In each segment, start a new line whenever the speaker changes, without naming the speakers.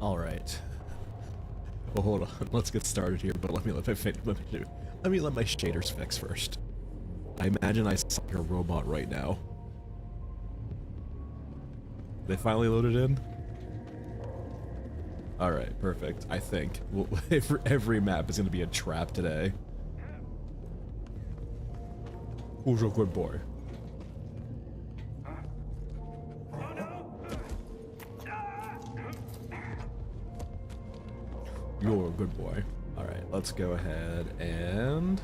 Alright. Well, hold on. Let's get started here, but let me let my shaders fix first. I imagine I saw a robot right now. They finally loaded in? Alright, perfect. I think. Well, every map is going to be a trap today. Who's a good boy? You're a good boy. Alright, let's go ahead and...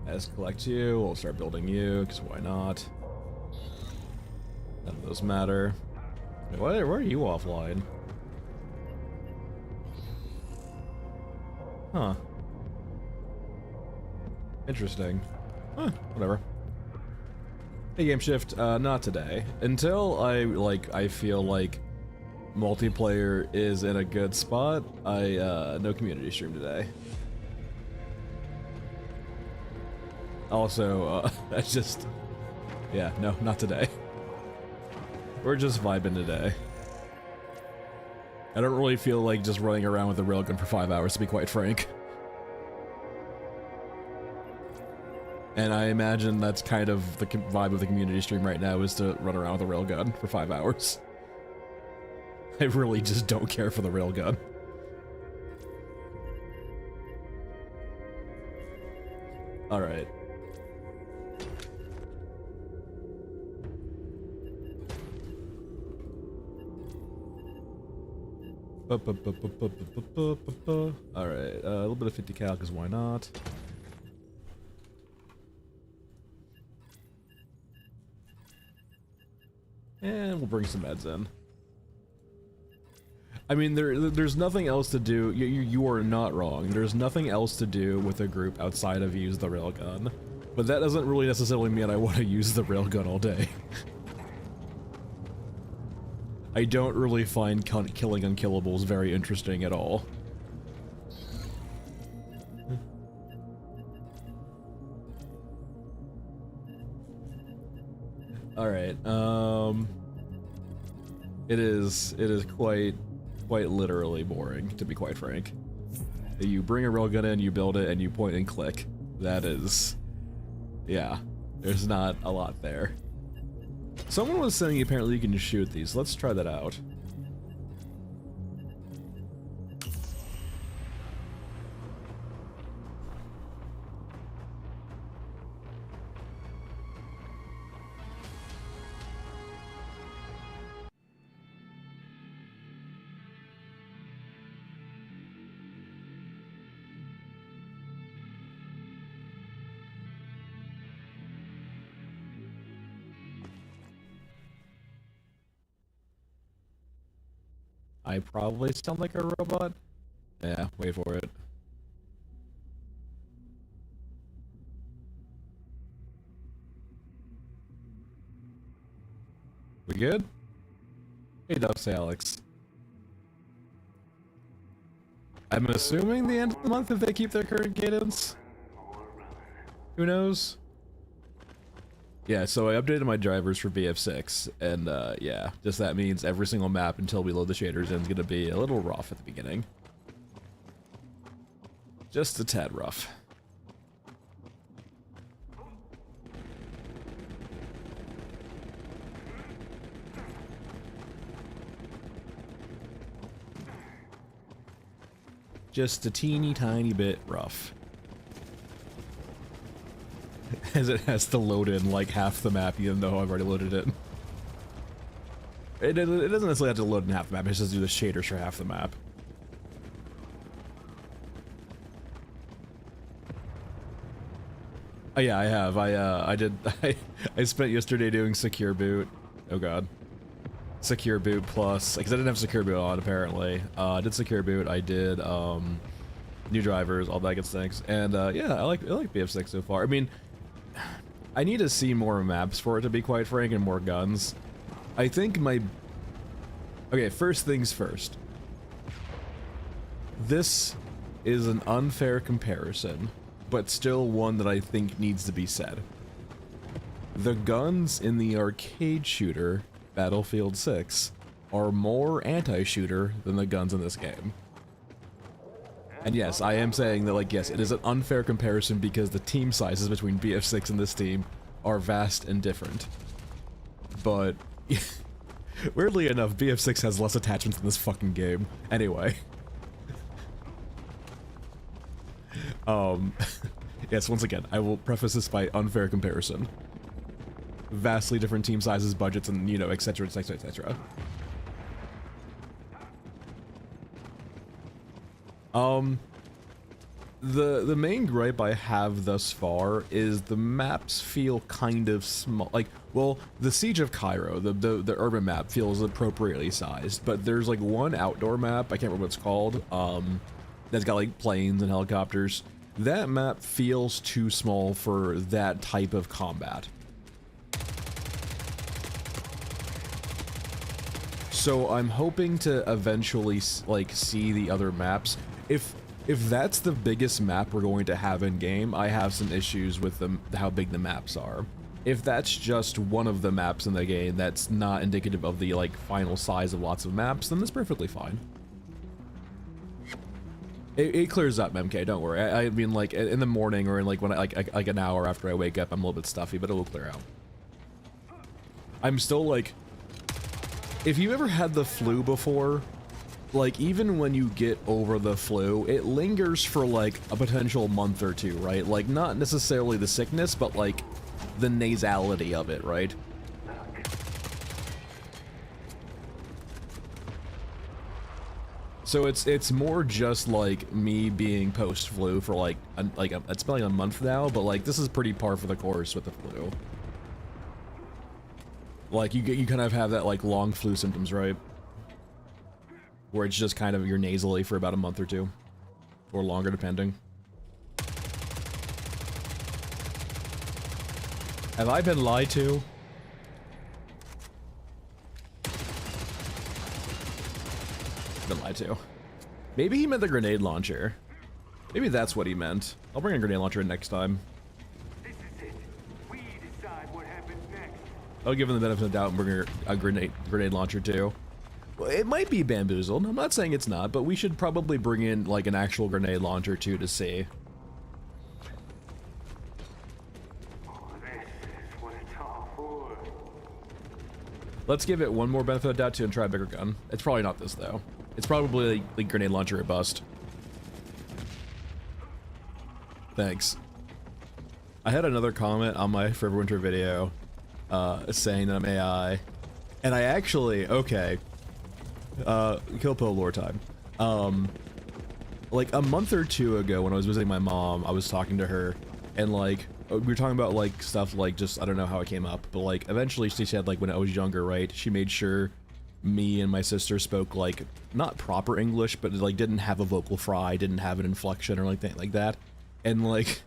Let's collect you. We'll start building you, because why not? None of those matter. Wait, where are you offline? Huh. Interesting. Huh, whatever. Hey, Game Shift, not today. Until I feel like multiplayer is in a good spot, no community stream today. Also, yeah, no, not today. We're just vibing today. I don't really feel like just running around with a railgun for 5 hours, to be quite frank. And I imagine that's kind of the vibe of the community stream right now, is to run around with a railgun for 5 hours. I really just don't care for the railgun. Alright. Alright, a little bit of 50 cal, because why not? And we'll bring some meds in. I mean, there's nothing else to do. You are not wrong. There's nothing else to do with a group outside of use the railgun. But that doesn't really necessarily mean I want to use the railgun all day. I don't really find killing unkillables very interesting at all. Alright, it is quite literally boring, to be quite frank. You bring a railgun in, you build it, and you point and click. That is... yeah, there's not a lot there. Someone was saying apparently you can just shoot these. Let's try that out. I probably sound like a robot. Yeah, wait for it. We good? Hey, Dubs, Alex. I'm assuming the end of the month if they keep their current cadence. Who knows? Yeah, so I updated my drivers for BF6, and yeah, just that means every single map until we load the shaders in is gonna be a little rough at the beginning. Just a tad rough. Just a teeny tiny bit rough. As it has to load in like half the map, even though I've already loaded it. It doesn't necessarily have to load in half the map, it just has to do the shaders for half the map. Oh yeah, I have. I spent yesterday doing secure boot. Oh god. Secure boot plus, because I didn't have secure boot on apparently. I did secure boot, I did new drivers, all that good things. And yeah, I like BF6 so far. I mean, I need to see more maps for it, to be quite frank, and more guns. I think my... Okay, first things first. This is an unfair comparison, but still one that I think needs to be said. The guns in the arcade shooter, Battlefield 6, are more anti-shooter than the guns in this game. And yes, I am saying that, like, yes, it is an unfair comparison because the team sizes between BF6 and this team are vast and different. But, weirdly enough, BF6 has less attachments in this fucking game. Anyway. Yes, once again, I will preface this by unfair comparison. Vastly different team sizes, budgets, and, you know, etc, etc, etc. The main gripe I have thus far is the maps feel kind of small. Like, well, the Siege of Cairo, the urban map feels appropriately sized, but there's like one outdoor map, I can't remember what it's called, that's got like planes and helicopters. That map feels too small for that type of combat. So I'm hoping to eventually like see the other maps. If that's the biggest map we're going to have in game, I have some issues with how big the maps are. If that's just one of the maps in the game that's not indicative of the like final size of lots of maps, then that's perfectly fine. It clears up, MK, don't worry. I mean, like in the morning or in like when like an hour after I wake up, I'm a little bit stuffy, but it will clear out. I'm still like, if you ever had the flu before, like even when you get over the flu, it lingers for like a potential month or two, right? Like not necessarily the sickness, but like the nasality of it, right? So it's more just like me being post-flu for like it's been like a month now, but like this is pretty par for the course with the flu. Like you kind of have that like long flu symptoms, right? Where it's just kind of you're nasally for about a month or two, or longer depending. Have I been lied to? Been lied to. Maybe he meant the grenade launcher. Maybe that's what he meant. I'll bring a grenade launcher in next time.
This is it. We decide what happens next.
I'll give him the benefit of the doubt and bring a grenade launcher too. Well, it might be bamboozled. I'm not saying it's not, but we should probably bring in like an actual grenade launcher too to see.
Oh, this is what it's all for.
Let's give it one more benefit of the doubt too and try a bigger gun. It's probably not this though. It's probably like grenade launcher or bust. Thanks. I had another comment on my Forever Winter video saying that I'm AI. And I actually, okay. Killpo lore time. Like a month or two ago when I was visiting my mom, I was talking to her and like, we were talking about like stuff like just, I don't know how it came up, but like eventually she said like when I was younger, right? She made sure me and my sister spoke like, not proper English, but like didn't have a vocal fry, didn't have an inflection or anything like that. And like,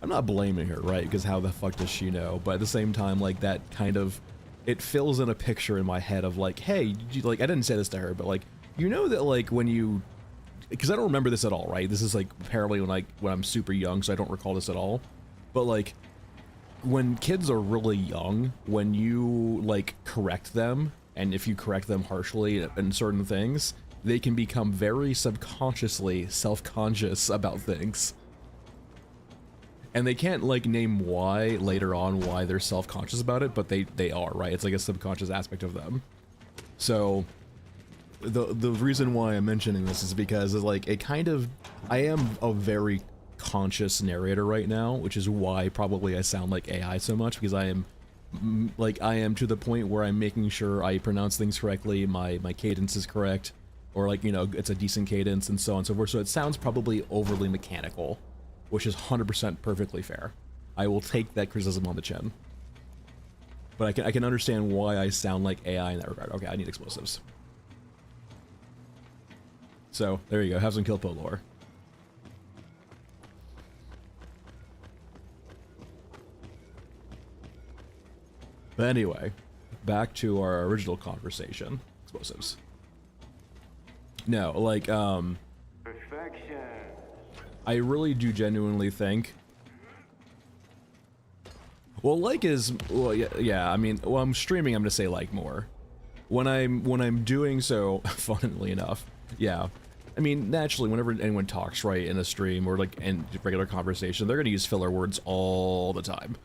I'm not blaming her, right? Because how the fuck does she know? But at the same time, like that kind of, it fills in a picture in my head of like, hey, like I didn't say this to her, but like, you know that like when you, because I don't remember this at all, right? This is like apparently when I'm super young, so I don't recall this at all. But like, when kids are really young, when you like correct them, and if you correct them harshly in certain things, they can become very subconsciously self-conscious about things. And they can't like name why later on why they're self-conscious about it, but they are, right? It's like a subconscious aspect of them. So the reason why I'm mentioning this is because it's like it kind of, I am a very conscious narrator right now, which is why probably I sound like AI so much, because I am to the point where I'm making sure I pronounce things correctly, my cadence is correct, or like, you know, it's a decent cadence and so on and so forth. So it sounds probably overly mechanical, which is 100% perfectly fair. I will take that criticism on the chin. But I can understand why I sound like AI in that regard. Okay, I need explosives. So, there you go, have some Killpo lore. But anyway, back to our original conversation. Explosives. No, like,
Perfection.
I really do genuinely think... Well, like is, well, yeah, I mean, when I'm streaming, I'm gonna say like more. When I'm doing so, funnily enough, yeah. I mean, naturally, whenever anyone talks, right, in a stream or like in regular conversation, they're gonna use filler words all the time.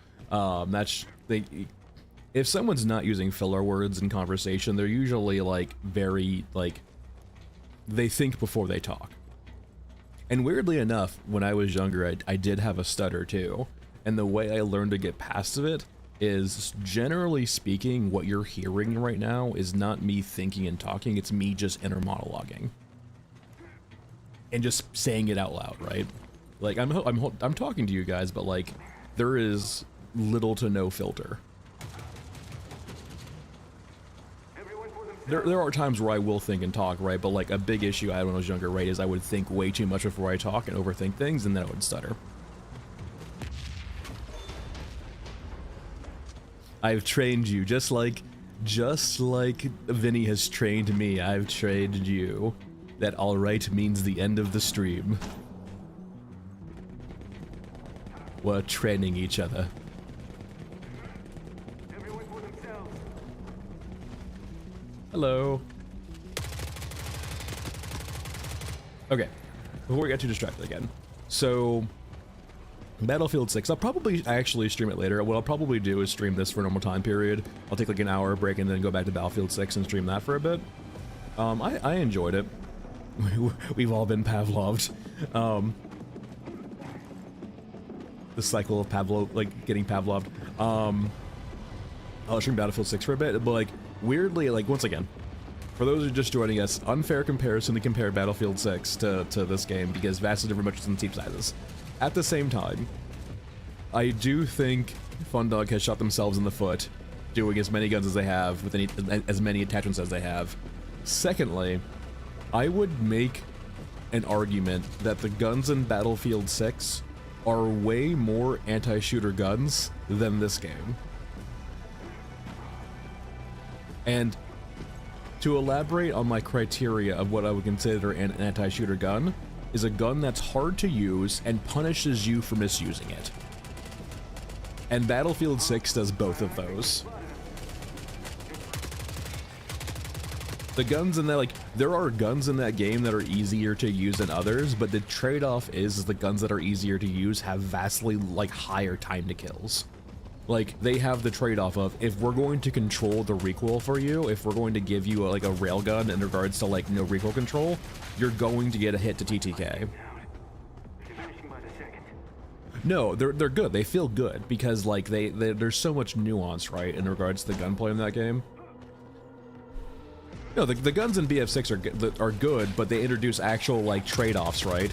If someone's not using filler words in conversation, they're usually like very like, they think before they talk. And weirdly enough, when I was younger, I did have a stutter too. And the way I learned to get past it is, generally speaking, what you're hearing right now is not me thinking and talking, it's me just inner monologuing. And just saying it out loud, right? Like, I'm talking to you guys, but like, there is little to no filter. There are times where I will think and talk, right? But like, a big issue I had when I was younger, right, is I would think way too much before I talk and overthink things, and then I would stutter. I've trained you, just like Vinny has trained me, I've trained you. That alright means the end of the stream. We're training each other.
Everyone for themselves.
Hello. Okay, before we get too distracted again. So, Battlefield 6, I'll probably actually stream it later. What I'll probably do is stream this for a normal time period. I'll take like an hour break and then go back to Battlefield 6 and stream that for a bit. I enjoyed it. We've all been Pavloved. The cycle of Pavlov, like getting Pavloved. I'll stream Battlefield 6 for a bit, but like weirdly, like once again, for those who are just joining us, unfair comparison to compare Battlefield 6 to this game because vastly different budgets and team sizes. At the same time, I do think Fundog has shot themselves in the foot doing as many guns as they have with as many attachments as they have. Secondly, I would make an argument that the guns in Battlefield 6 are way more anti-shooter guns than this game. And to elaborate on my criteria of what I would consider an anti-shooter gun, is a gun that's hard to use and punishes you for misusing it. And Battlefield 6 does both of those. The guns in that, like, there are guns in that game that are easier to use than others, but the trade-off is the guns that are easier to use have vastly, like, higher time to kills. Like, they have the trade-off of, if we're going to control the recoil for you, if we're going to give you, like, a railgun in regards to, like, no recoil control, you're going to get a hit to TTK. No, they're good. They feel good, because, like, there's so much nuance, right, in regards to the gunplay in that game. No, the guns in BF6 are good, but they introduce actual, like, trade-offs, right?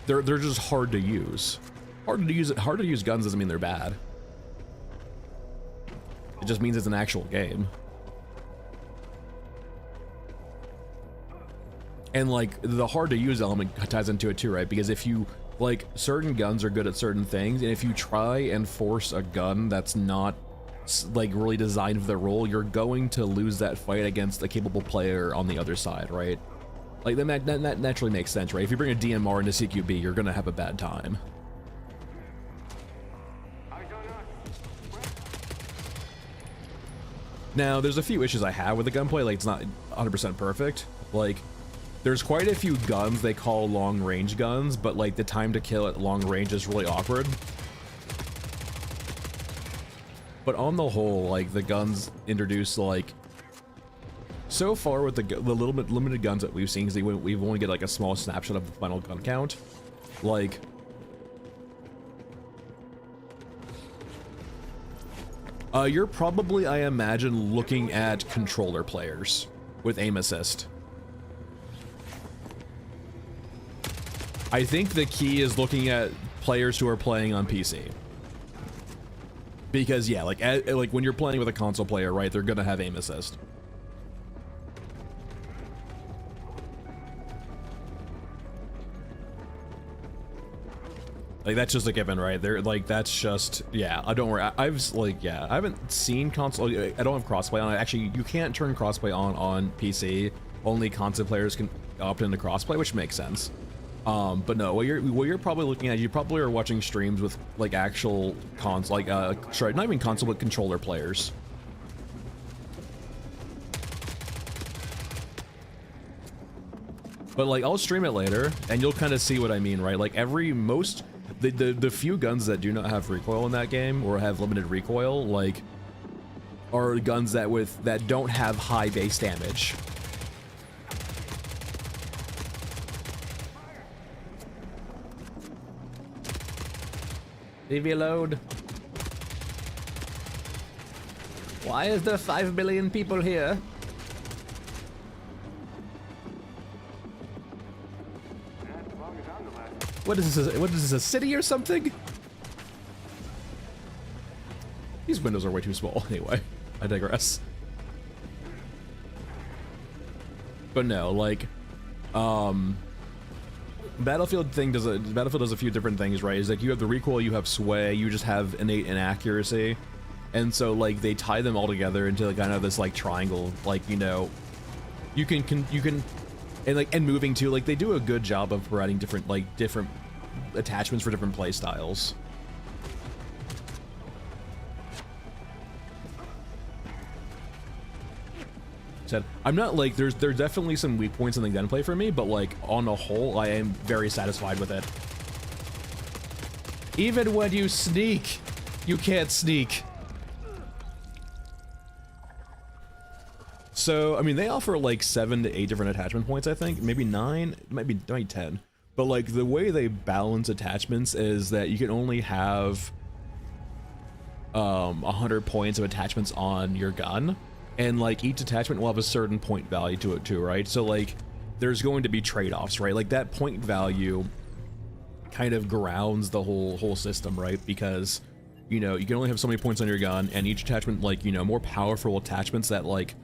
They're just hard to use. Hard to use guns doesn't mean they're bad. It just means it's an actual game. And like the hard to use element ties into it too, right? Because if you like, certain guns are good at certain things, and if you try and force a gun that's not like really designed for the role, you're going to lose that fight against a capable player on the other side, right? Like then that naturally makes sense, right? If you bring a DMR into CQB, you're gonna have a bad time. Now, there's a few issues I have with the gunplay, like it's not 100% perfect. Like, there's quite a few guns they call long-range guns, but like the time to kill at long range is really awkward. But on the whole, like the guns introduce like, so far with the little bit limited guns that we've seen, because we've only get like a small snapshot of the final gun count, like, you're probably, I imagine, looking at controller players with aim assist. I think the key is looking at players who are playing on PC. Because yeah, like when you're playing with a console player, right, they're gonna have aim assist. Like, that's just a given, right? They're like, that's just, yeah, don't worry. I've like, yeah, I haven't seen console, I don't have crossplay on it. Actually, you can't turn crossplay on PC. Only console players can opt into crossplay, which makes sense. But no, what you're probably looking at, you probably are watching streams with like actual console, like sorry, not even console, but controller players. But like I'll stream it later, and you'll kind of see what I mean, right? Like the few guns that do not have recoil in that game or have limited recoil, like, are guns that don't have high base damage. Leave me alone. Why is there 5 billion people here?
As long as I'm the last.
What is this? What is this? A city or something? These windows are way too small. Anyway, I digress. But no, like, Battlefield does a few different things, right? Is like you have the recoil, you have sway, you just have innate inaccuracy, and so like they tie them all together into like kind of this like triangle, like, you know, you can and moving too, like they do a good job of providing different attachments for different play styles. Said I'm not like there's definitely some weak points in the gunplay for me, but like on the whole I am very satisfied with it. Even when you sneak, you can't sneak. So I mean they offer like 7 to 8 different attachment points, I think, maybe 9, it might be 10. But like the way they balance attachments is that you can only have 100 points of attachments on your gun. And like each attachment will have a certain point value to it too, right? So like there's going to be trade-offs, right? Like that point value kind of grounds the whole system, right? Because, you know, you can only have so many points on your gun, and each attachment, like, you know, more powerful attachments that like,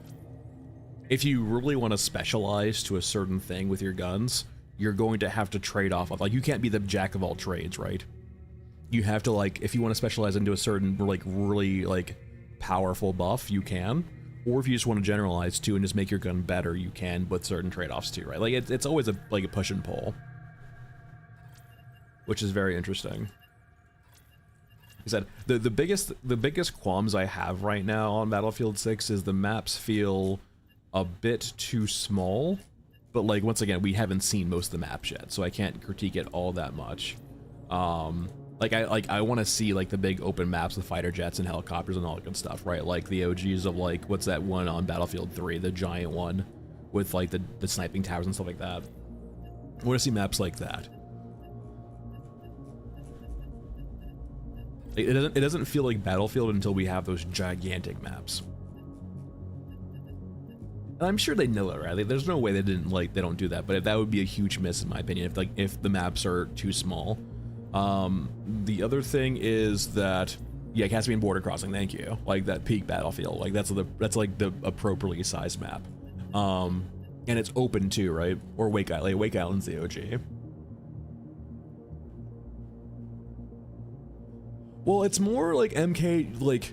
if you really want to specialize to a certain thing with your guns, you're going to have to trade off. Like you can't be the jack of all trades, right? You have to, like, if you want to specialize into a certain like really like powerful buff, you can. Or if you just want to generalize too and just make your gun better, you can with certain trade-offs too, right? Like it's always a push and pull, which is very interesting. He said the biggest qualms I have right now on Battlefield 6 is the maps feel a bit too small, but like once again we haven't seen most of the maps yet, so I can't critique it all that much. I want to see like the big open maps with fighter jets and helicopters and all that good stuff, right? Like the OGs of like, what's that one on Battlefield 3, the giant one with like the sniping towers and stuff like that. I want to see maps like that. It doesn't feel like Battlefield until we have those gigantic maps. And I'm sure they know it, right? There's no way they don't do that, but if that would be a huge miss in my opinion, if the maps are too small. The other thing is that, yeah, Caspian border crossing, thank you. Like that peak Battlefield, like that's like the appropriately sized map. And it's open too, right? Or Wake Island, Wake Island's the OG. Well, it's more like MK, like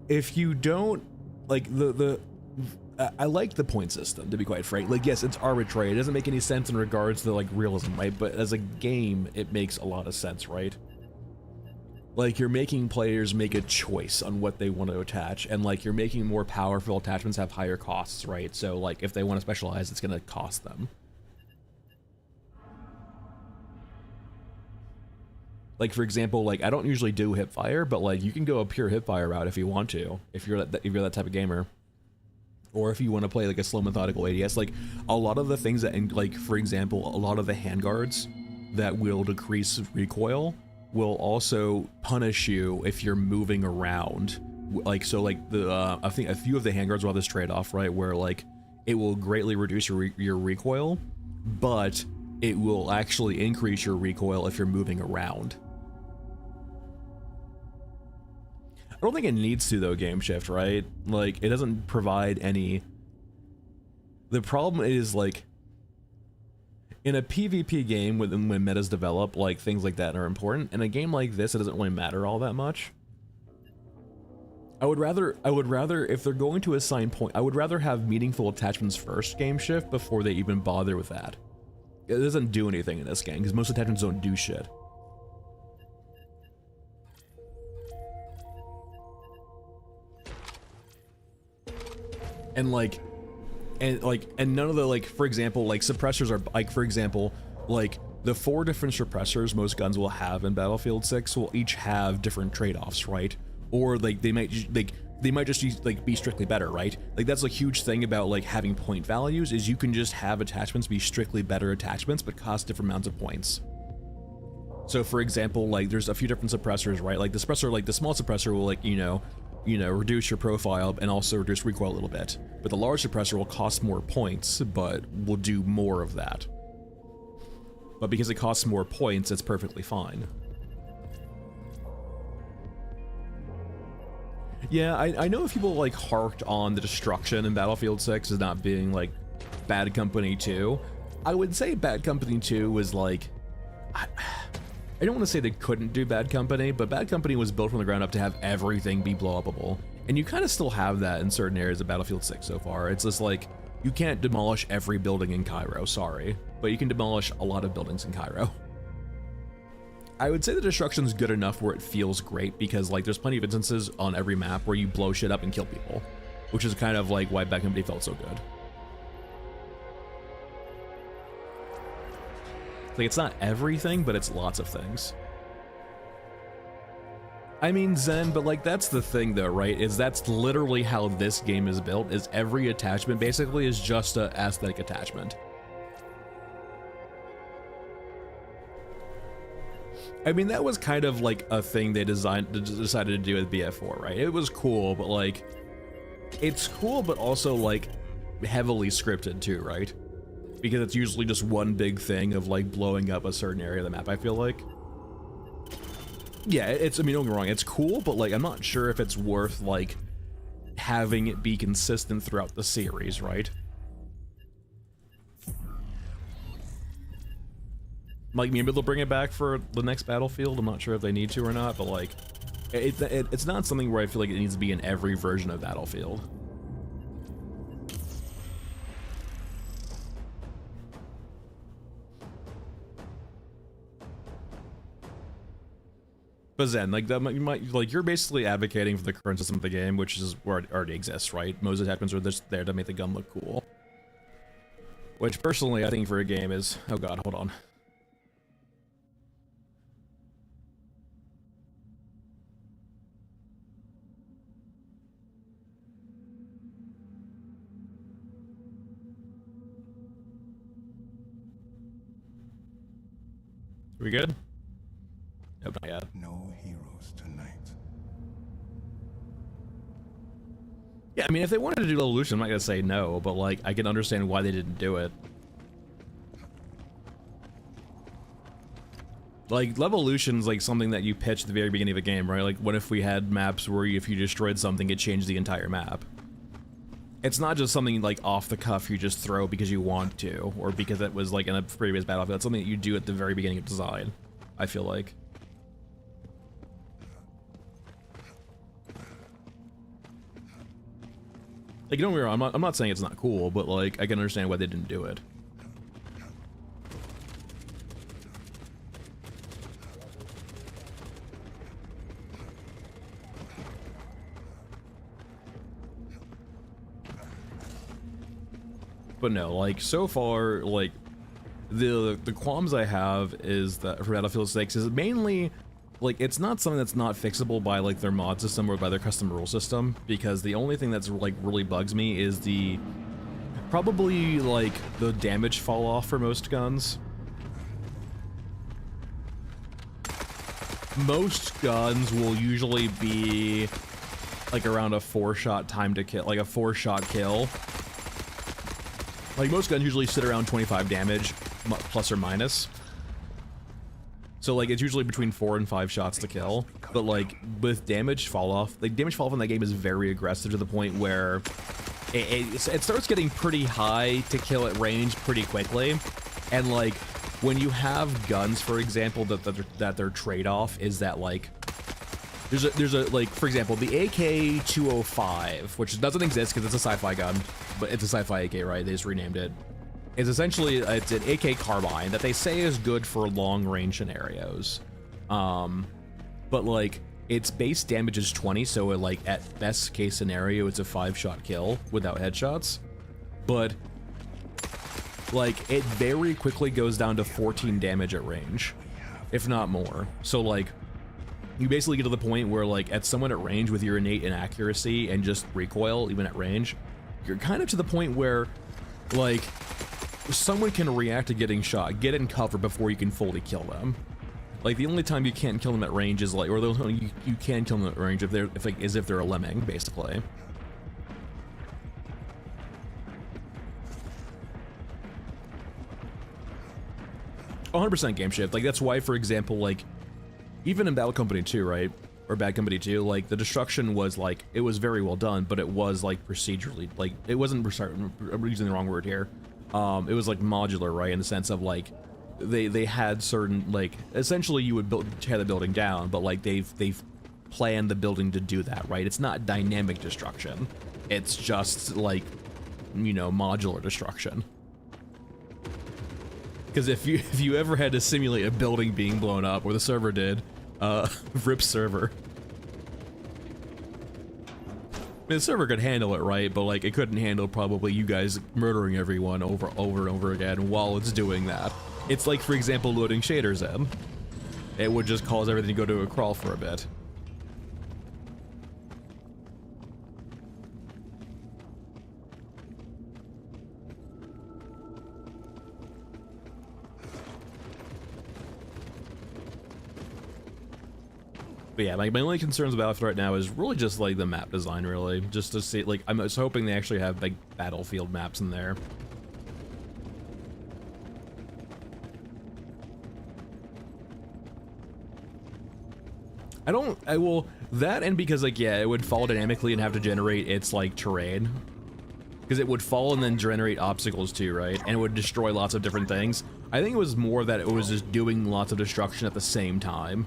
if you don't like I like the point system, to be quite frank. Like, yes, it's arbitrary. It doesn't make any sense in regards to like realism, right? But as a game, it makes a lot of sense, right? Like, you're making players make a choice on what they want to attach, and like you're making more powerful attachments have higher costs, right? So like if they want to specialize, it's going to cost them. Like, for example, like I don't usually do hipfire, but like you can go a pure hipfire route if you want to, if you're that type of gamer. Or if you want to play like a slow methodical ADS, like a lot of the things that, like for example, a lot of the handguards that will decrease recoil will also punish you if you're moving around. Like, so like I think a few of the handguards will have this trade-off, right? Where like it will greatly reduce your recoil, but it will actually increase your recoil if you're moving around. I don't think it needs to though, Game Shift, right? Like, it doesn't provide any... The problem is, like, in a PvP game, when metas develop, like, things like that are important. In a game like this, it doesn't really matter all that much. I would rather, if they're going to assign point, I would rather have meaningful attachments first game shift before they even bother with that. It doesn't do anything in this game, because most attachments don't do shit. And none of the, like, for example, like, suppressors are, like, for example, like, the 4 different suppressors most guns will have in Battlefield 6 will each have different trade-offs, right? Or, like, they might just like be strictly better, right? Like, that's a huge thing about, like, having point values, is you can just have attachments be strictly better attachments but cost different amounts of points. So, for example, like, there's a few different suppressors, right? Like, the suppressor, like, the small suppressor will, like, you know, reduce your profile and also reduce recoil a little bit. But the large suppressor will cost more points, but will do more of that. But because it costs more points, it's perfectly fine. Yeah, I know if people, like, harked on the destruction in Battlefield 6 as not being, like, Bad Company 2. I would say Bad Company 2 was, like... I don't want to say they couldn't do Bad Company, but Bad Company was built from the ground up to have everything be blow-upable. And you kind of still have that in certain areas of Battlefield 6 so far. It's just like, you can't demolish every building in Cairo, sorry. But you can demolish a lot of buildings in Cairo. I would say the destruction's good enough where it feels great, because, like, there's plenty of instances on every map where you blow shit up and kill people, which is kind of like why Bad Company felt so good. Like, it's not everything, but it's lots of things. I mean, Zen, but, like, that's the thing though, right? Is that's literally how this game is built, is every attachment basically is just a aesthetic attachment. I mean, that was kind of like a thing they decided to do with BF4, right? It was cool, but, like, it's cool, but also, like, heavily scripted too, right? Because it's usually just one big thing of, like, blowing up a certain area of the map, I feel like. Yeah, I mean, don't get me wrong, it's cool, but, like, I'm not sure if it's worth, like, having it be consistent throughout the series, right? Like, maybe they'll bring it back for the next Battlefield. I'm not sure if they need to or not, but, like, it's not something where I feel like it needs to be in every version of Battlefield. But Zen, like, that you might, like, you're basically advocating for the current system of the game, which is where it already exists, right? Most attachments are just there to make the gun look cool. Which, personally, I think for a game is... Oh god, hold on. Are we good? Nope, not yet.
No heroes tonight.
Yeah, I mean, if they wanted to do Levolution, I'm not gonna say no, but, like, I can understand why they didn't do it. Like, Levolution's like something that you pitch at the very beginning of a game, right? Like, what if we had maps where if you destroyed something, it changed the entire map? It's not just something, like, off the cuff you just throw because you want to, or because it was, like, in a previous Battlefield. It's something that you do at the very beginning of design, I feel like. Like, don't get me wrong, I'm not saying it's not cool, but, like, I can understand why they didn't do it. But no, like, so far, like, the qualms I have is that for Battlefield 6 is mainly, like, it's not something that's not fixable by, like, their mod system or by their custom rule system, because the only thing that's, like, really bugs me is probably, like, the damage fall off for most guns. Most guns will usually be, like, around a 4-shot time to kill, like, a 4-shot kill. Like, most guns usually sit around 25 damage, plus or minus. So, like, it's usually between 4 and 5 shots to kill. But, like, with damage fall-off, like, damage fall-off in that game is very aggressive to the point where it starts getting pretty high to kill at range pretty quickly. And, like, when you have guns, for example, that their trade-off is that, like, There's a like, for example, the AK-205, which doesn't exist because it's a sci-fi gun, but it's a sci-fi AK, right? They just renamed it. It's essentially, it's an AK carbine that they say is good for long-range scenarios. But like, its base damage is 20, so it, like, at best case scenario, it's a 5-shot kill without headshots. But like, it very quickly goes down to 14 damage at range, if not more. So like, you basically get to the point where, like, at someone at range with your innate inaccuracy and just recoil, even at range, you're kind of to the point where, like, someone can react to getting shot, get in cover before you can fully kill them. Like, the only time you can't kill them at range is, like, or the only time you can kill them at range if they're a lemming, basically. Oh, 100% game shift. Like, that's why, for example, like, even in Battle Company 2, right? Or Bad Company 2, like, the destruction was, like, it was very well done, but it was, like, procedurally, like, it wasn't, sorry, I'm using the wrong word here. It was, like, modular, right? In the sense of, like, they had certain, like, essentially you would tear the building down, but, like, they've planned the building to do that, right? It's not dynamic destruction. It's just, like, you know, modular destruction. Because if you ever had to simulate a building being blown up, or the server did, rip server. I mean, the server could handle it, right? But like, it couldn't handle probably you guys murdering everyone over and over again while it's doing that. It's like, for example, loading shaders in. It would just cause everything to go to a crawl for a bit. But yeah, like, my only concerns about it right now is really just, like, the map design, really. Just to see, like, I'm just hoping they actually have, like, battlefield maps in there. That, and because, like, yeah, it would fall dynamically and have to generate its, like, terrain. Because it would fall and then generate obstacles too, right? And it would destroy lots of different things. I think it was more that it was just doing lots of destruction at the same time.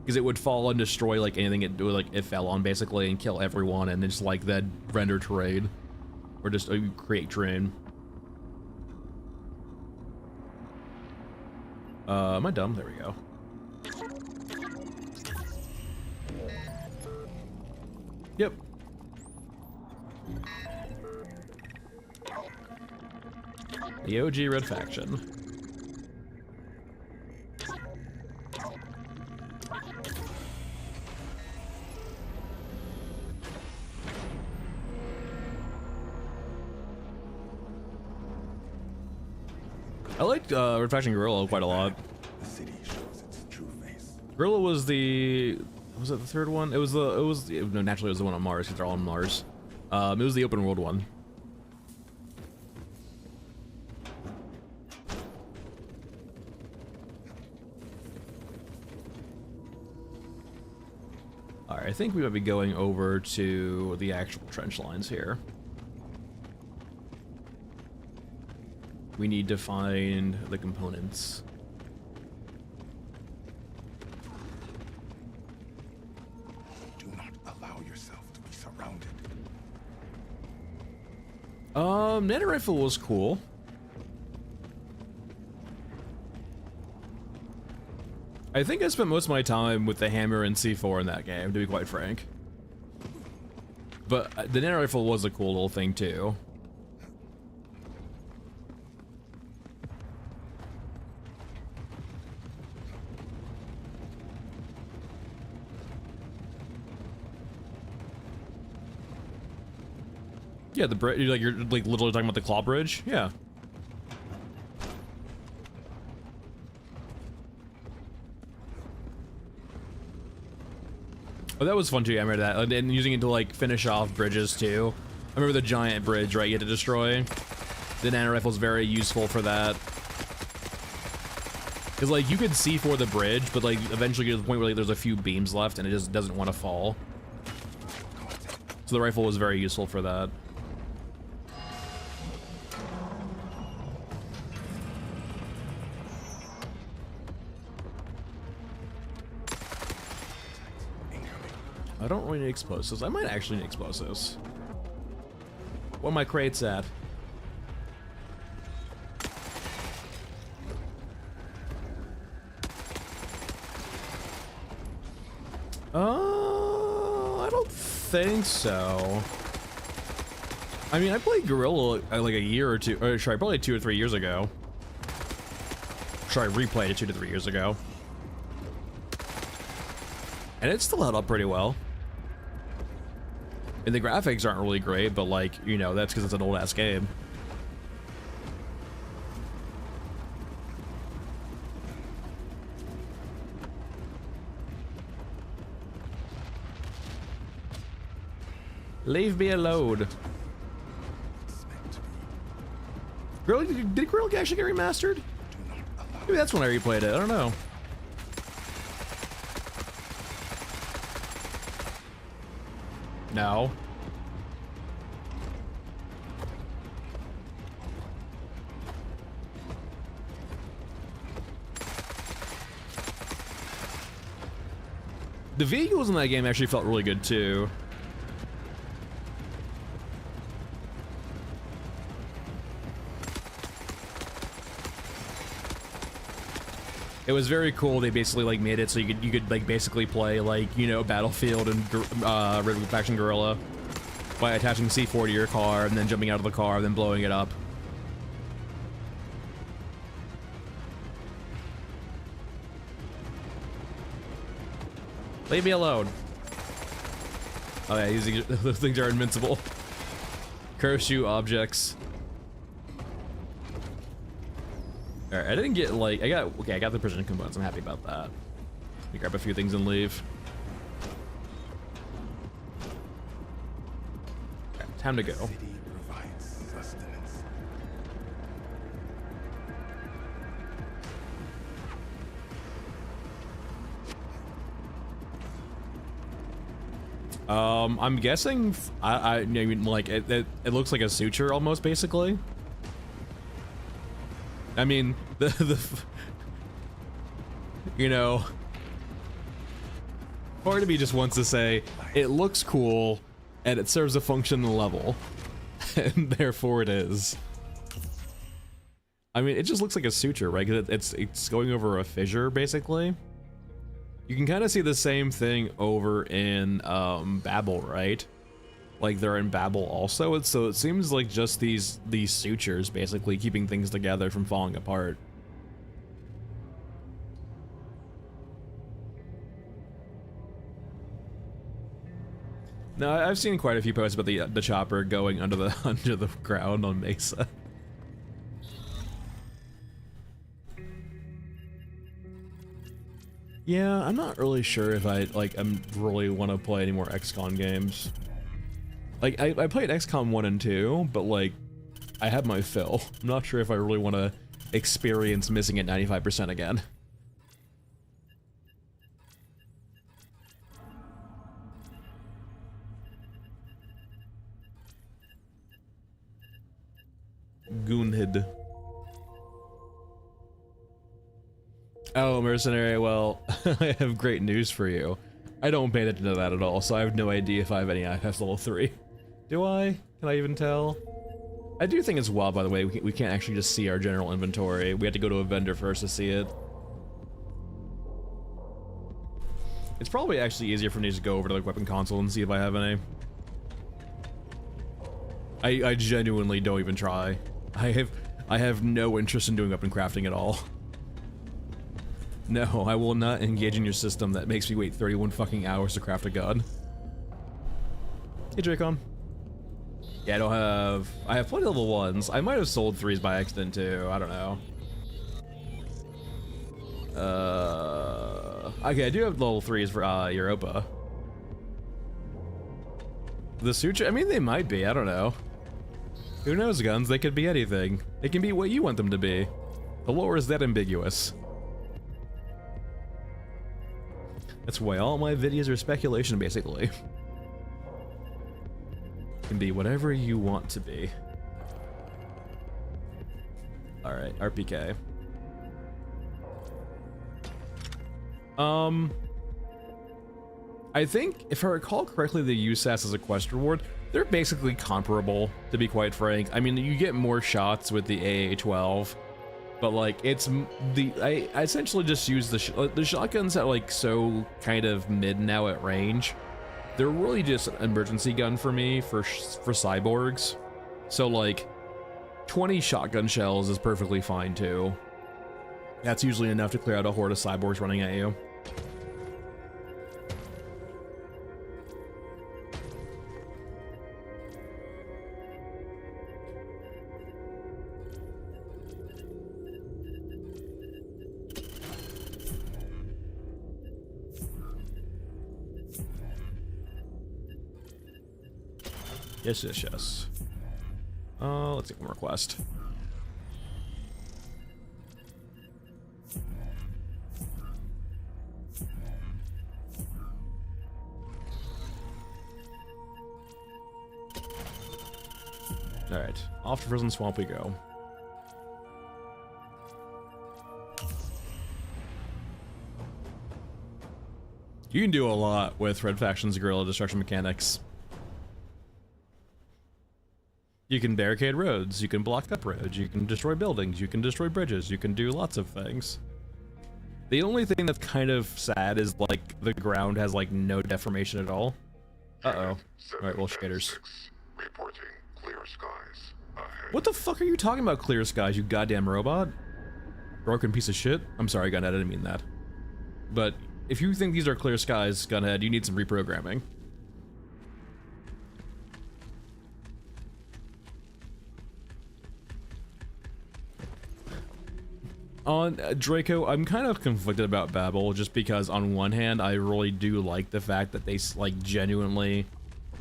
Because it would fall and destroy, like, anything it fell on, basically, and kill everyone, and then just, like, then render terrain. Or just create terrain. Am I dumb? There we go. Yep. The OG Red Faction. I liked Red Faction Gorilla quite a lot.
The city shows its true face.
Gorilla was the... Was it the third one? No, naturally it was the one on Mars, because they're all on Mars. It was the open world one. Alright, I think we might be going over to the actual trench lines here. We need to find the components.
Do not allow yourself to be surrounded.
Nano rifle was cool. I think I spent most of my time with the hammer and C4 in that game, to be quite frank. But the nano rifle was a cool little thing too. Yeah, the bridge, you're like literally talking about the claw bridge? Yeah. Oh, that was fun too, I remember that. And using it to like finish off bridges too. I remember the giant bridge, right, you had to destroy. The nano rifle's very useful for that. Cause like, you could see for the bridge, but like, eventually you get to the point where like, there's a few beams left and it just doesn't want to fall. So the rifle was very useful for that. I don't really need explosives. I might actually need explosives. What are my crates at? I don't think so. I mean, I played Gorilla like a year or two, or sorry, probably 2 or 3 years ago. Sorry, replayed it 2 to 3 years ago. And it still held up pretty well. And the graphics aren't really great, but like, you know, that's because it's an old-ass game. Leave me alone. Did Gorilla actually get remastered? Maybe that's when I replayed it. I don't know. No. The vehicles in that game actually felt really good too. It was very cool. They basically like made it so you could like basically play like, you know, Battlefield and Red Faction Guerrilla by attaching C4 to your car and then jumping out of the car and then blowing it up. Leave me alone. Oh yeah, those things are invincible. Curse you, objects. Alright, I didn't get like I got the precision components. I'm happy about that. Let me grab a few things and leave. Okay, time to go.
City provides sustenance.
I'm guessing I mean like it looks like a suture almost basically. I mean, you know, part of me just wants to say it looks cool and it serves a function in the level, and therefore it is. I mean, it just looks like a suture, right? 'Cause it's going over a fissure, basically. You can kind of see the same thing over in Babel, right? Like they're in Babel also, so it seems like just these sutures basically keeping things together from falling apart. No, I've seen quite a few posts about the chopper going under the ground on Mesa. Yeah, I'm not really sure if I'm really want to play any more XCOM games. Like, I played XCOM 1 and 2, but, like, I had my fill. I'm not sure if I really want to experience missing it 95% again. Goonhid. Oh, mercenary, well, I have great news for you. I don't pay attention to that at all, so I have no idea if I have any IFS level 3. Do I? Can I even tell? I do think it's wild, by the way, we can't actually just see our general inventory. We have to go to a vendor first to see it. It's probably actually easier for me to just go over to the weapon console and see if I have any. I genuinely don't even try. I have no interest in doing weapon crafting at all. No, I will not engage in your system that makes me wait 31 fucking hours to craft a gun. Hey, Dracon. Yeah, I have plenty of level 1s. I might have sold 3s by accident too, I don't know. Okay, I do have level 3s for Europa. The suture, I mean they might be, I don't know. Who knows, guns, they could be anything. They can be what you want them to be. The lore is that ambiguous. That's why all my videos are speculation, basically. Can be whatever you want to be. Alright, RPK. I think, if I recall correctly, the USAS as a quest reward, they're basically comparable, to be quite frank. I mean, you get more shots with the AA-12, but like, I essentially just use the shotguns that like so kind of mid now at range. They're really just an emergency gun for me for cyborgs. So like, 20 shotgun shells is perfectly fine too. That's usually enough to clear out a horde of cyborgs running at you. Yes, yes, yes. Let's take one more quest. Alright, off to Prison Swamp we go. You can do a lot with Red Faction's guerrilla destruction mechanics. You can barricade roads, you can block up roads, you can destroy buildings, you can destroy bridges, you can do lots of things. The only thing that's kind of sad is like the ground has like no deformation at all. Uh-oh. Alright, well, shaders.
Reporting clear skies ahead.
What the fuck are you talking about, clear skies, you goddamn robot? Broken piece of shit? I'm sorry, Gunhead, I didn't mean that. But if you think these are clear skies, Gunhead, you need some reprogramming. On Draco, I'm kind of conflicted about Babel, just because on one hand, I really do like the fact that they like genuinely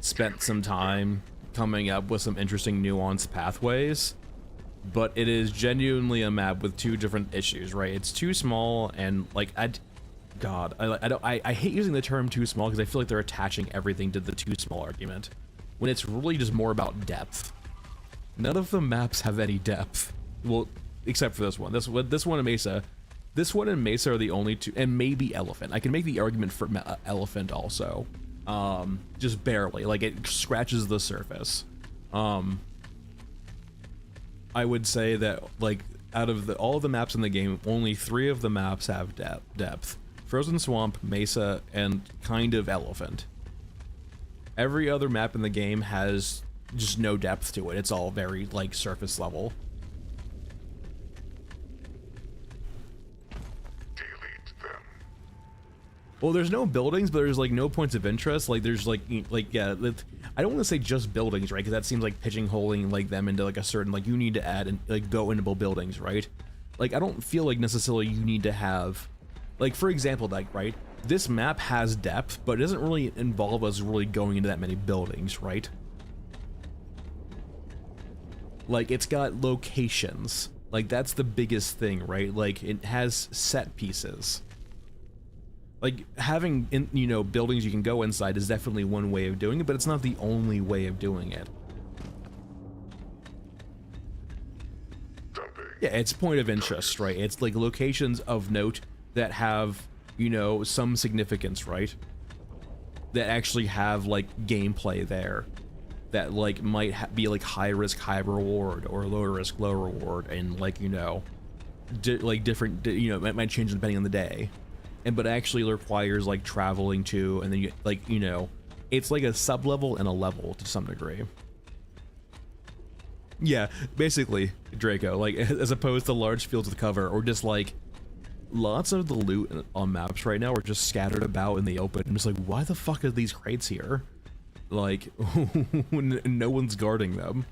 spent some time coming up with some interesting nuanced pathways, but it is genuinely a map with two different issues, right? It's too small, and like I hate using the term too small because I feel like they're attaching everything to the too small argument, when it's really just more about depth. None of the maps have any depth. Well, except for this one. This one and Mesa. This one and Mesa are the only two, and maybe Elephant. I can make the argument for Elephant also. Just barely. Like, it scratches the surface. I would say that, like, out of all the maps in the game, only 3 of the maps have depth. Frozen Swamp, Mesa, and kind of Elephant. Every other map in the game has just no depth to it. It's all very, like, surface level. Well, there's no buildings, but there's like no points of interest. Like there's like yeah, I don't want to say just buildings, right? Because that seems like pigeonholing like them into like a certain, like you need to add and like go into buildings, right? Like I don't feel like necessarily you need to have, like for example, like right, this map has depth, but it doesn't really involve us really going into that many buildings, right? Like it's got locations, like that's the biggest thing, right? Like it has set pieces. Like, having, you know, buildings you can go inside is definitely one way of doing it, but it's not the only way of doing it. Yeah, it's point of interest, right? It's like locations of note that have, you know, some significance, right? That actually have, like, gameplay there. That, like, might be, like, high risk, high reward, or low risk, low reward, and, like, you know, different, you know, it might change depending on the day. But actually requires like traveling to, and then you like, you know, it's like a sub-level and a level to some degree. Yeah, basically, Draco, like as opposed to large fields of cover, or just like lots of the loot on maps right now are just scattered about in the open. I'm just like, why the fuck are these crates here? Like, no one's guarding them.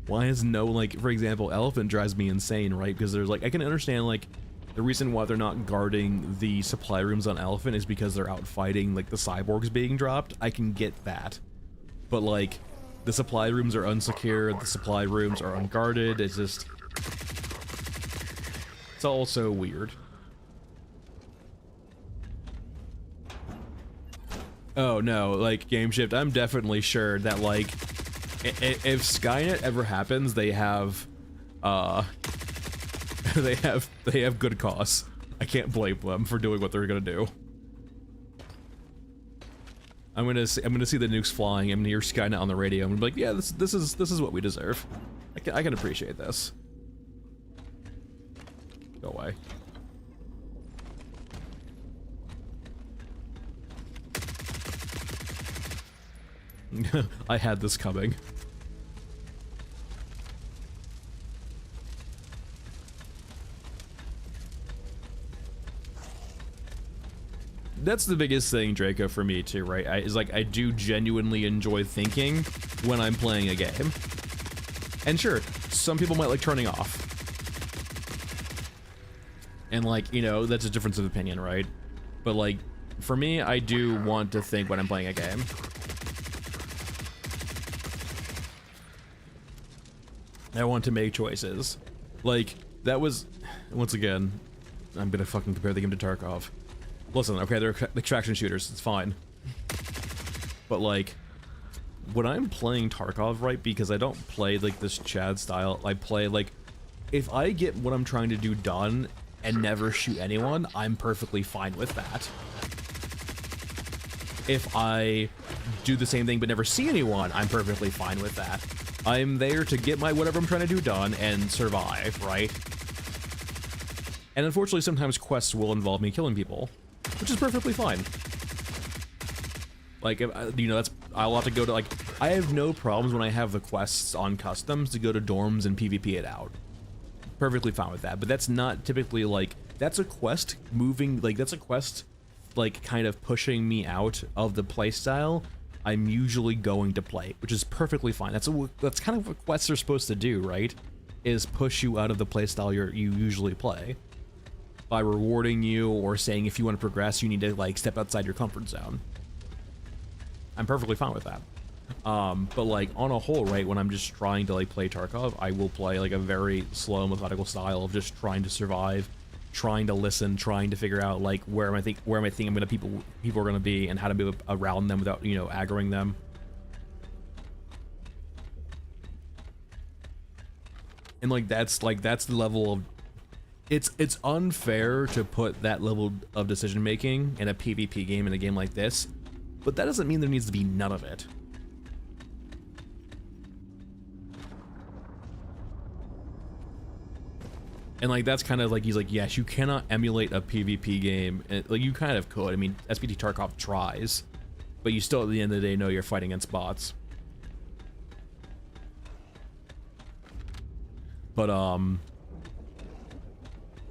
Why is no, like, for example, Elephant drives me insane, right? Because there's like, I can understand like, the reason why they're not guarding the supply rooms on Elephant is because they're out fighting, like, the cyborgs being dropped. I can get that. But, like, the supply rooms are unsecured, the supply rooms are unguarded, it's just... It's all so weird. Oh, no, like, Game Shift, I'm definitely sure that, like, if Skynet ever happens, they have, they have good cause. I can't blame them for doing what they're gonna do. I'm gonna see the nukes flying. I'm gonna hear Skynet on the radio. I'm gonna be like, yeah, this is what we deserve. I can appreciate this. Go away. I had this coming. That's the biggest thing, Draco, for me too, right? Is like I do genuinely enjoy thinking when I'm playing a game. And sure, some people might like turning off. And like, you know, that's a difference of opinion, right? But like, for me, I do want to think when I'm playing a game. I want to make choices. Like, that was, once again, I'm gonna fucking compare the game to Tarkov. Listen, okay, they're extraction shooters, it's fine. But like, when I'm playing Tarkov, right, because I don't play like this Chad style, I play like, if I get what I'm trying to do done and never shoot anyone, I'm perfectly fine with that. If I do the same thing but never see anyone, I'm perfectly fine with that. I'm there to get my whatever I'm trying to do done and survive, right? And unfortunately, sometimes quests will involve me killing people, which is perfectly fine. Like, you know, I'll have to go to, like, I have no problems when I have the quests on customs to go to dorms and PvP it out. Perfectly fine with that, but that's not typically, like, that's a quest moving, like, that's a quest, like, kind of pushing me out of the playstyle I'm usually going to play, which is perfectly fine. That's kind of what quests are supposed to do, right? Is push you out of the playstyle you usually play. By rewarding you or saying if you want to progress, you need to like step outside your comfort zone. I'm perfectly fine with that. But like on a whole, right, when I'm just trying to like play Tarkov, I will play like a very slow, methodical style of just trying to survive, trying to listen, trying to figure out like where am I thinking people are gonna be and how to move around them without, you know, aggroing them. And like that's the level of it's unfair to put that level of decision making in a PvP game in a game like this, but that doesn't mean there needs to be none of it. And like that's kind of like he's like, yes, you cannot emulate a PvP game. And, like you kind of could. I mean, SPT Tarkov tries, but you still at the end of the day know you're fighting against bots. But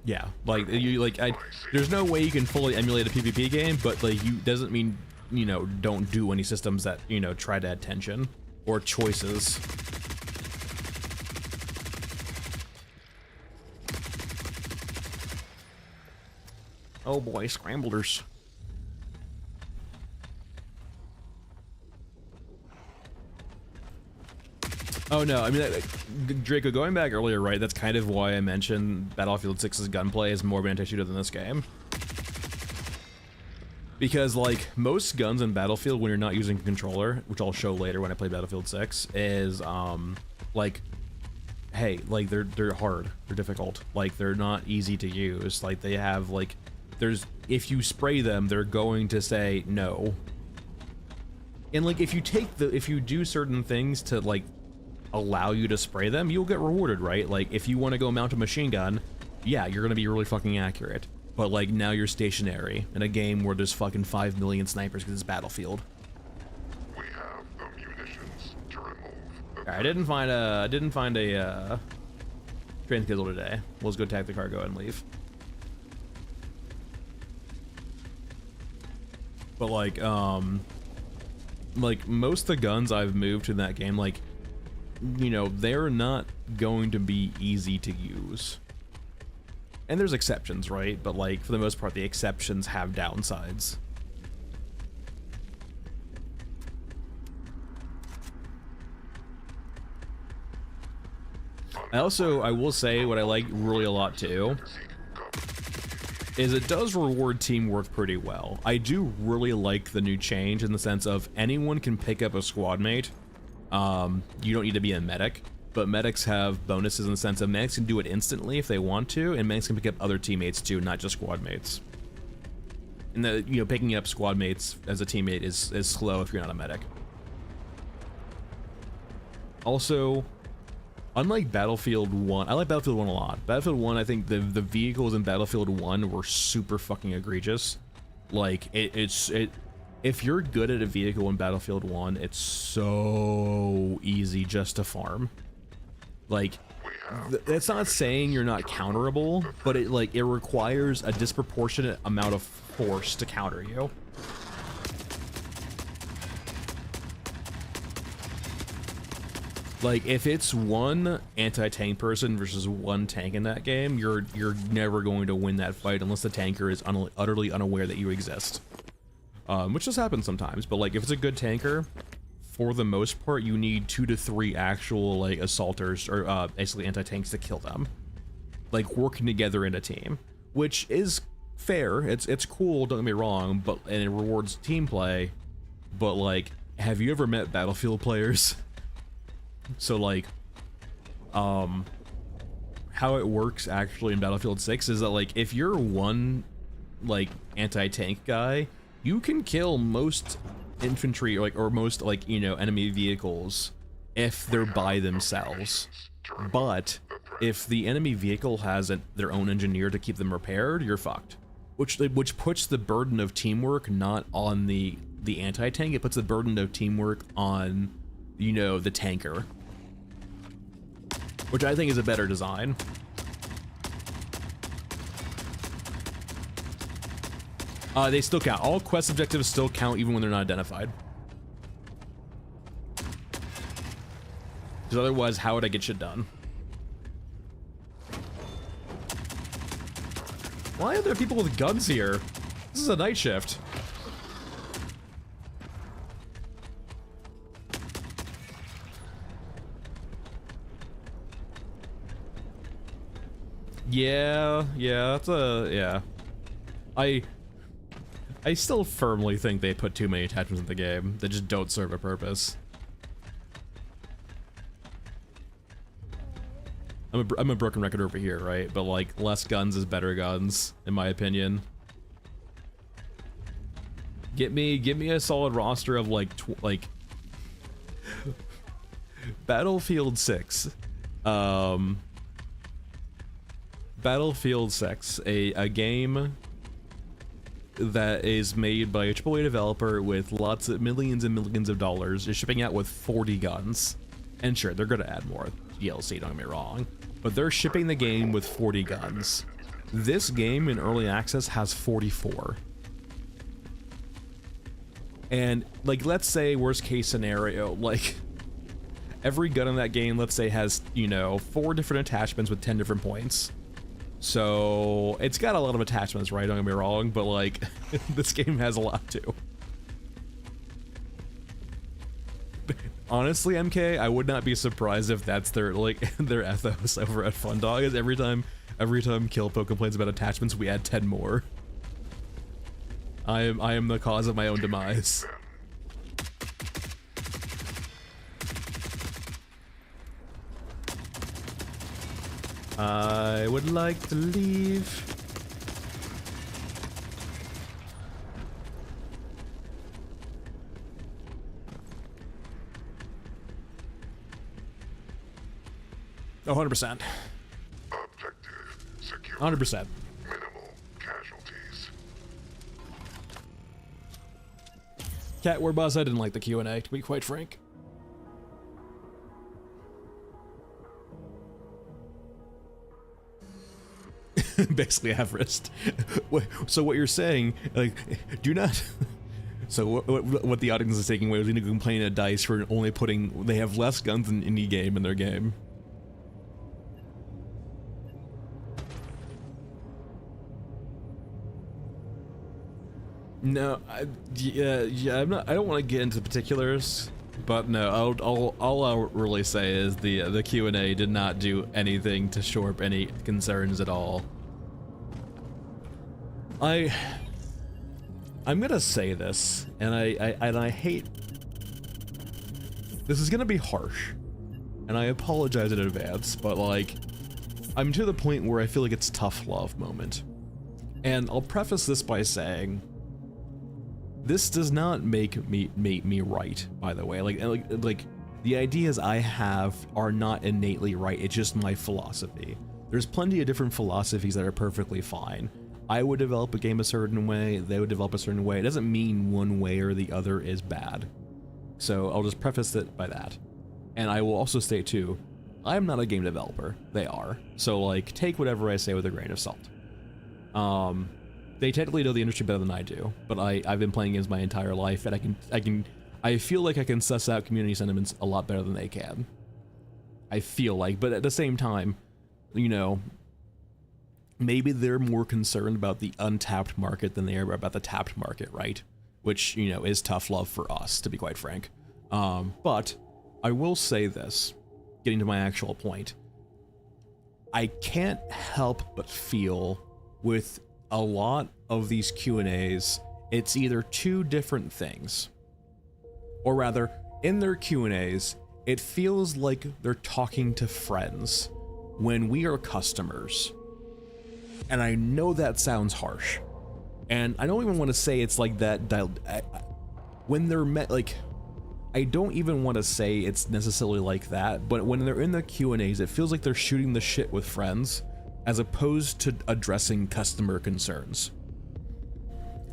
yeah, like there's no way you can fully emulate a PvP game, but like doesn't mean, you know, don't do any systems that, you know, try to add tension or choices. Oh boy, scramblers. Oh no, I mean, Draco, going back earlier, right, that's kind of why I mentioned Battlefield 6's gunplay is more of an anti-shooter than this game. Because, like, most guns in Battlefield, when you're not using a controller, which I'll show later when I play Battlefield 6, is, like, hey, like, they're hard, they're difficult, like, they're not easy to use, like, they have, like, if you spray them, they're going to say no. And, like, if you do certain things to, like, allow you to spray them, you'll get rewarded, right? Like, if you want to go mount a machine gun, yeah, you're gonna be really fucking accurate. But, like, now you're stationary in a game where there's fucking 5 million snipers because it's Battlefield.
We have the munitions to remove.
Alright, I didn't find a train schedule today. We'll just go tag the cargo and leave. But like most of the guns I've moved in that game, like, you know, they're not going to be easy to use. And there's exceptions, right? But like, for the most part, the exceptions have downsides. I will say what I like really a lot too, is it does reward teamwork pretty well. I do really like the new change in the sense of anyone can pick up a squad mate. You don't need to be a medic, but medics have bonuses in the sense of medics can do it instantly if they want to, and medics can pick up other teammates too, not just squad mates. And the, you know, picking up squad mates as a teammate is slow if you're not a medic. Also, unlike Battlefield 1, I like Battlefield 1 a lot. Battlefield 1, I think the vehicles in Battlefield 1 were super fucking egregious. Like, if you're good at a vehicle in Battlefield 1, it's so easy just to farm. Like, that's not saying you're not counterable, but it requires a disproportionate amount of force to counter you. Like, if it's one anti-tank person versus one tank in that game, you're never going to win that fight unless the tanker is utterly unaware that you exist. Which does happen sometimes, but like if it's a good tanker, for the most part, you need 2 to 3 actual like assaulters or basically anti-tanks to kill them. Like working together in a team, which is fair. It's cool, don't get me wrong, and it rewards team play. But like, have you ever met Battlefield players? So like, how it works actually in Battlefield 6 is that like if you're one like anti-tank guy, you can kill most infantry or most like, you know, enemy vehicles if they're by themselves. But if the enemy vehicle has their own engineer to keep them repaired, you're fucked. Which puts the burden of teamwork not on the anti-tank, it puts the burden of teamwork on, you know, the tanker. Which I think is a better design. They still count. All quest objectives still count even when they're not identified. Because otherwise, how would I get shit done? Why are there people with guns here? This is a night shift. Yeah, yeah. I still firmly think they put too many attachments in the game that just don't serve a purpose. I'm a broken record over here, right? But like, less guns is better guns, in my opinion. Get me a solid roster of like Battlefield 6. Battlefield 6, a game that is made by a AAA developer with lots of millions and millions of dollars, is shipping out with 40 guns. And sure, they're gonna add more DLC, don't get me wrong, but they're shipping the game with 40 guns. This game in early access has 44. And like, let's say worst case scenario, like every gun in that game, let's say has, you know, 4 different attachments with 10 different points. So it's got a lot of attachments, right? Don't get me wrong, but like this game has a lot too. Honestly, MK, I would not be surprised if that's their their ethos over at Fundog is every time Killpo complains about attachments, we add 10 more. I am the cause of my own demise. I would like to leave. Oh, 100%.
Objective secure.
100%.
Minimal casualties.
Cat War Buzz, I didn't like the Q&A, to be quite frank. Basically Everest. So what you're saying, like, do not... So what the audience is taking away is going to complain at DICE for only putting... They have less guns than any game in their game. No, yeah, I'm not. I don't want to get into particulars, but no. All I'll really say is the Q&A did not do anything to shore up any concerns at all. I'm gonna say this, and I hate. This is gonna be harsh, and I apologize in advance, but like, I'm to the point where I feel like it's tough love moment, and I'll preface this by saying, this does not make me right, by the way. Like the ideas I have are not innately right. It's just my philosophy. There's plenty of different philosophies that are perfectly fine. I would develop a game a certain way, they would develop a certain way. It doesn't mean one way or the other is bad. So I'll just preface it by that. And I will also state too, I'm not a game developer. They are. So like, take whatever I say with a grain of salt. They technically know the industry better than I do, but I've been playing games my entire life, and I feel like I can suss out community sentiments a lot better than they can. I feel like, but at the same time, you know, maybe they're more concerned about the untapped market than they are about the tapped market, right? Which, you know, is tough love for us, to be quite frank. But I will say this, getting to my actual point. I can't help but feel with a lot of these Q&As, it's either two different things. Or rather, in their Q&As, it feels like they're talking to friends when we are customers. And I know that sounds harsh. And I don't even want to say it's like that when they're met, like, I don't even want to say it's necessarily like that, but when they're in the Q&As, it feels like they're shooting the shit with friends as opposed to addressing customer concerns.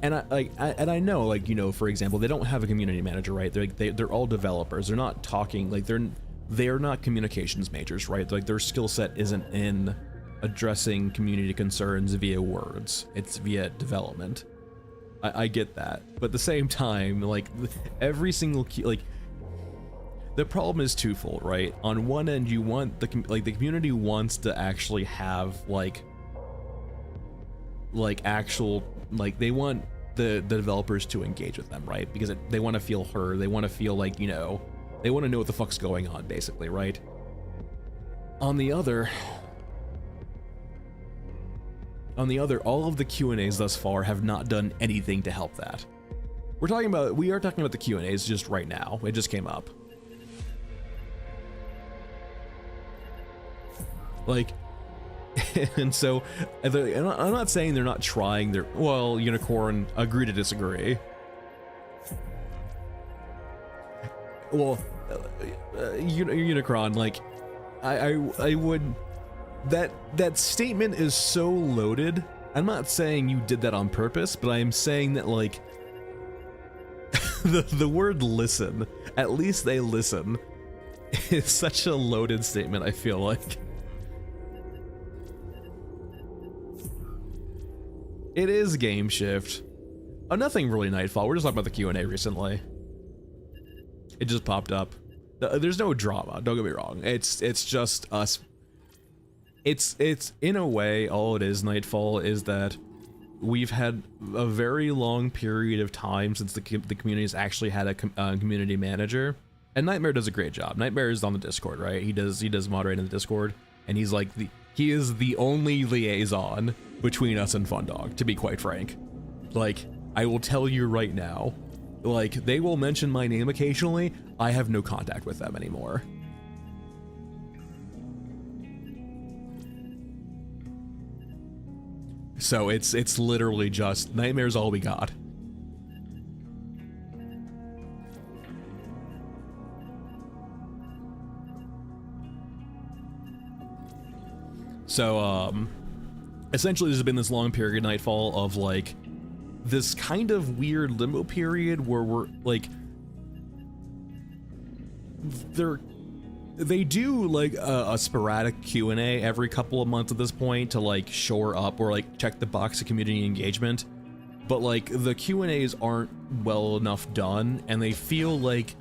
And I know, like, you know, for example, they don't have a community manager, right? They're all developers. They're not talking, like, they're not communications majors, right? Like, their skill set isn't in addressing community concerns via words. It's via development. I get that, but at the same time, like, every single like, the problem is twofold, right? On one end, you want the community wants to actually have like actual, like, they want the developers to engage with them, right? Because they want to feel heard. They want to feel like, you know, they want to know what the fuck's going on, basically, right? On the other, all of the Q&As thus far have not done anything to help that. We are talking about the Q&As just right now. It just came up. Like, and so, I'm not saying they're not trying their, well, Unicorn, agree to disagree. Well, Unicron, like, I would, that statement is so loaded. I'm not saying you did that on purpose, but I am saying that, like, the word listen, at least they listen, is such a loaded statement, I feel like. It is Game Shift. Oh, nothing really Nightfall. We're just talking about the Q&A recently. It just popped up. There's no drama, don't get me wrong. It's just us. It's in a way, all it is, Nightfall, is that we've had a very long period of time since the community's actually had a community manager, and Nightmare does a great job. Nightmare is on the Discord, right? He does moderate in the Discord, and he's like he is the only liaison between us and Fundog, to be quite frank. Like, I will tell you right now, like, they will mention my name occasionally. I have no contact with them anymore. So it's literally just Nightmare's all we got. So essentially there's been this long period, Nightfall, of like this kind of weird limbo period where we're like, they do like a sporadic Q&A every couple of months at this point to like shore up or like check the box of community engagement, but like the Q&As aren't well enough done, and they feel like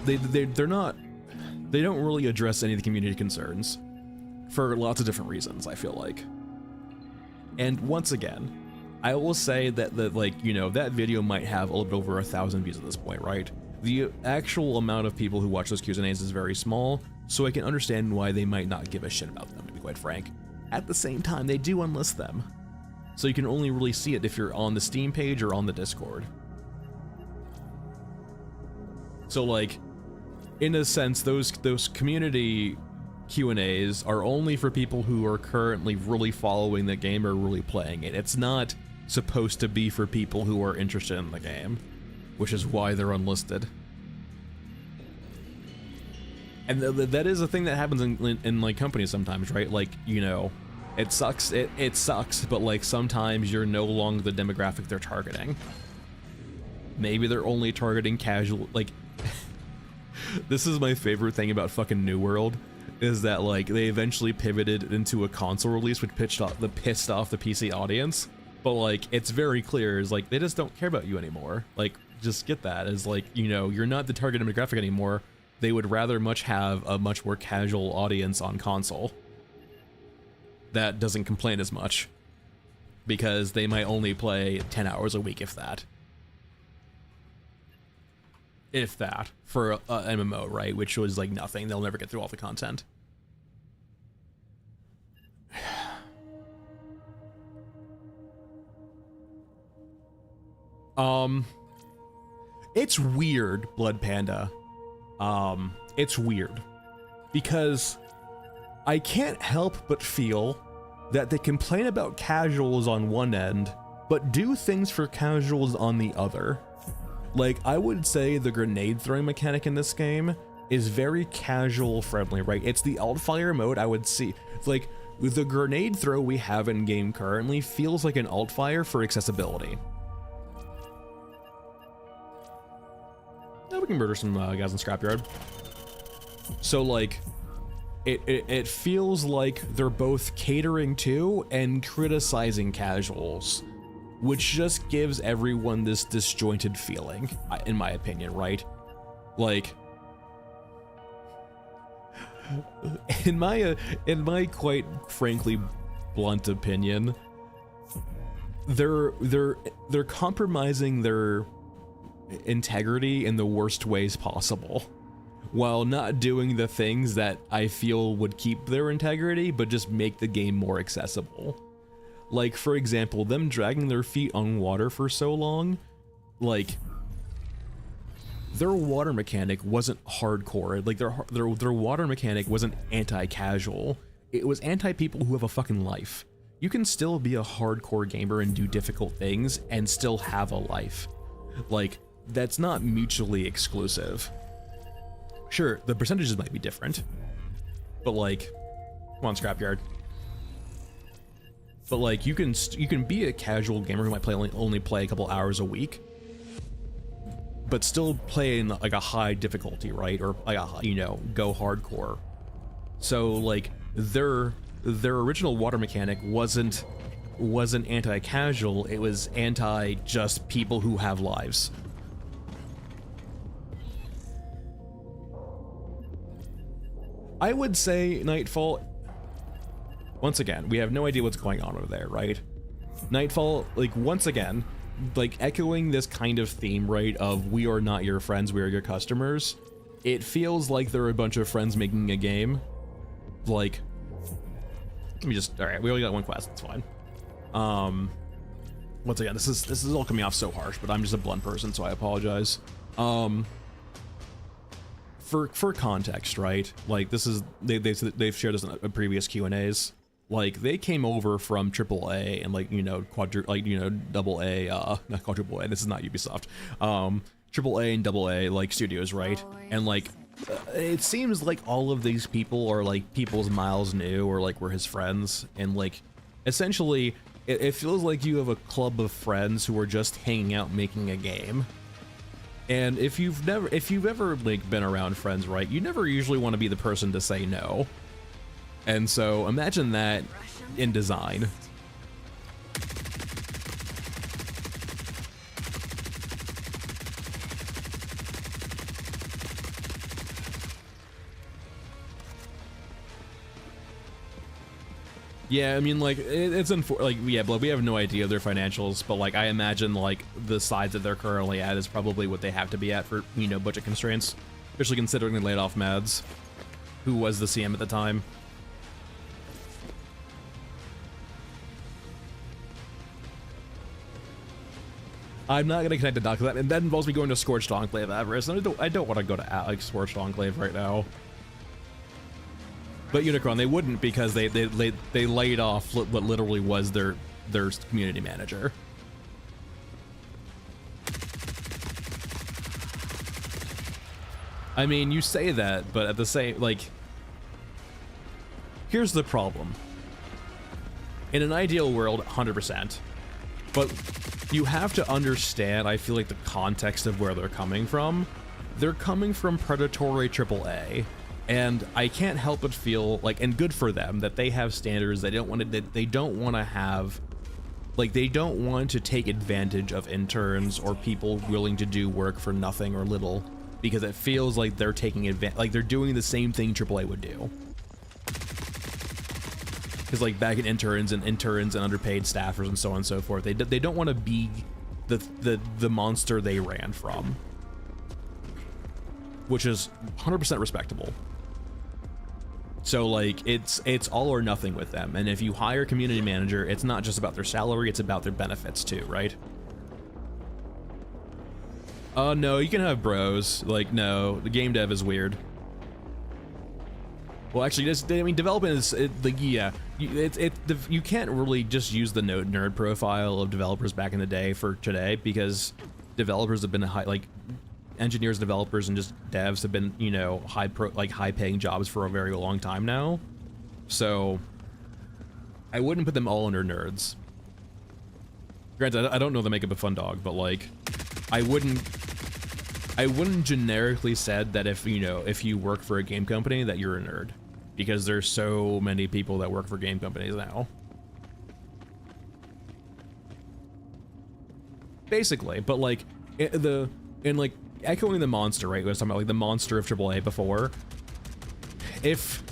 they don't really address any of the community concerns for lots of different reasons, I feel like. And once again, I will say that like, you know, that video might have a little bit over 1,000 views at this point, right? The actual amount of people who watch those Q&As is very small, so I can understand why they might not give a shit about them, to be quite frank. At the same time, they do unlist them, so you can only really see it if you're on the Steam page or on the Discord. So like, in a sense, those community Q&As are only for people who are currently really following the game or really playing it. It's not supposed to be for people who are interested in the game. which is why they're unlisted. And that is a thing that happens in like companies sometimes, right? Like, you know, it sucks, it sucks, but like sometimes you're no longer the demographic they're targeting. Maybe they're only targeting casual, like, this is my favorite thing about fucking New World, is that like they eventually pivoted into a console release which pissed off the PC audience, but like it's very clear is like they just don't care about you anymore. Like, just get that as like, you know, you're not the target demographic anymore. They would rather much have a much more casual audience on console that doesn't complain as much, because they might only play 10 hours a week, if that, for a MMO, right? Which was like nothing. They'll never get through all the content. It's weird, Blood Panda. It's weird because I can't help but feel that they complain about casuals on one end, but do things for casuals on the other. Like, I would say the grenade throwing mechanic in this game is very casual friendly, right? It's the alt fire mode. I would see, like, the grenade throw we have in game currently feels like an alt fire for accessibility. Now we can murder some guys in Scrapyard. So like, it feels like they're both catering to and criticizing casuals, which just gives everyone this disjointed feeling, in my opinion, right? Like, in my quite frankly blunt opinion, they're compromising their integrity in the worst ways possible, while not doing the things that I feel would keep their integrity, but just make the game more accessible. Like, for example, them dragging their feet on water for so long, like, their water mechanic wasn't hardcore. Like, their water mechanic wasn't anti-casual. It was anti-people who have a fucking life. You can still be a hardcore gamer and do difficult things and still have a life. Like, that's not mutually exclusive. Sure, the percentages might be different, but like, come on, Scrapyard. But like, you can be a casual gamer who might only play a couple hours a week, but still play in like a high difficulty, right? Or like a, you know, go hardcore. So like, their original water mechanic wasn't anti-casual. It was anti just people who have lives. I would say Nightfall, once again, we have no idea what's going on over there, right? Nightfall, like, once again, like, echoing this kind of theme, right, of we are not your friends, we are your customers. It feels like they're a bunch of friends making a game. Like, let me just, alright, we only got one quest, that's fine. Once again, this is all coming off so harsh, but I'm just a blunt person, so I apologize. For context, right? Like, this is they've shared this in previous Q&As. Like, they came over from AAA and like, you know, double A, not quadruple A. This is not Ubisoft. AAA and double A like studios, right? And like, it seems like all of these people are like people's Miles knew, or like were his friends, and like, essentially, it feels like you have a club of friends who are just hanging out making a game. And if you've ever like been around friends, right, you never usually want to be the person to say no. And so imagine that in design. Yeah, I mean, like, it's like, yeah, but we have no idea their financials, but like, I imagine like the sides that they're currently at is probably what they have to be at for, you know, budget constraints, especially considering they laid off Mads, who was the CM at the time. I'm not gonna connect the dots, and that involves me going to Scorched Enclave Avarice, and I don't want to go to like Scorched Enclave right now. But Unicron, they wouldn't, because they laid off what literally was their community manager. I mean, you say that, but at the same, like, here's the problem. In an ideal world, 100%. But you have to understand, I feel like, the context of where they're coming from. They're coming from predatory AAA. And I can't help but feel like, and good for them, that they have standards. They don't want to, they don't want to have, like, they don't want to take advantage of interns or people willing to do work for nothing or little, because it feels like they're taking advantage, like they're doing the same thing AAA would do. Because like back in interns and underpaid staffers and so on and so forth, they don't want to be the monster they ran from, which is 100% respectable. So like it's all or nothing with them, and if you hire a community manager, it's not just about their salary, it's about their benefits too, right? No, you can have bros. Like, no, the game dev is weird. Well, actually, I mean, development is like, yeah, you can't really just use the nerd profile of developers back in the day for today, because developers have been like engineers, developers, and just devs have been, you know, high paying jobs for a very long time now. So I wouldn't put them all under nerds. Granted, I don't know the makeup of Fun Dog, but like, I wouldn't generically said that if, you know, if you work for a game company that you're a nerd, because there's so many people that work for game companies now. Basically, but like like echoing the monster, right? We was talking about like the monster of AAA before. If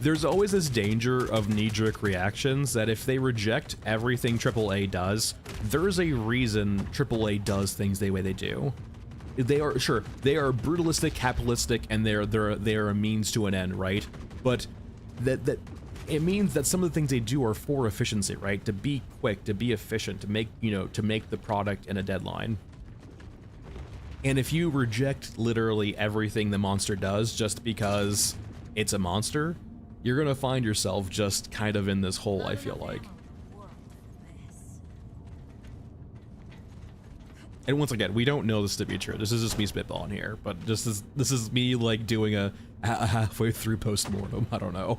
there's always this danger of knee-jerk reactions that if they reject everything AAA does, there's a reason AAA does things the way they do. They are, sure, they are brutalistic, capitalistic, and they are a means to an end, right? But that it means that some of the things they do are for efficiency, right? To be quick, to be efficient, to make, you know, to make the product in a deadline. And if you reject literally everything the monster does just because it's a monster, you're gonna find yourself just kind of in this hole, I feel like. And once again, we don't know this to be true. This is just me spitballing here, but this is me like doing a halfway through post-mortem. I don't know.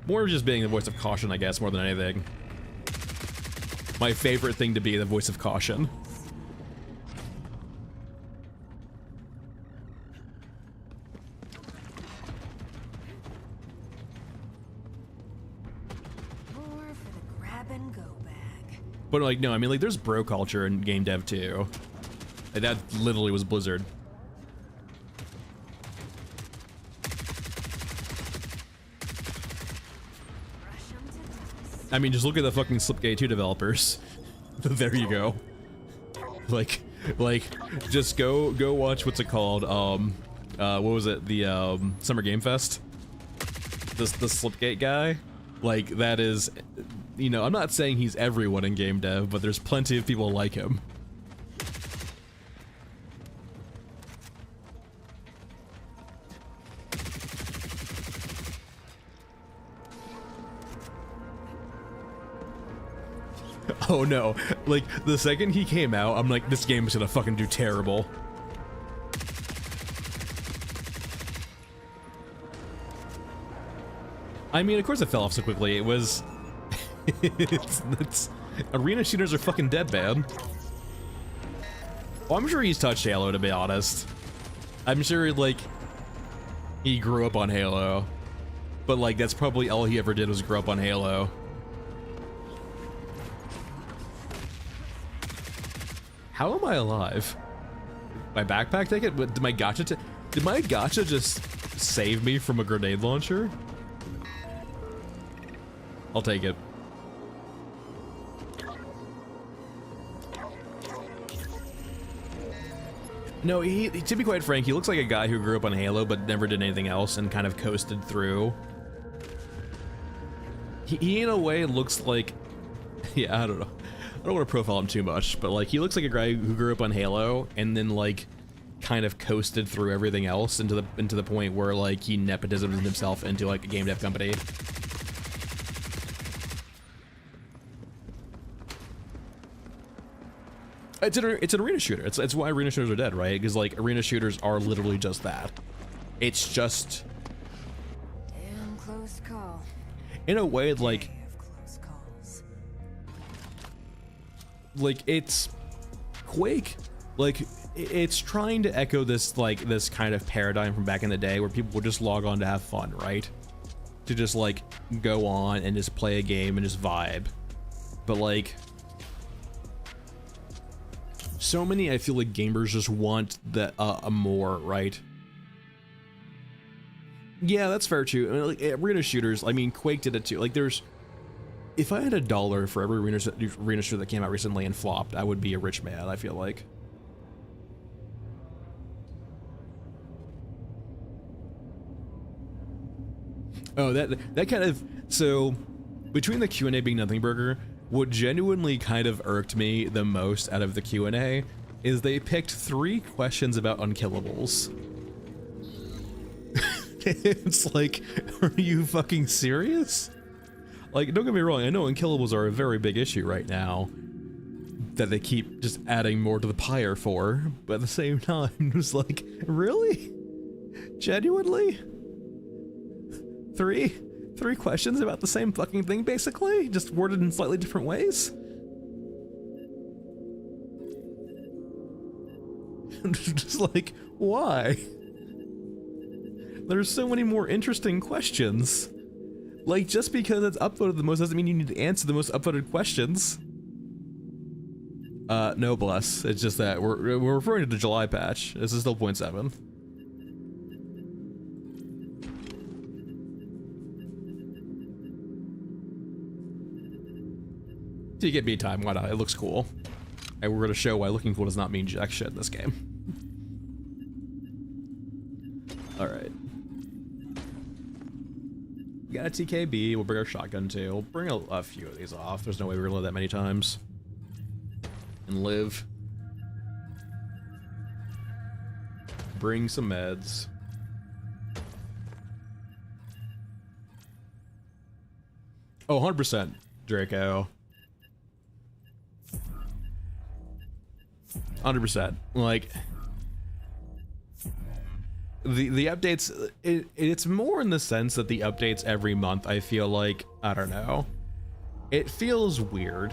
More just being the voice of caution, I guess, more than anything. My favorite thing to be the voice of caution. But like, no, I mean, like, there's bro culture in game dev too. Like, that literally was Blizzard. I mean, just look at the fucking Slipgate 2 developers. There you go. Like, just go watch, what's it called? What was it? The Summer Game Fest. The Slipgate guy. Like, that is, you know, I'm not saying he's everyone in game dev, but there's plenty of people like him. Oh no, like, the second he came out, I'm like, this game is gonna fucking do terrible. I mean, of course it fell off so quickly. It was... it's arena shooters are fucking dead, man. Well, I'm sure he's touched Halo, to be honest. I'm sure, like, he grew up on Halo. But, like, that's probably all he ever did was grow up on Halo. How am I alive? My backpack take it? Did my gacha just save me from a grenade launcher? I'll take it. No, to be quite frank, he looks like a guy who grew up on Halo but never did anything else and kind of coasted through. He in a way looks like, yeah, I don't know. I don't want to profile him too much, but like, he looks like a guy who grew up on Halo and then like kind of coasted through everything else into the point where like he nepotismed himself into like a game dev company. It's an arena shooter. It's why arena shooters are dead, right? Because like arena shooters are literally just that. It's just
Damn close call.
in a way like
Day of close calls.
it's Quake, like it's trying to echo this this kind of paradigm from back in the day where people would just log on to have fun, right? To just like go on and just play a game and just vibe. But like so many, I feel like gamers just want the a more, right? Yeah, that's fair too. I mean, like, arena shooters, I mean, Quake did it too. Like, if I had $1 for every arena shooter that came out recently and flopped, I would be a rich man, I feel like. Oh, that kind of, so between the Q&A being nothing burger, what genuinely kind of irked me the most out of the Q&A is they picked 3 questions about unkillables. It's like, are you fucking serious? Like, don't get me wrong, I know unkillables are a very big issue right now that they keep just adding more to the pyre for, but at the same time, just like, really? Genuinely? Three questions about the same fucking thing, basically, just worded in slightly different ways? Just like, why? There's so many more interesting questions. Like, just because it's upvoted the most doesn't mean you need to answer the most upvoted questions. No bless. It's just that we're referring to the July patch. This is still 0.7. So you get me time, why not? It looks cool. And we're gonna show why looking cool does not mean jack shit in this game. Alright. We got a TKB, we'll bring our shotgun too. We'll bring a few of these off. There's no way we're gonna live that many times. And live. Bring some meds. Oh, 100% Draco. 100%. Like, the updates, it's more in the sense that the updates every month, I feel like, I don't know. It feels weird.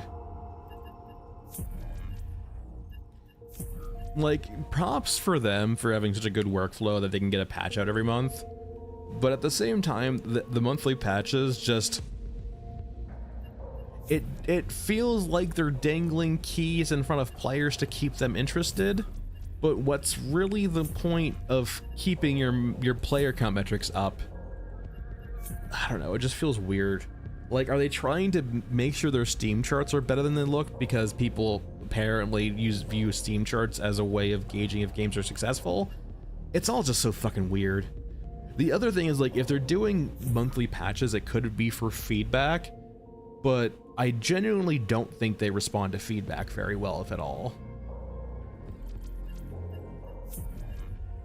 Like, props for them for having such a good workflow that they can get a patch out every month. But at the same time, the monthly patches just... It feels like they're dangling keys in front of players to keep them interested, but what's really the point of keeping your player count metrics up? I don't know, it just feels weird. Like, are they trying to make sure their Steam charts are better than they look because people apparently view Steam charts as a way of gauging if games are successful? It's all just so fucking weird. The other thing is, like, if they're doing monthly patches, it could be for feedback, but I genuinely don't think they respond to feedback very well, if at all.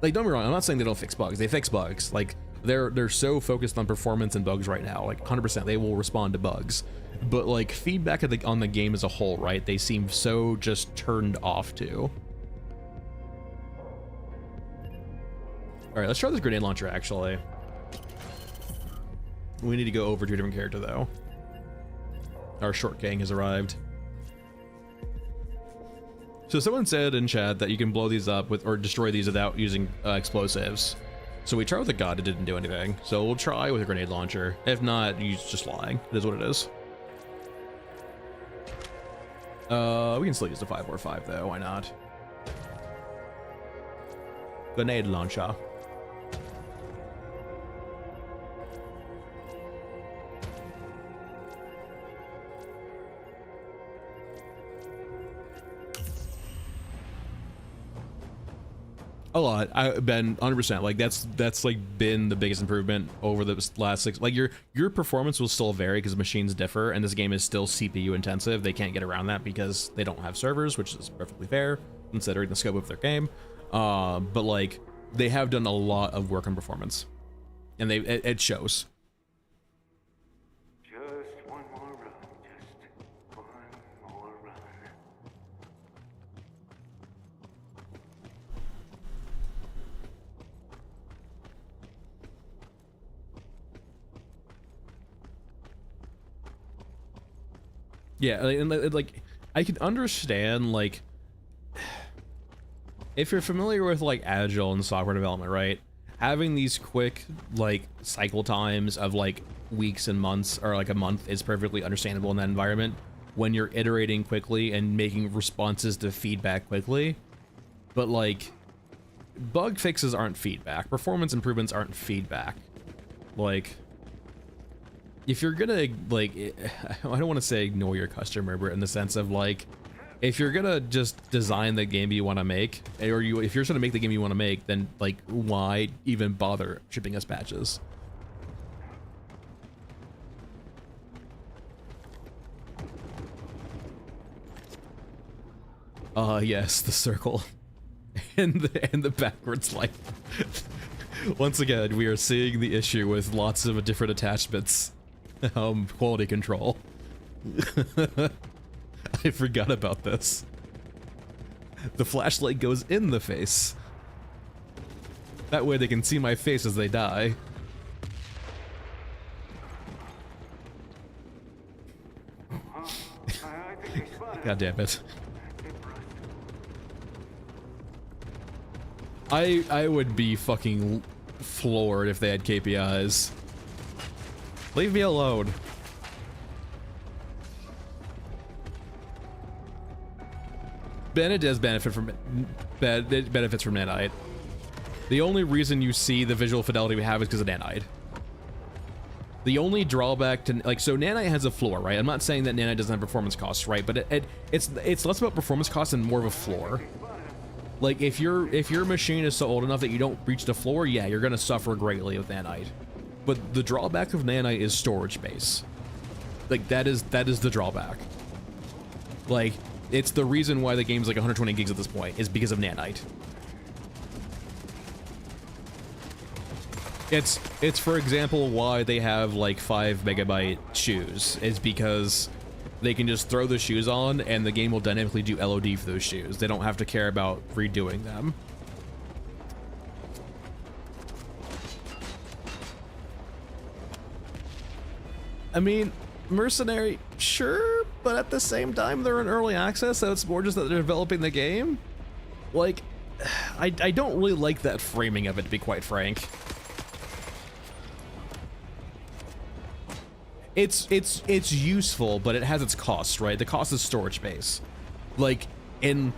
Like, don't be wrong, I'm not saying they don't fix bugs. They fix bugs. Like, they're so focused on performance and bugs right now. Like, 100% they will respond to bugs. But, like, feedback on the game as a whole, right? They seem so just turned off to. Alright, let's try this grenade launcher, actually. We need to go over to a different character, though. Our short gang has arrived. So someone said in chat that you can blow these up with, or destroy these without using explosives. So we tried with a god, it didn't do anything. So we'll try with a grenade launcher. If not, you're just lying. It is what it is. We can still use the 545 though, why not? Grenade launcher. A lot. I've been 100%. Like that's like been the biggest improvement over the last 6. Like your performance will still vary because machines differ, and this game is still CPU intensive. They can't get around that because they don't have servers, which is perfectly fair considering the scope of their game. But like they have done a lot of work on performance, and it shows.
Just one more run. Just one more run.
Yeah, like I can understand, like, if you're familiar with like agile and software development, right? Having these quick like cycle times of like weeks and months, or like a month, is perfectly understandable in that environment when you're iterating quickly and making responses to feedback quickly. But like, bug fixes aren't feedback. Performance improvements aren't feedback. Like, if you're gonna, like, I don't want to say ignore your customer, but in the sense of like, if you're gonna just design the game you want to make, or if you're gonna make the game you want to make, then like, why even bother shipping us patches? Yes, the circle and the backwards light. Once again, we are seeing the issue with lots of different attachments. Quality control. I forgot about this. The flashlight goes in the face. That way they can see my face as they die. God damn it. I would be fucking floored if they had KPIs. Leave me alone. Bennett does benefit from it benefits from nanite. The only reason you see the visual fidelity we have is because of nanite. The only drawback to, like, so nanite has a floor, right? I'm not saying that nanite doesn't have performance costs, right? But it's less about performance costs and more of a floor. Like, if your machine is so old enough that you don't reach the floor, yeah, you're gonna suffer greatly with nanite. But the drawback of nanite is storage space. Like, that is the drawback. Like, it's the reason why the game's like 120 gigs at this point, is because of nanite. It's for example why they have like 5 megabyte shoes, is because they can just throw the shoes on and the game will dynamically do LOD for those shoes. They don't have to care about redoing them. I mean, Mercenary, sure, but at the same time they're in early access, so it's more just that they're developing the game. Like, I don't really like that framing of it, to be quite frank. It's useful, but it has its costs, right? The cost is storage space. Like, I think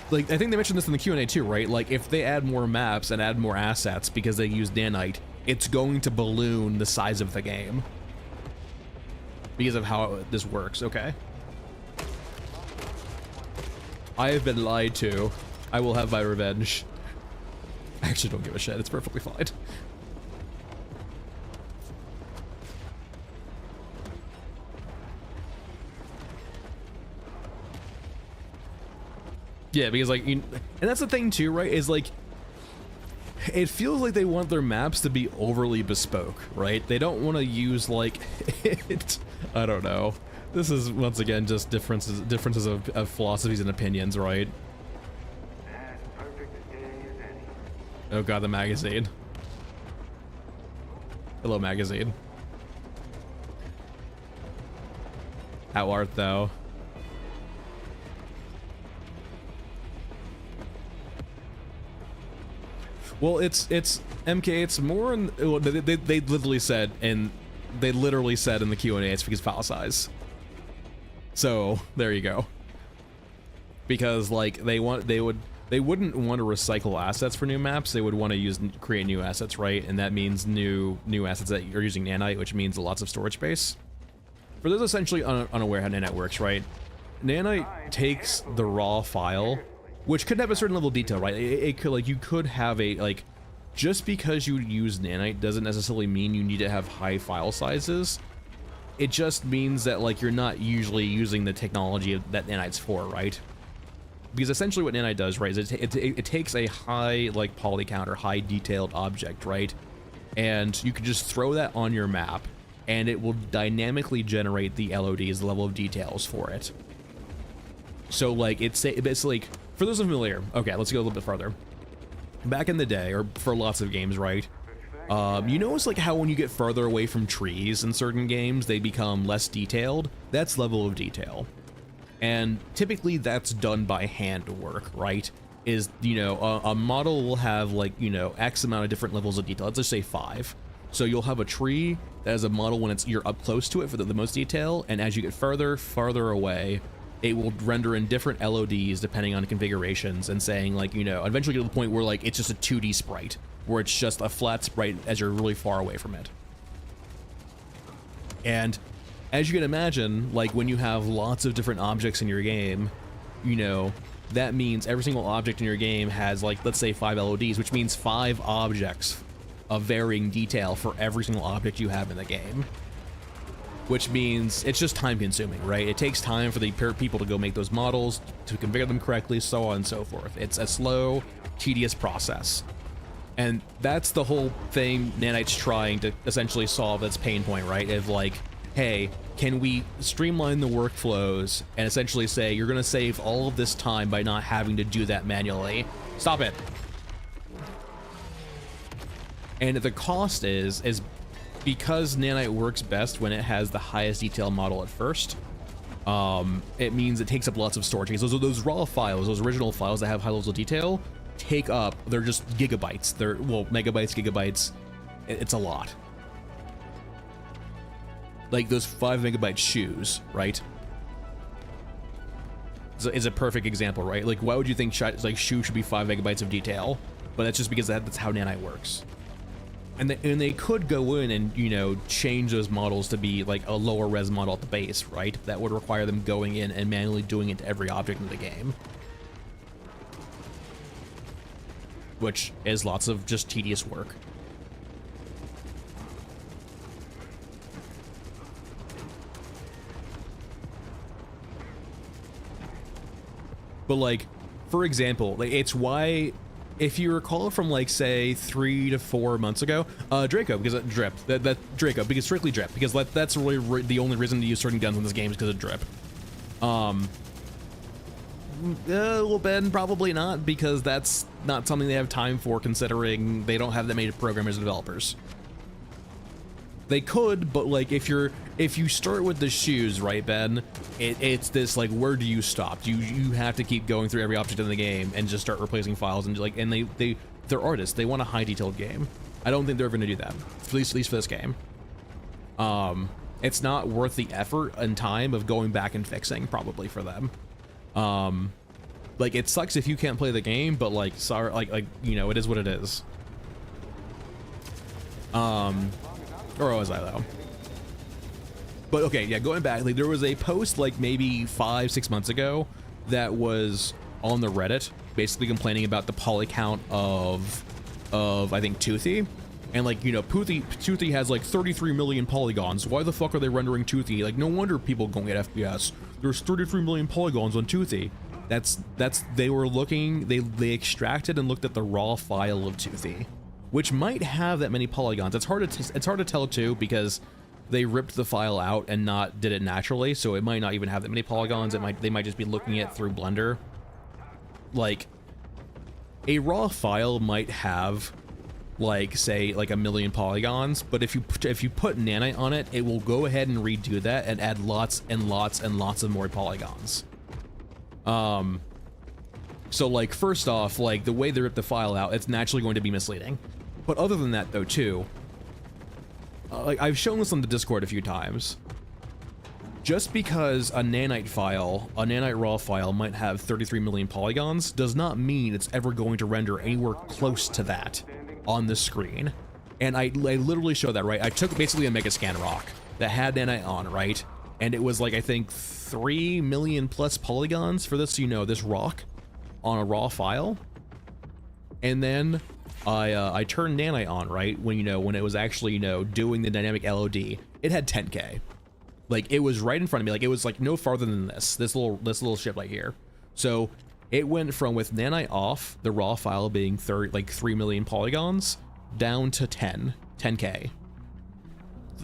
they mentioned this in the Q&A too, right? Like, if they add more maps and add more assets because they use nanite, it's going to balloon the size of the game because of how this works, okay? I have been lied to. I will have my revenge. I actually don't give a shit. It's perfectly fine. Yeah, because like, and that's the thing too, right? Is like, it feels like they want their maps to be overly bespoke, right? They don't want to use like, I don't know. This is once again just differences of philosophies and opinions, right?
As perfect a day as any.
Oh god, the magazine. Hello, magazine. How art thou? Well, it's MK. It's more in, well, they literally said, and they literally said in the Q&A, it's because file size. So there you go. Because like they wouldn't want to recycle assets for new maps. They would want to create new assets, right? And that means new assets that you're using nanite, which means lots of storage space. For those essentially unaware how nanite works, right? Nanite takes the raw file, which could have a certain level of detail, right? It could, like, you could have a, like, just because you use nanite doesn't necessarily mean you need to have high file sizes. It just means that, like, you're not usually using the technology that nanite's for, right? Because essentially what nanite does, right, is it takes a high, like, poly count or high detailed object, right? And you can just throw that on your map, and it will dynamically generate the LODs, the level of details for it. So, like, it's like, for those unfamiliar, okay, let's go a little bit farther. Back in the day, or for lots of games, right, You notice like how when you get farther away from trees in certain games, they become less detailed? That's level of detail. And typically that's done by hand work, right? Is, you know, a model will have like, you know, X amount of different levels of detail. Let's just say 5. So you'll have a tree that has a model when you're up close to it for the most detail, and as you get farther away, it will render in different LODs depending on configurations, and saying like, you know, eventually get to the point where like it's just a 2D sprite, where it's just a flat sprite as you're really far away from it. And as you can imagine, like when you have lots of different objects in your game, you know, that means every single object in your game has like, let's say 5 LODs, which means 5 objects of varying detail for every single object you have in the game. Which means it's just time consuming, right? It takes time for the people to go make those models, to configure them correctly, so on and so forth. It's a slow, tedious process. And that's the whole thing Nanite's trying to essentially solve, that's pain point, right? Of like, hey, can we streamline the workflows and essentially say, you're gonna save all of this time by not having to do that manually. Stop it. And the cost is because Nanite works best when it has the highest detail model at first. It means it takes up lots of storage. Those raw files, those original files that have high levels of detail, take up, they're just gigabytes. They're, well, megabytes, gigabytes. It's a lot. Like those 5 megabyte shoes, right? Is a perfect example, right? Like, why would you think like shoe should be 5 megabytes of detail? But that's just because that's how Nanite works. And they could go in and, you know, change those models to be like a lower res model at the base, right? That would require them going in and manually doing it to every object in the game. Which is lots of just tedious work. But like, for example, like, it's why, if you recall from like say 3 to 4 months ago, Draco, because drip, that Draco, because strictly drip, because that's really the only reason to use certain guns in this game is because of drip. Well, Ben, probably not, because that's not something they have time for, considering they don't have that many programmers and developers. They could, but like if you start with the shoes, right, Ben, it's this like, where do you stop? You have to keep going through every object in the game and just start replacing files, and like, and they're artists. They want a high detailed game. I don't think they're ever gonna do that, at least for this game. It's not worth the effort and time of going back and fixing, probably, for them. Like, it sucks if you can't play the game, but like, sorry, like you know, it is what it is. Or was I though? But okay, yeah, going back, like there was a post like maybe 5-6 months ago that was on the Reddit, basically complaining about the poly count of I think Toothy, and like, you know, Toothy has like 33 million polygons. Why the fuck are they rendering Toothy? Like, no wonder people don't get FPS. There's 33 million polygons on Toothy. That's they were looking, they extracted and looked at the raw file of Toothy, which might have that many polygons. It's hard to tell too, because they ripped the file out and did it naturally, so it might not even have that many polygons. They might just be looking at it through Blender. Like, a raw file might have like, say, like 1 million polygons, but if you put Nanite on it, it will go ahead and redo that and add lots and lots and lots of more polygons. So like, first off, like the way they rip the file out, it's naturally going to be misleading. But other than that though too, like I've shown this on the Discord a few times, just because a Nanite raw file might have 33 million polygons does not mean it's ever going to render anywhere close to that on the screen. And I literally showed that, right? I took basically a Megascan rock that had Nanite on, right? And it was like, I think 3 million plus polygons for this, you know, this rock on a raw file. And then I turned Nanite on, right? When, you know, when it was actually, you know, doing the dynamic LOD, it had 10K. Like, it was right in front of me. Like, it was like no farther than this little ship right here. So it went from, with Nanite off, the raw file being 3 million polygons, down to 10K.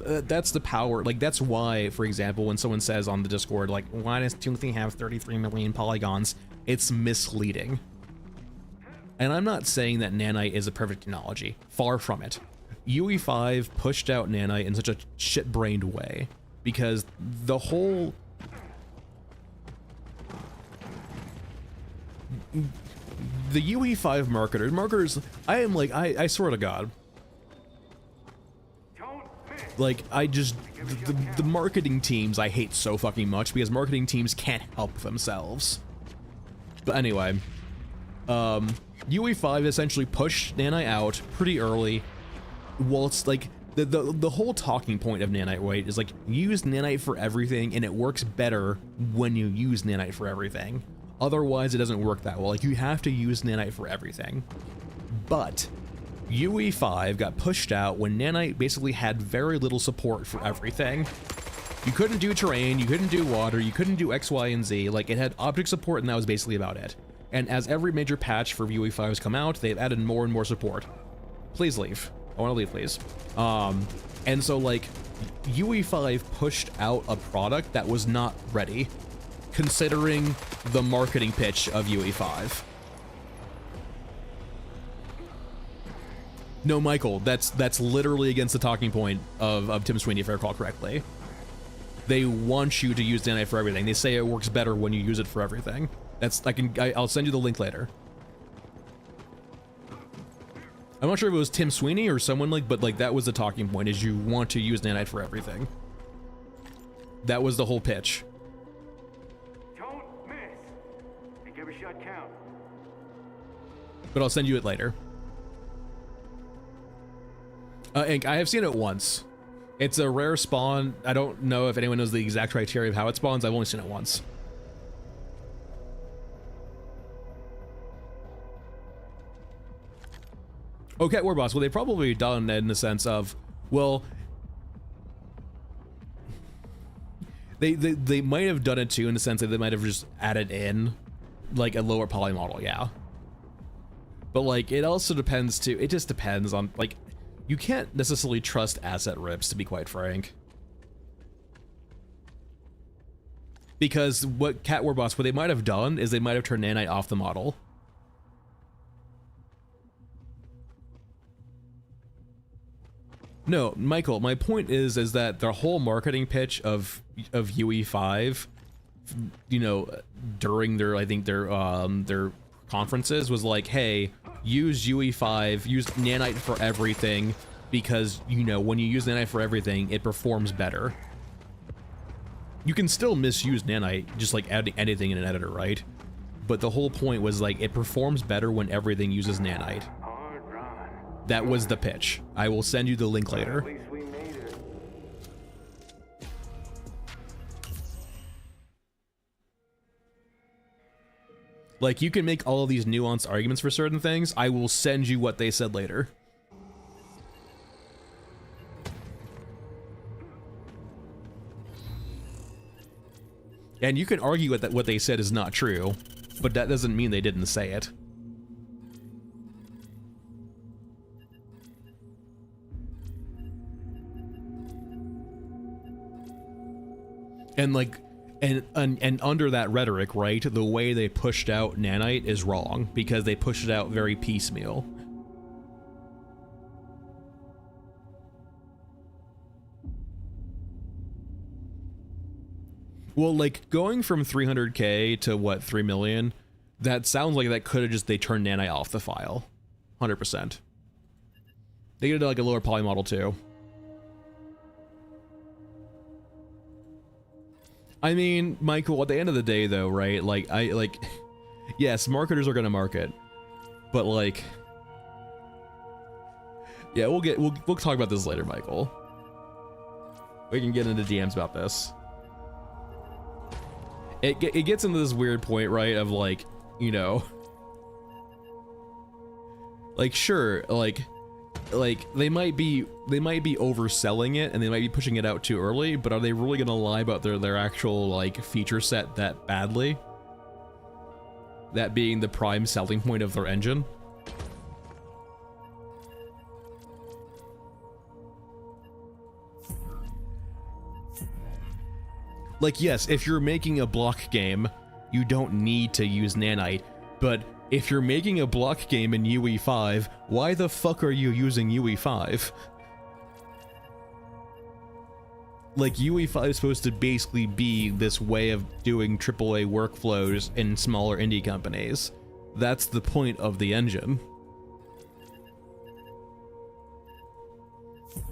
That's the power. Like, that's why, for example, when someone says on the Discord, like, why does Toothy have 33 million polygons? It's misleading. And I'm not saying that Nanite is a perfect technology. Far from it. UE5 pushed out nanite in such a shit-brained way because the whole UE5 marketers, I am like, I swear to God, like, the marketing teams I hate so fucking much because marketing teams can't help themselves. But anyway, UE5 essentially pushed nanite out pretty early. Well, it's like, the whole talking point of nanite, right, is like, use nanite for everything, and it works better when you use nanite for everything. Otherwise, it doesn't work that well. Like, you have to use nanite for everything. But UE5 got pushed out when nanite basically had very little support for everything. You couldn't do terrain, you couldn't do water, you couldn't do X, Y, and Z. Like, it had object support, and that was basically about it. And as every major patch for UE5 has come out, they've added more and more support. Please leave. I want to leave, please. And so, like, UE5 pushed out a product that was not ready, considering the marketing pitch of UE5. No, Michael, that's literally against the talking point of Tim Sweeney, if I recall correctly. They want you to use nanite for everything. They say it works better when you use it for everything. I'll send you the link later. I'm not sure if it was Tim Sweeney or someone but that was the talking point, is you want to use nanite for everything. That was the whole pitch.
Don't miss. And give a shot count.
But I'll send you it later. Ink, I have seen it once. It's a rare spawn. I don't know if anyone knows the exact criteria of how it spawns. I've only seen it once. Okay, Warboss, well, they've probably done it in the sense of, well, they might have done it too in the sense that they might have just added in like a lower poly model, yeah. But like, it also depends too, it just depends on, like, you can't necessarily trust asset rips, to be quite frank. Because what what they might have done is they might have turned nanite off the model. No, Michael, my point is that their whole marketing pitch of UE5, you know, during their, I think their conferences was like, hey, use UE5, use nanite for everything, because, you know, when you use nanite for everything, it performs better. You can still misuse nanite, just like adding anything in an editor, right? But the whole point was like, it performs better when everything uses nanite. That was the pitch. I will send you the link later.
At least we made it.
Like, you can make all of these nuanced arguments for certain things. I will send you what they said later. And you can argue that what they said is not true, but that doesn't mean they didn't say it. And like, and under that rhetoric, right, the way they pushed out nanite is wrong, because they pushed it out very piecemeal. Well, like, going from 300k to what, 3 million, that sounds like that could have just, they turned nanite off the file. 100%. They did like a lower poly model too. I mean, Michael, at the end of the day though, right, like, yes, marketers are gonna market, but like, yeah, we'll talk about this later, Michael. We can get into DMs about this. It gets into this weird point, right, of like, you know, like, sure, like they might be overselling it and they might be pushing it out too early, but are they really gonna lie about their actual like feature set that badly? That being the prime selling point of their engine? Like, yes, if you're making a block game, you don't need to use nanite, but if you're making a block game in UE5, why the fuck are you using UE5? like UE5 is supposed to basically be this way of doing AAA workflows in smaller indie companies. That's the point of the engine.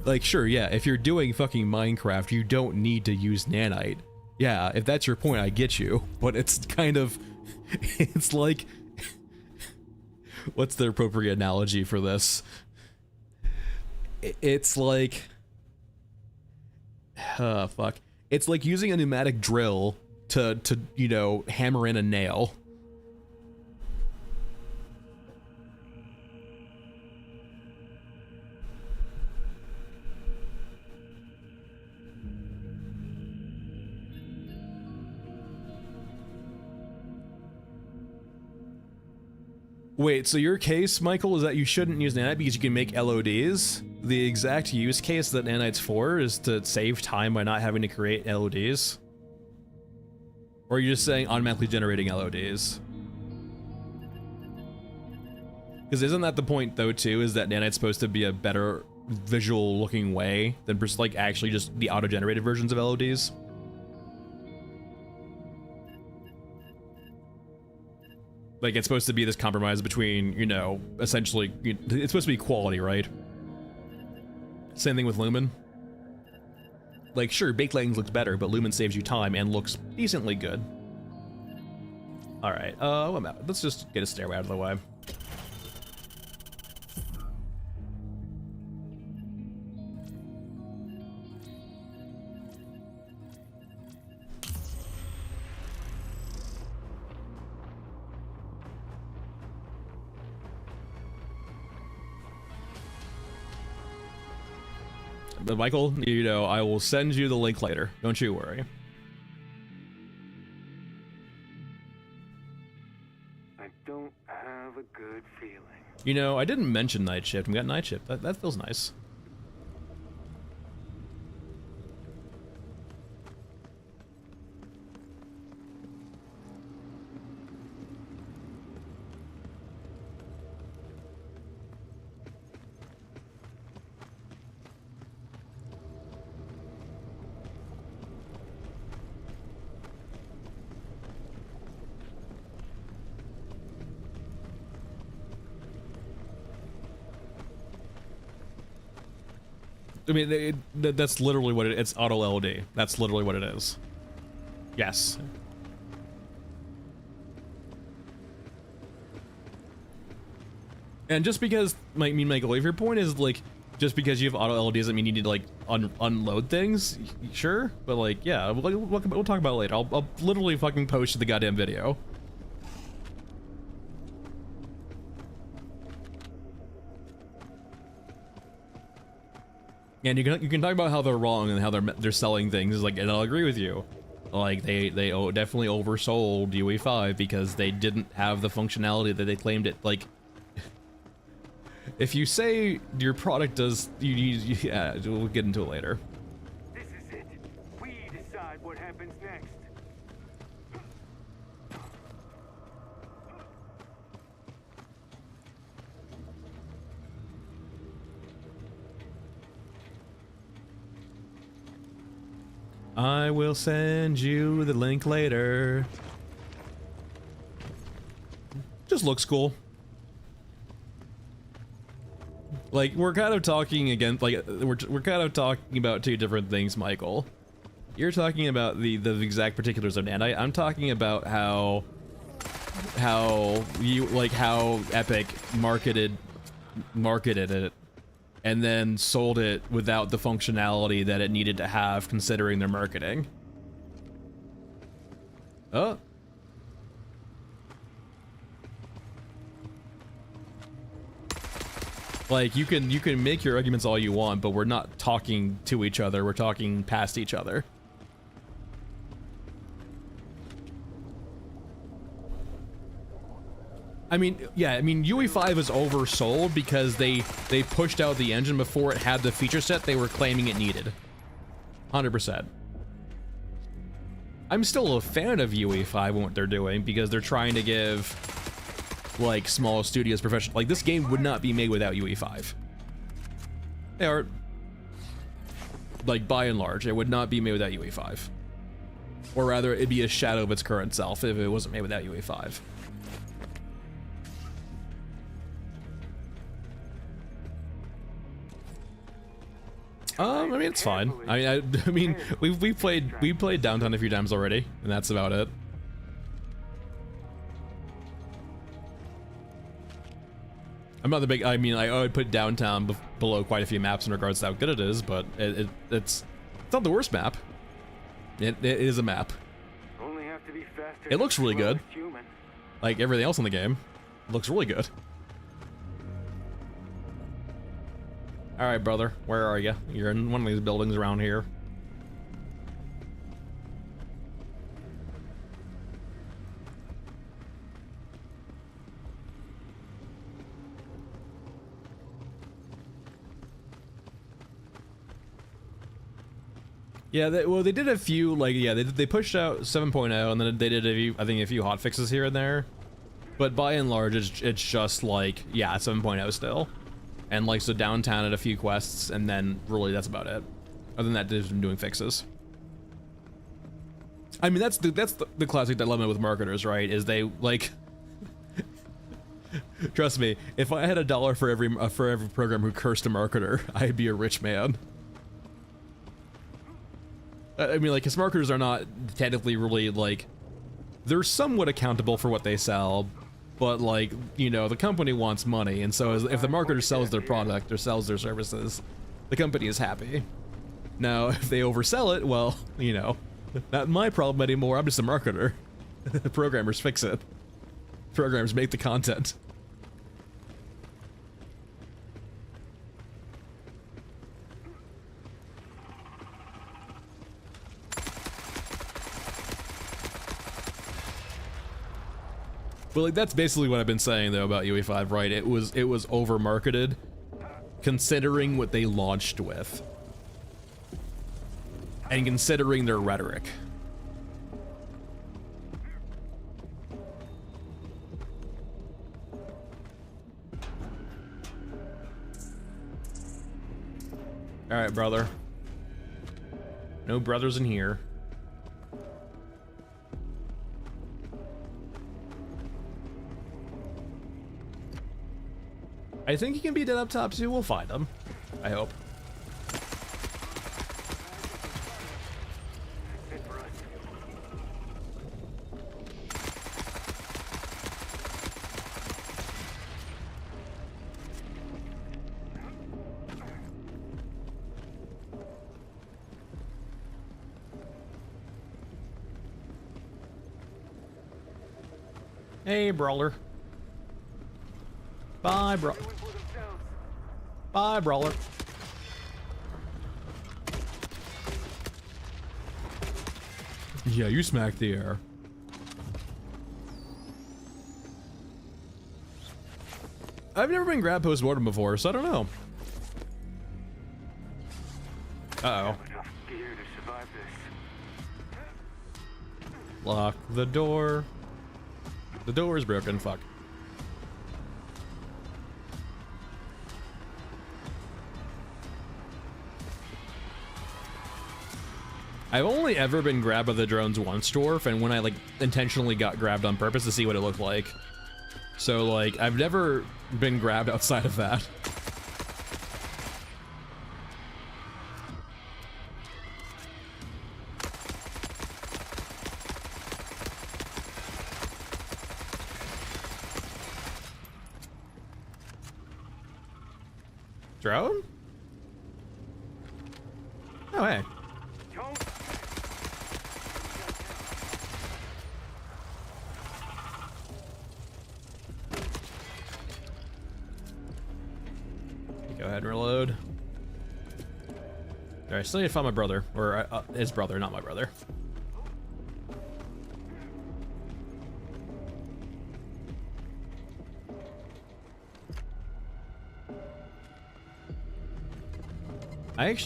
Like, sure, yeah, if you're doing fucking Minecraft, you don't need to use nanite. Yeah, if that's your point, I get you. But it's kind of, it's like, what's the appropriate analogy for this? It's like, fuck. It's like using a pneumatic drill to you know, hammer in a nail. Wait, so your case, Michael, is that you shouldn't use nanite because you can make LODs? The exact use case that nanite's for is to save time by not having to create LODs? Or are you just saying automatically generating LODs? Because isn't that the point, though, too, is that nanite's supposed to be a better visual looking way than just, like, actually just the auto-generated versions of LODs? Like, it's supposed to be this compromise between, you know, essentially, it's supposed to be quality, right? Same thing with Lumen. Like, sure, Baked Lightning looks better, but Lumen saves you time and looks decently good. Alright, let's just get a stairway out of the way. But Michael, you know, I will send you the link later. Don't you worry.
I don't have a good feeling.
You know, I didn't mention night shift. We got night shift. That feels nice. I mean, that's literally what it's auto LOD. That's literally what it is. Yes. And just because, Michael, if your point is like, just because you have auto LOD doesn't mean you need to like unload things, sure. But like, yeah, we'll talk about it later. I'll literally fucking post the goddamn video. And you can talk about how they're wrong and how they're selling things, like, and I'll agree with you. Like they definitely oversold UE5 because they didn't have the functionality that they claimed it. Like, if you say your product does, yeah, we'll get into it later.
This is it. We decide what happens next.
I will send you the link later. Just looks cool. Like, we're kind of talking again, like, we're kind of talking about two different things, Michael. You're talking about the exact particulars of Nanite. I'm talking about how Epic marketed it and then sold it without the functionality that it needed to have considering their marketing. Oh. Like, you can make your arguments all you want, but we're not talking to each other, we're talking past each other. I mean, yeah, I mean, UE5 is oversold because they pushed out the engine before it had the feature set they were claiming it needed. 100%. I'm still a fan of UE5 and what they're doing because they're trying to give, like, small studios professional. Like, this game would not be made without UE5. They are. like by and large, it would not be made without UE5. Or rather, it'd be a shadow of its current self if it wasn't made without UE5. I mean, it's fine. I mean, we played Downtown a few times already, and that's about it. I'm not the big. I mean, I would put Downtown below quite a few maps in regards to how good it is, but it's not the worst map. It is a map.
Only have to be faster.
It looks really good.
Human.
Like everything else in the game, it looks really good. All right, brother, where are you? You're in one of these buildings around here. Yeah, well, they did a few, like, yeah, they pushed out 7.0, and then they did I think a few hotfixes here and there. But by and large, it's just like, yeah, 7.0 still. And like, so Downtown had a few quests, and then really that's about it. Other than that, they've been doing fixes. I mean, that's the classic dilemma with marketers, right? Is they, like... Trust me, if I had $1 for every program who cursed a marketer, I'd be a rich man. I mean, like, his marketers are not technically really, like, they're somewhat accountable for what they sell, but, like, you know, the company wants money, and so if the marketer sells their product or sells their services, the company is happy. Now, if they oversell it, well, you know, not my problem anymore, I'm just a marketer. The programmers fix it. Programmers make the content. But like, that's basically what I've been saying though about UE5, right? It was over marketed, considering what they launched with, and considering their rhetoric. All right, brother. No brothers in here. I think he can be dead up top too. We'll find him. I hope. Hey, brawler. Bye, bro. Bye, brawler. Yeah, you smacked the air. I've never been grabbed post-mortem before, so I don't know. Uh-oh. Lock the door. The door is broken, fuck. I've only ever been grabbed by the drones once, Dwarf, and when I, like, intentionally got grabbed on purpose to see what it looked like. So, like, I've never been grabbed outside of that. Drone? Oh, hey. Go ahead and reload. Alright, still need to find my brother. Or his brother, not my brother. I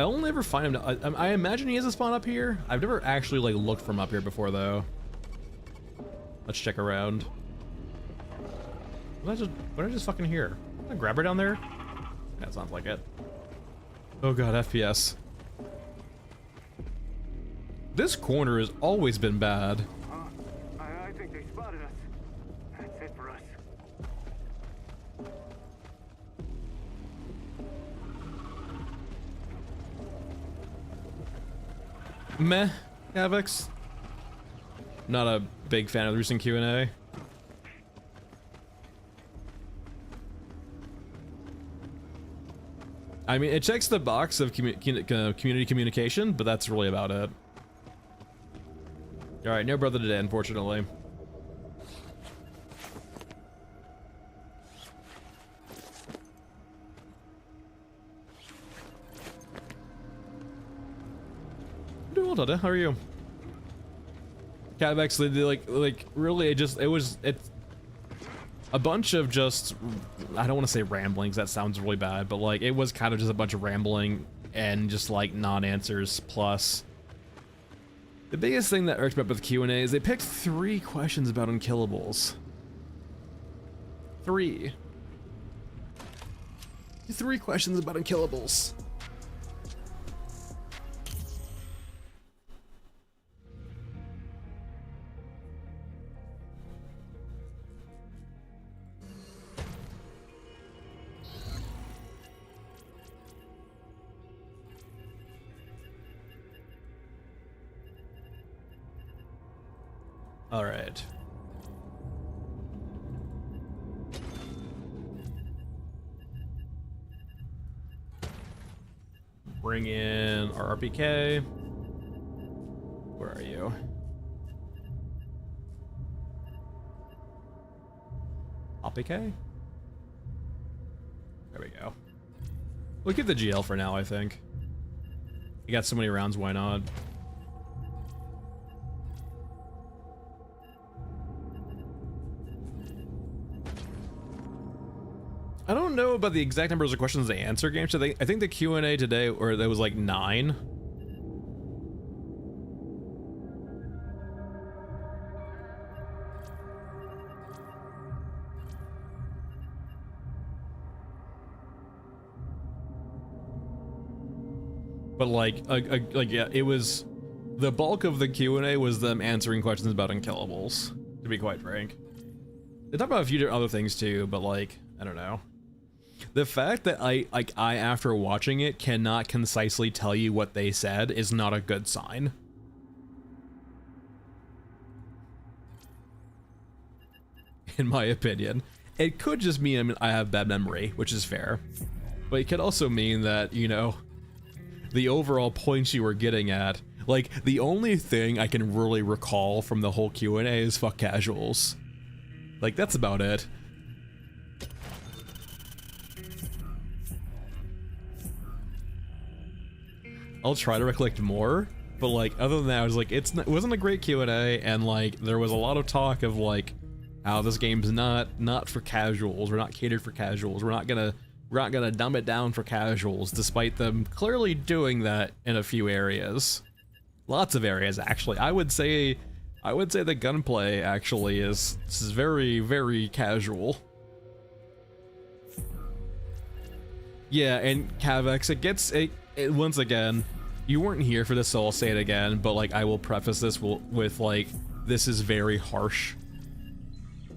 only ever find him. I imagine he has a spawn up here. I've never actually like looked from up here before though. Let's check around. What did I just fucking hear? Did I grab her down there? That sounds like it. Oh god, FPS. This corner has always been bad.
I think they spotted us. That's it for us.
Meh, Havocs. Not a big fan of the recent Q&A. I mean, it checks the box of community communication, but that's really about it. Alright, no brother today, unfortunately. I'm doing well, Dada. How are you? Catvex, like really, it's a bunch of just, I don't want to say ramblings, that sounds really bad, but like, it was kind of just a bunch of rambling and just like non-answers, plus the biggest thing that irked me up with the Q&A is they picked 3 questions about unkillables. 3 questions about unkillables. All right. Bring in our RPK. Where are you? RPK? There we go. We'll keep the GL for now, I think. You got so many rounds, why not? I don't know about the exact numbers of questions they answer, game. So I think the Q&A today, or there was like 9. But like yeah, it was, the bulk of the Q&A was them answering questions about unkillables, to be quite frank. They talked about a few other things too, but like, I don't know. The fact that I after watching it cannot concisely tell you what they said is not a good sign. In my opinion. It could just mean I have bad memory, which is fair. But it could also mean that, you know, the overall points you were getting at, like, the only thing I can really recall from the whole Q&A is fuck casuals. Like, that's about it. I'll try to recollect more, but like, other than that, I was like, it wasn't a great Q&A, and like, there was a lot of talk of like, how this game's not for casuals, we're not catered for casuals, we're not gonna dumb it down for casuals, despite them clearly doing that in a few areas. Lots of areas, actually. I would say the gunplay actually is very, very casual. Yeah, and Cavex, it once again, you weren't here for this, so I'll say it again, but like, I will preface this with like, this is very harsh.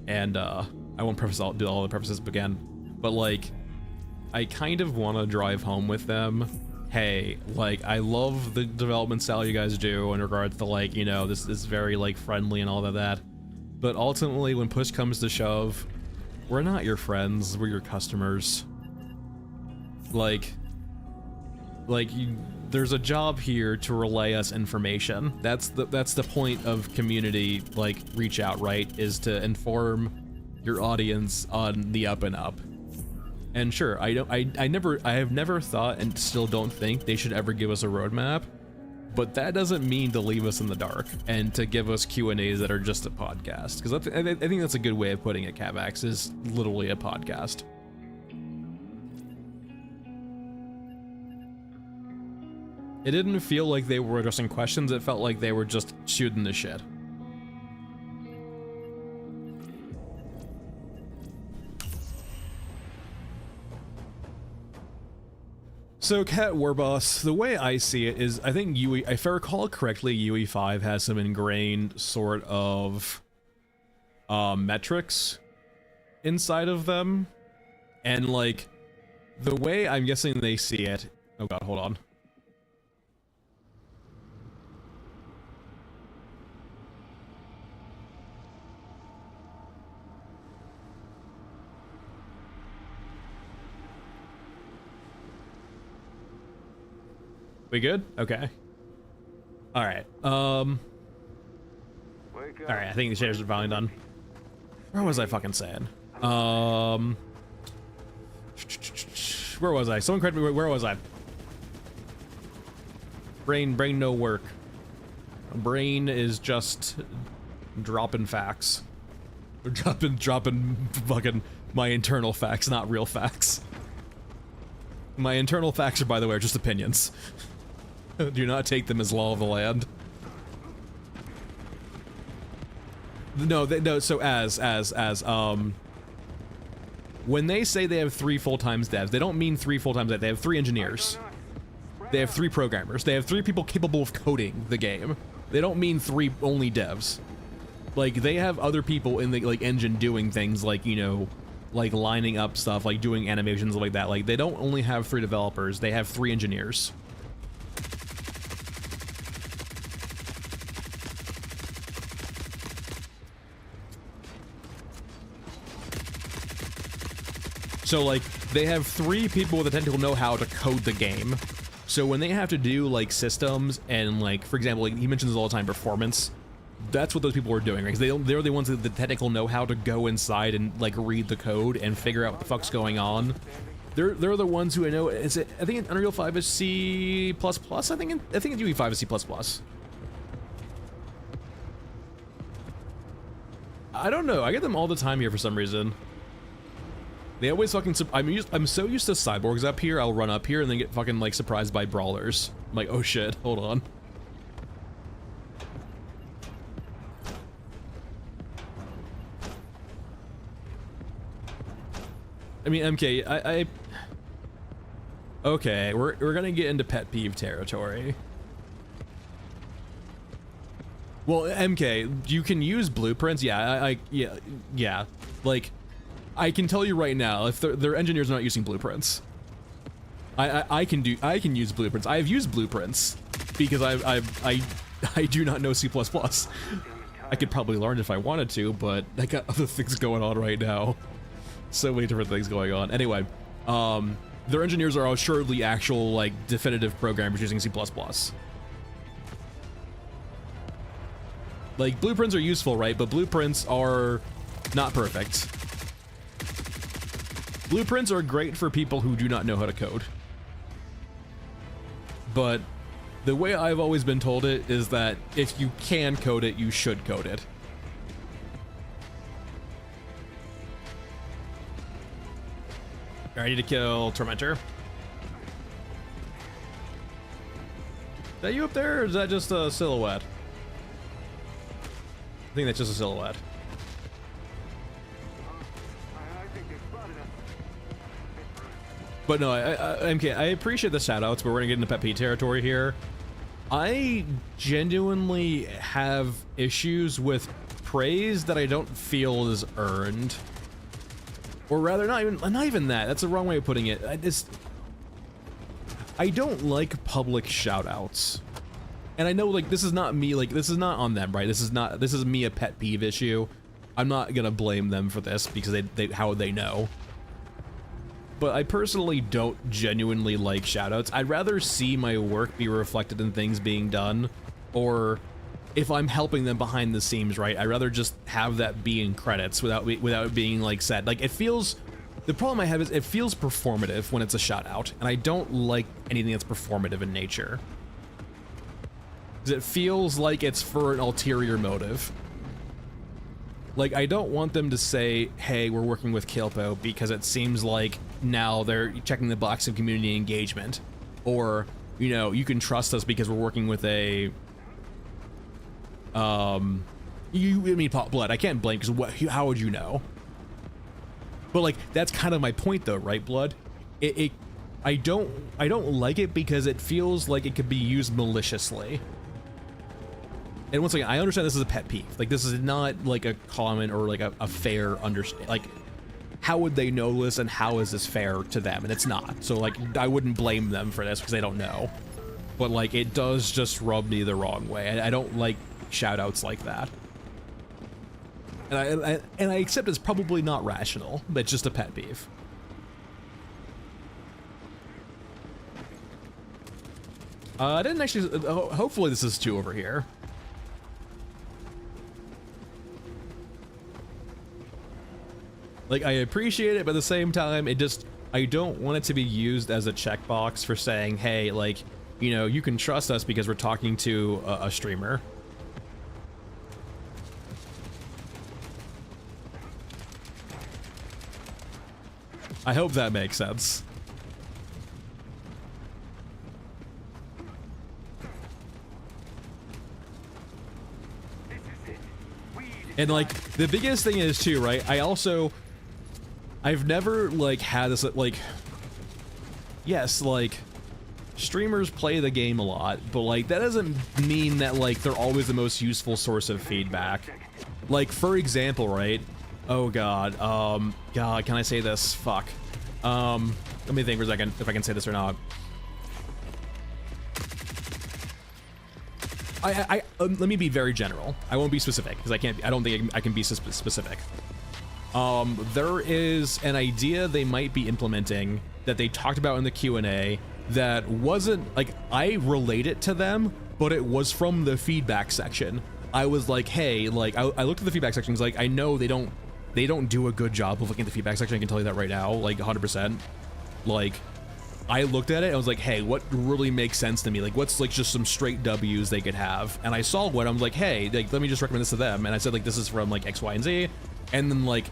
And I won't do all the prefaces again, but like, I kind of want to drive home with them. Hey, like, I love the development style you guys do in regards to like, you know, this is very like friendly and all of that. But ultimately, when push comes to shove, we're not your friends, we're your customers. There's a job here to relay us information. That's the point of community, like, reach out, right? Is to inform your audience on the up and up. And sure, I have never thought and still don't think they should ever give us a roadmap, but that doesn't mean to leave us in the dark and to give us Q&As that are just a podcast. Because I think that's a good way of putting it, Cavax, is literally a podcast. It didn't feel like they were addressing questions, it felt like they were just shooting the shit. So Cat Warboss, the way I see it is, I think UE, if I recall correctly, UE5 has some ingrained sort of metrics inside of them, and like the way I'm guessing they see it. Oh god, hold on. We good? Okay. All right. All right. I think the shaders are finally done. Where was I fucking saying? Where was I? Someone correct me. Where was I? Brain no work. Brain is just dropping facts. Dropping fucking my internal facts, not real facts. My internal facts are, by the way, are just opinions. Do not take them as law of the land. No, so when they say they have 3 full-time devs, they don't mean 3 full-time devs. They have 3 engineers. They have 3 programmers. They have 3 people capable of coding the game. They don't mean 3 only devs. Like, they have other people in the, like, engine doing things like, you know, like lining up stuff, like doing animations like that. Like, they don't only have 3 developers. They have 3 engineers. So, like, they have 3 people with the technical know-how to code the game. So when they have to do, like, systems and, like, for example, like, he mentions all the time performance, that's what those people are doing, right? Because they're the ones with the technical know-how to go inside and, like, read the code and figure out what the fuck's going on. They're the ones who I know, I think in Unreal 5 is C++, I think in UE5 is C++. I don't know, I get them all the time here for some reason. They always fucking, I'm so used to cyborgs up here, I'll run up here and then get fucking, like, surprised by brawlers. I'm like, oh shit, hold on. I mean, MK, okay, we're gonna get into pet peeve territory. Well, MK, you can use blueprints, yeah, yeah, like, I can tell you right now, if their engineers are not using blueprints, I can use blueprints. I have used blueprints because I do not know C++. I could probably learn if I wanted to, but I got other things going on right now. So many different things going on. Anyway, their engineers are assuredly actual, like, definitive programmers using C++. Like, blueprints are useful, right? But blueprints are not perfect. Blueprints are great for people who do not know how to code. But the way I've always been told it is that if you can code it, you should code it. Ready to kill Tormentor. Is that you up there, or is that just a silhouette? I think that's just a silhouette. But no, MK, I appreciate the shoutouts, but we're gonna get into pet peeve territory here. I genuinely have issues with praise that I don't feel is earned. Or rather, not even that. That's the wrong way of putting it. I don't like public shoutouts. And I know, like, this is not me, like, this is not on them, right? This is me a pet peeve issue. I'm not gonna blame them for this because how would they know? But I personally don't genuinely like shoutouts. I'd rather see my work be reflected in things being done, or if I'm helping them behind the scenes, right, I'd rather just have that be in credits without it being, like, said. Like, it feels, the problem I have is it feels performative when it's a shoutout, and I don't like anything that's performative in nature. Because it feels like it's for an ulterior motive. Like, I don't want them to say, hey, we're working with Kilpo, because it seems like now they're checking the box of community engagement. Or, you know, you can trust us because we're working with a... I mean, Pop Blood. I can't blame, because how would you know? But, like, that's kind of my point, though, right, Blood? I don't like it because it feels like it could be used maliciously. And once again, I understand this is a pet peeve. Like, this is not like a common or like a fair understand. Like, how would they know this and how is this fair to them? And it's not. So like, I wouldn't blame them for this because they don't know. But like, it does just rub me the wrong way. I don't like shout outs like that. And I accept it's probably not rational, but it's just a pet peeve. I didn't actually, hopefully this is 2 over here. Like, I appreciate it, but at the same time, it just, I don't want it to be used as a checkbox for saying, hey, like, you know, you can trust us because we're talking to a streamer. I hope that makes sense. And like, the biggest thing is too, right? I've never like had this like, yes, like streamers play the game a lot, but like that doesn't mean that like they're always the most useful source of feedback. Like, for example, right? Oh god, god, can I say this? Fuck. Let me think for a second if I can say this or not. Let me be very general. I won't be specific because I don't think I can be specific. There is an idea they might be implementing that they talked about in the Q&A that wasn't like, I relate it to them, but it was from the feedback section. I was like, hey, like I looked at the feedback section. Like, I know they don't do a good job of looking at the feedback section. I can tell you that right now, like 100%. Like, I looked at it, I was like, hey, what really makes sense to me? Like, what's like just some straight W's they could have? And I saw one, I was like, hey, like, let me just recommend this to them. And I said, like, this is from like X, Y, and Z. And then like,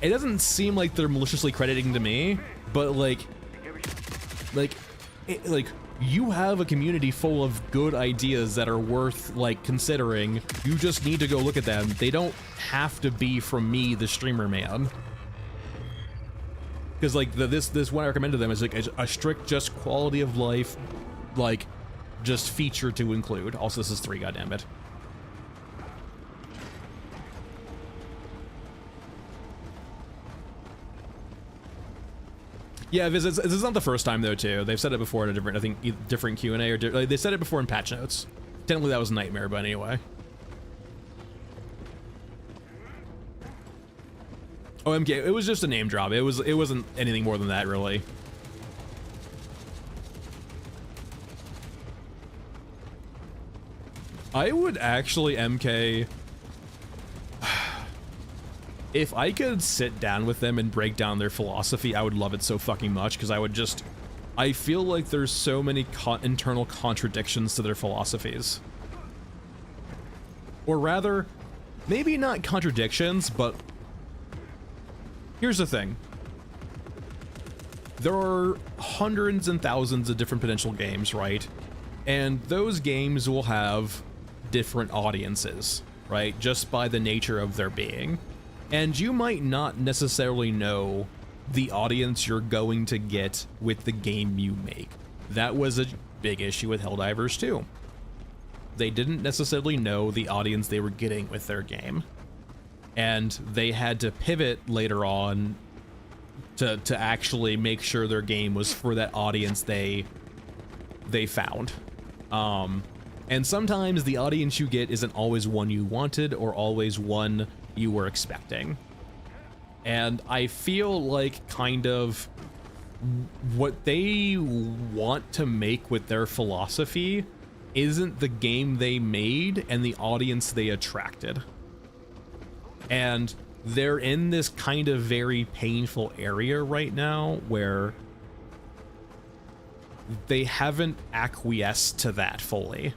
it doesn't seem like they're maliciously crediting to me, but like you have a community full of good ideas that are worth like considering. You just need to go look at them. They don't have to be from me, the streamer man. Because like this one I recommend to them is like a strict just quality of life, like just feature to include. Also, this is 3, goddammit. Yeah, this is not the first time though too. They've said it before in a different, I think, different Q&A or like, they said it before in patch notes. Technically that was Nightmare, but anyway. OMG, it was just a name drop. It wasn't anything more than that, really. I would actually, MK, if I could sit down with them and break down their philosophy, I would love it so fucking much, because I feel like there's so many internal contradictions to their philosophies. Or rather, maybe not contradictions, but here's the thing. There are hundreds and thousands of different potential games, right? And those games will have different audiences, right? Just by the nature of their being. And you might not necessarily know the audience you're going to get with the game you make. That was a big issue with Helldivers 2. They didn't necessarily know the audience they were getting with their game. And they had to pivot later on to actually make sure their game was for that audience they found. And sometimes the audience you get isn't always one you wanted or always one you were expecting. And I feel like kind of what they want to make with their philosophy isn't the game they made and the audience they attracted. And they're in this kind of very painful area right now where they haven't acquiesced to that fully.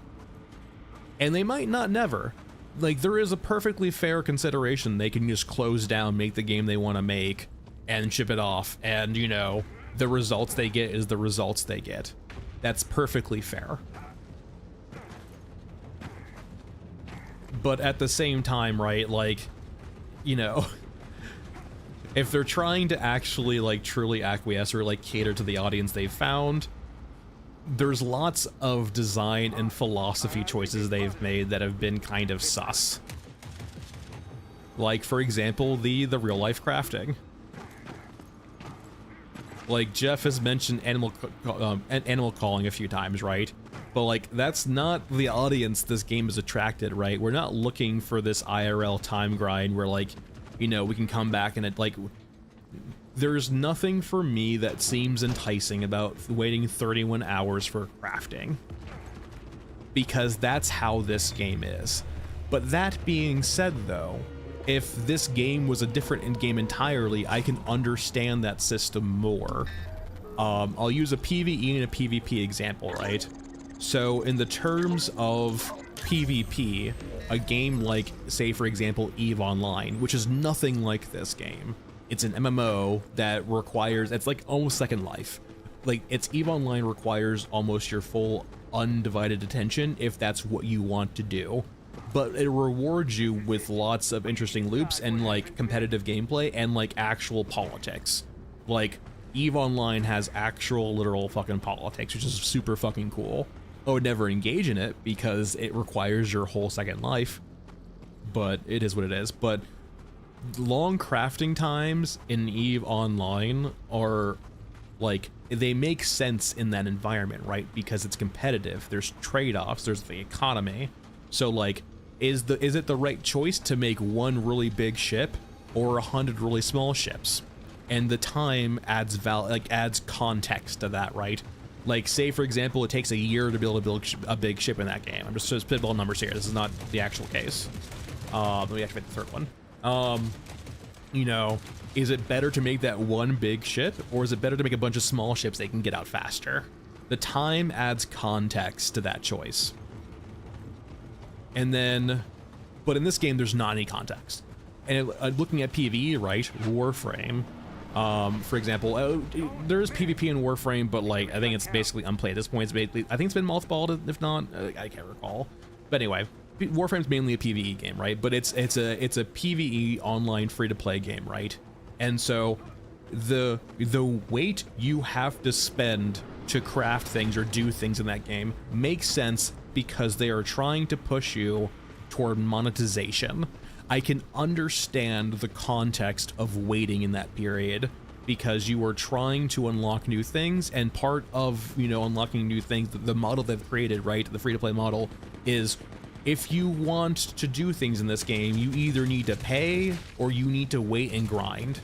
And they might not never. Like, there is a perfectly fair consideration. They can just close down, make the game they want to make, and ship it off. And, you know, the results they get is the results they get. That's perfectly fair. But at the same time, right, like, you know, if they're trying to actually like truly acquiesce or like cater to the audience they've found, there's lots of design and philosophy choices they've made that have been kind of sus. Like, for example, the real life crafting. Like, Jeff has mentioned animal calling a few times, right? But like, that's not the audience this game is attracted, right? We're not looking for this IRL time grind where like, you know, we can come back and it like, there's nothing for me that seems enticing about waiting 31 hours for crafting. Because that's how this game is. But that being said though, if this game was a different game entirely, I can understand that system more. I'll use a PvE and a PvP example, right? So in the terms of PvP, a game like, say for example, EVE Online, which is nothing like this game. It's an MMO that requires, it's like almost Second Life. Like, it's EVE Online requires almost your full undivided attention if that's what you want to do. But it rewards you with lots of interesting loops and like competitive gameplay and like actual politics. Like, EVE Online has actual literal fucking politics, which is super fucking cool. I would never engage in it because it requires your whole Second Life, but it is what it is. But long crafting times in EVE Online are like, they make sense in that environment, right? Because it's competitive, there's trade-offs, there's the economy. So like, is it the right choice to make one really big ship or 100 really small ships? And the time adds adds context to that, right? Like, say for example, it takes a year to be able to build a big ship in that game. I'm just spitballing numbers here. This is not the actual case. Let me activate the third one. You know, is it better to make that one big ship, or is it better to make a bunch of small ships that can get out faster? The time adds context to that choice. And then, but in this game, there's not any context. And looking at PvE, right, Warframe, for example, there's PvP in Warframe, but like, I think it's basically unplayed at this point. It's basically, I think it's been mothballed, if not, I can't recall. But anyway, Warframe's mainly a PvE game, right? But it's a PvE online free-to-play game, right? And so the weight you have to spend to craft things or do things in that game makes sense because they are trying to push you toward monetization. I can understand the context of waiting in that period because you are trying to unlock new things, and part of, you know, unlocking new things, the model they've created, right, the free-to-play model, is if you want to do things in this game, you either need to pay or you need to wait and grind.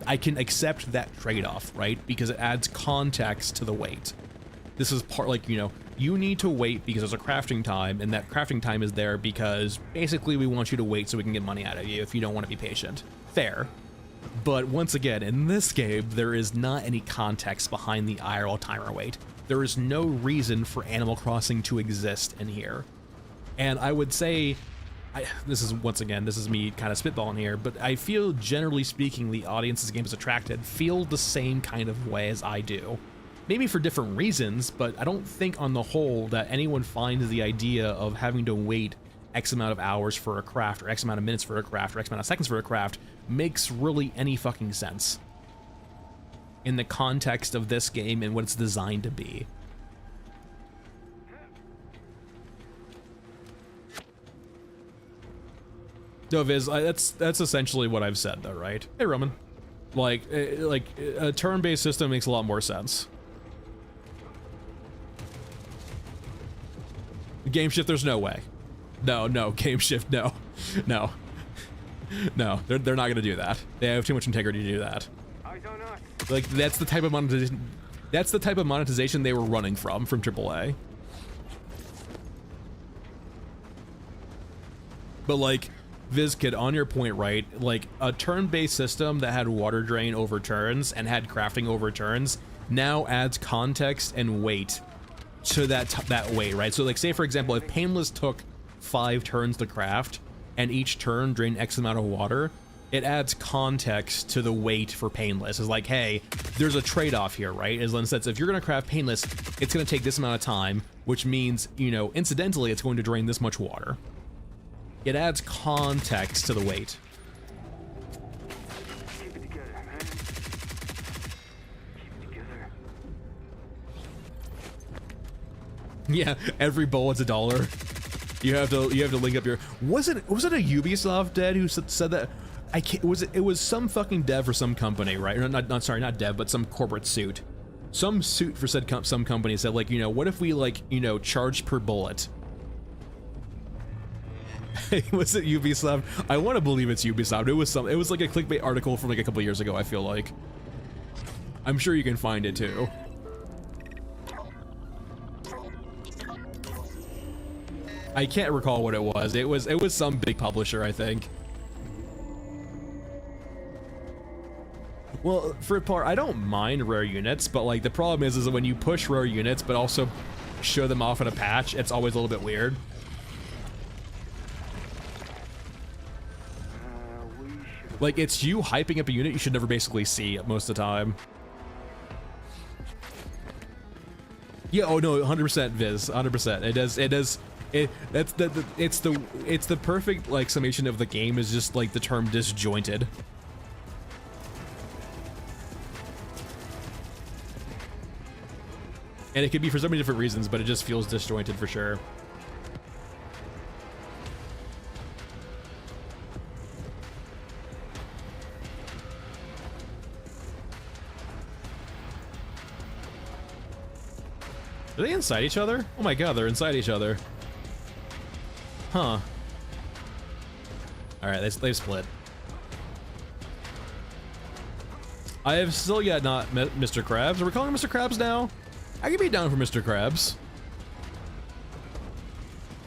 I can accept that trade-off, right, because it adds context to the wait. This is part, like, you know, you need to wait because there's a crafting time, and that crafting time is there because basically we want you to wait so we can get money out of you if you don't want to be patient. Fair. But once again, in this game, there is not any context behind the IRL timer wait. There is no reason for Animal Crossing to exist in here. And I would say, this is, once again, this is me kind of spitballing here, but I feel, generally speaking, the audience this game is attracted feel the same kind of way as I do. Maybe for different reasons, but I don't think on the whole that anyone finds the idea of having to wait X amount of hours for a craft, or X amount of minutes for a craft, or X amount of seconds for a craft makes really any fucking sense in the context of this game and what it's designed to be. No, Viz, that's essentially what I've said though, right? Hey, Roman. Like a turn-based system makes a lot more sense. Game shift, there's no way. No, game shift, no. No, they're not gonna do that. They have too much integrity to do that. Like, that's the type of monetization. That's the type of monetization they were running from AAA. But like, VizKid, on your point, right? Like, a turn-based system that had water drain over turns and had crafting over turns now adds context and weight to that way, right? So like, say for example, if Painless took 5 turns to craft and each turn drained X amount of water, it adds context to the weight for Painless. It's like, hey, there's a trade-off here, right? As in the sense, if you're gonna craft Painless, it's gonna take this amount of time, which means, you know, incidentally, it's going to drain this much water. It adds context to the weight. Yeah, every bullet's $1. You have to link up your. Was it a Ubisoft dev who said that? I can't. It was some fucking dev for some company, right? Not dev, but some corporate suit. Some suit for some company said, like, you know, what if we, like, you know, charge per bullet? Was it Ubisoft? I want to believe it's Ubisoft. It was like a clickbait article from like a couple years ago, I feel like. I'm sure you can find it too. I can't recall what it was. It was some big publisher, I think. Well, for a part, I don't mind rare units, but like the problem is that when you push rare units but also show them off in a patch, it's always a little bit weird. Like, it's you hyping up a unit you should never basically see most of the time. Yeah, oh no, 100% Viz, 100%. It's the perfect, like, summation of the game is just like the term disjointed. And it could be for so many different reasons, but it just feels disjointed for sure. Are they inside each other? Oh my god, they're inside each other. Huh. Alright, they've split. I have still yet not met Mr. Krabs. Are we calling him Mr. Krabs now? I could be down for Mr. Krabs.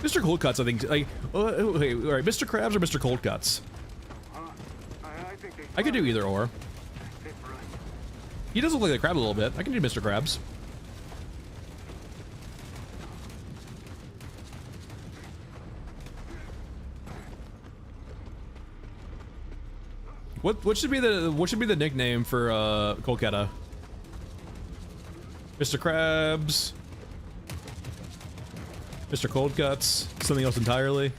Mr. Cold Cuts, I think, like, okay, alright, Mr. Krabs or Mr. Cold Cuts? I could do either or. He does look like a crab a little bit. I can do Mr. Krabs. What should be the nickname for Kolkata? Mr. Krabs, Mr. Cold Cuts, something else entirely.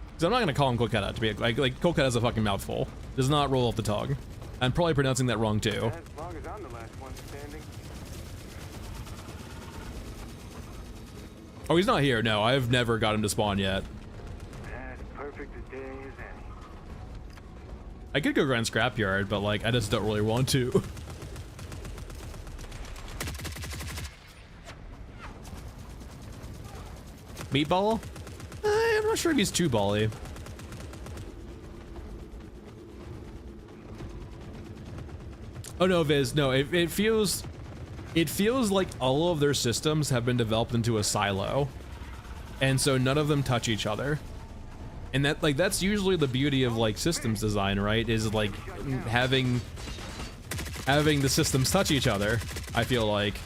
Because I'm not gonna call him Kolkata to be like Kolkata is a fucking mouthful. Does not roll off the tongue. I'm probably pronouncing that wrong too.
As long as I'm the last one standing.
Oh, he's not here. No, I've never got him to spawn yet.
As perfect a day as any.
I could go grind Scrapyard, but like I just don't really want to. Meatball? I'm not sure if he's too bally. Oh no, Viz, no, it feels like all of their systems have been developed into a silo. And so none of them touch each other. And that's usually the beauty of like systems design, right? Is like having the systems touch each other, I feel like.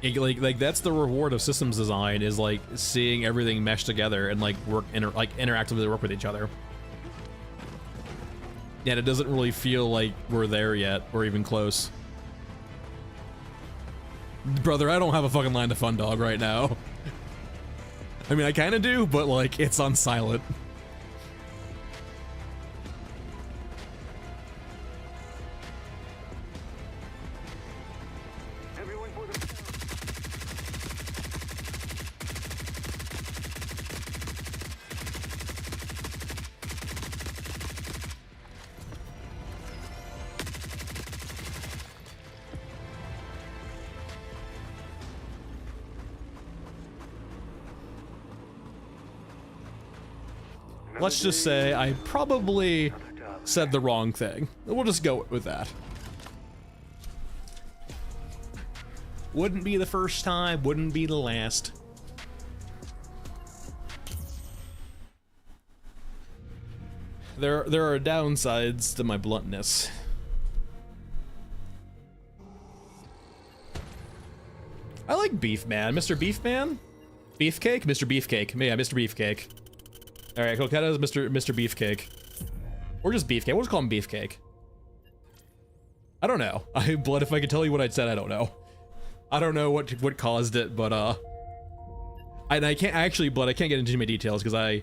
Like that's the reward of systems design, is like seeing everything mesh together and like interactively work with each other. Yet it doesn't really feel like we're there yet, or even close. Brother, I don't have a fucking line to Fun Dog right now. I mean, I kind of do, but like it's on silent. Let's just say I probably said the wrong thing. We'll just go with that. Wouldn't be the first time, wouldn't be the last. There are downsides to my bluntness. I like Beef Man. Mr. Beef Man? Beefcake? Mr. Beefcake. Yeah, Mr. Beefcake. Alright, Kolkata is Mr. Beefcake. Or just Beefcake. We'll just call him Beefcake. I don't know. Blood, if I could tell you what I said, I don't know. I don't know what caused it, but I can't actually, Blood, I can't get into too many details because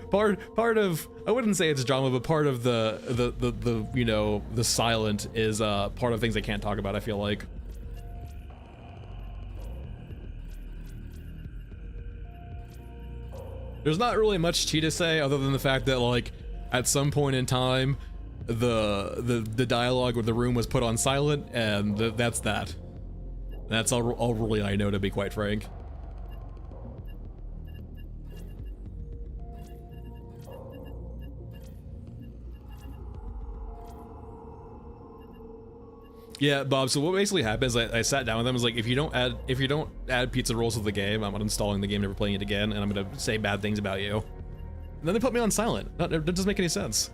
part of, I wouldn't say it's drama, but part of the you know, the silent is part of things I can't talk about, I feel like. There's not really much tea to say other than the fact that, like, at some point in time, the dialogue with the room was put on silent, and that's that. That's all really I know, to be quite frank. Yeah, Bob, so what basically happens, I sat down with them, I was like, if you don't add pizza rolls to the game, I'm uninstalling the game, never playing it again, and I'm gonna say bad things about you. And then they put me on silent. That doesn't make any sense.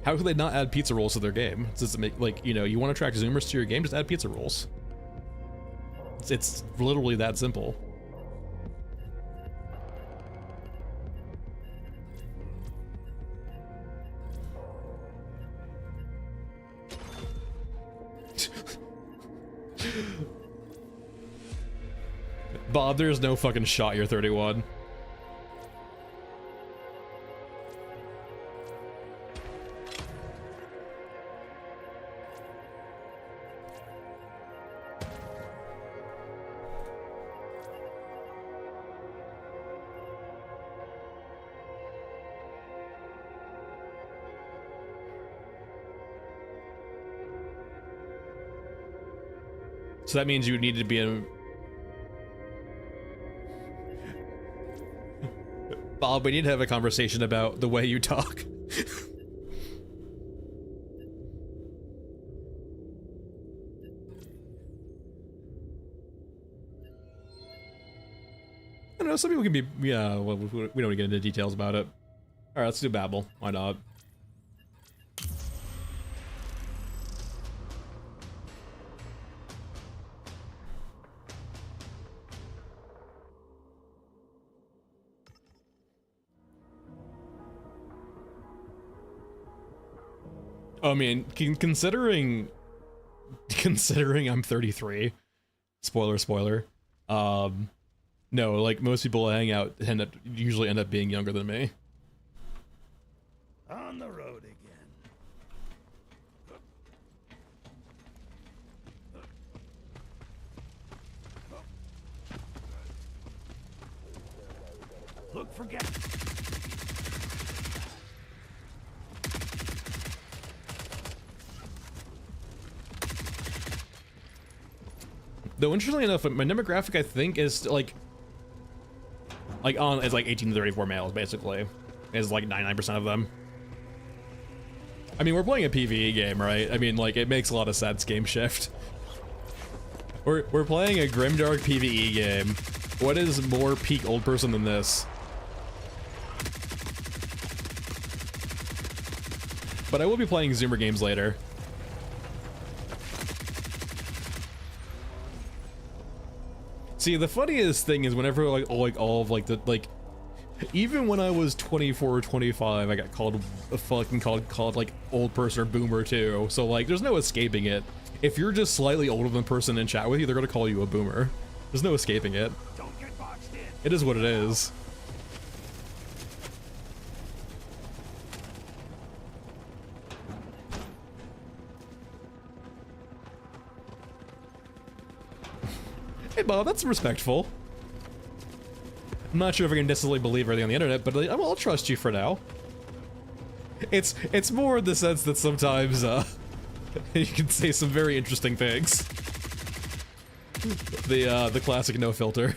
How could they not add pizza rolls to their game? Does it make, like, you know, you want to attract Zoomers to your game, just add pizza rolls. It's literally that simple. Bob, there's no fucking shot you're 31. So that means you need to be in... Bob, we need to have a conversation about the way you talk. I don't know, some people can be... Yeah, well, we don't want to get into details about it. Alright, let's do Babel. Why not? I mean, considering I'm 33, spoiler, no, like, most people I hang out usually end up being younger than me.
On the road again. Look for gas.
Though interestingly enough, my demographic I think is like it's like 18 to 34 males basically. Is like 99% of them. I mean, we're playing a PvE game, right? I mean, like, it makes a lot of sense, game shift. We're playing a grimdark PvE game. What is more peak old person than this? But I will be playing Zoomer games later. See, the funniest thing is whenever all of the even when I was 24 or 25, I got called like old person or boomer too. So like, there's no escaping it. If you're just slightly older than the person in chat with you, they're gonna call you a boomer. There's no escaping it.
Don't get boxed in.
It is what it is. Hey Bob, that's respectful. I'm not sure if I can necessarily believe everything on the internet, but I'll trust you for now. It's more in the sense that sometimes you can say some very interesting things. The classic no filter.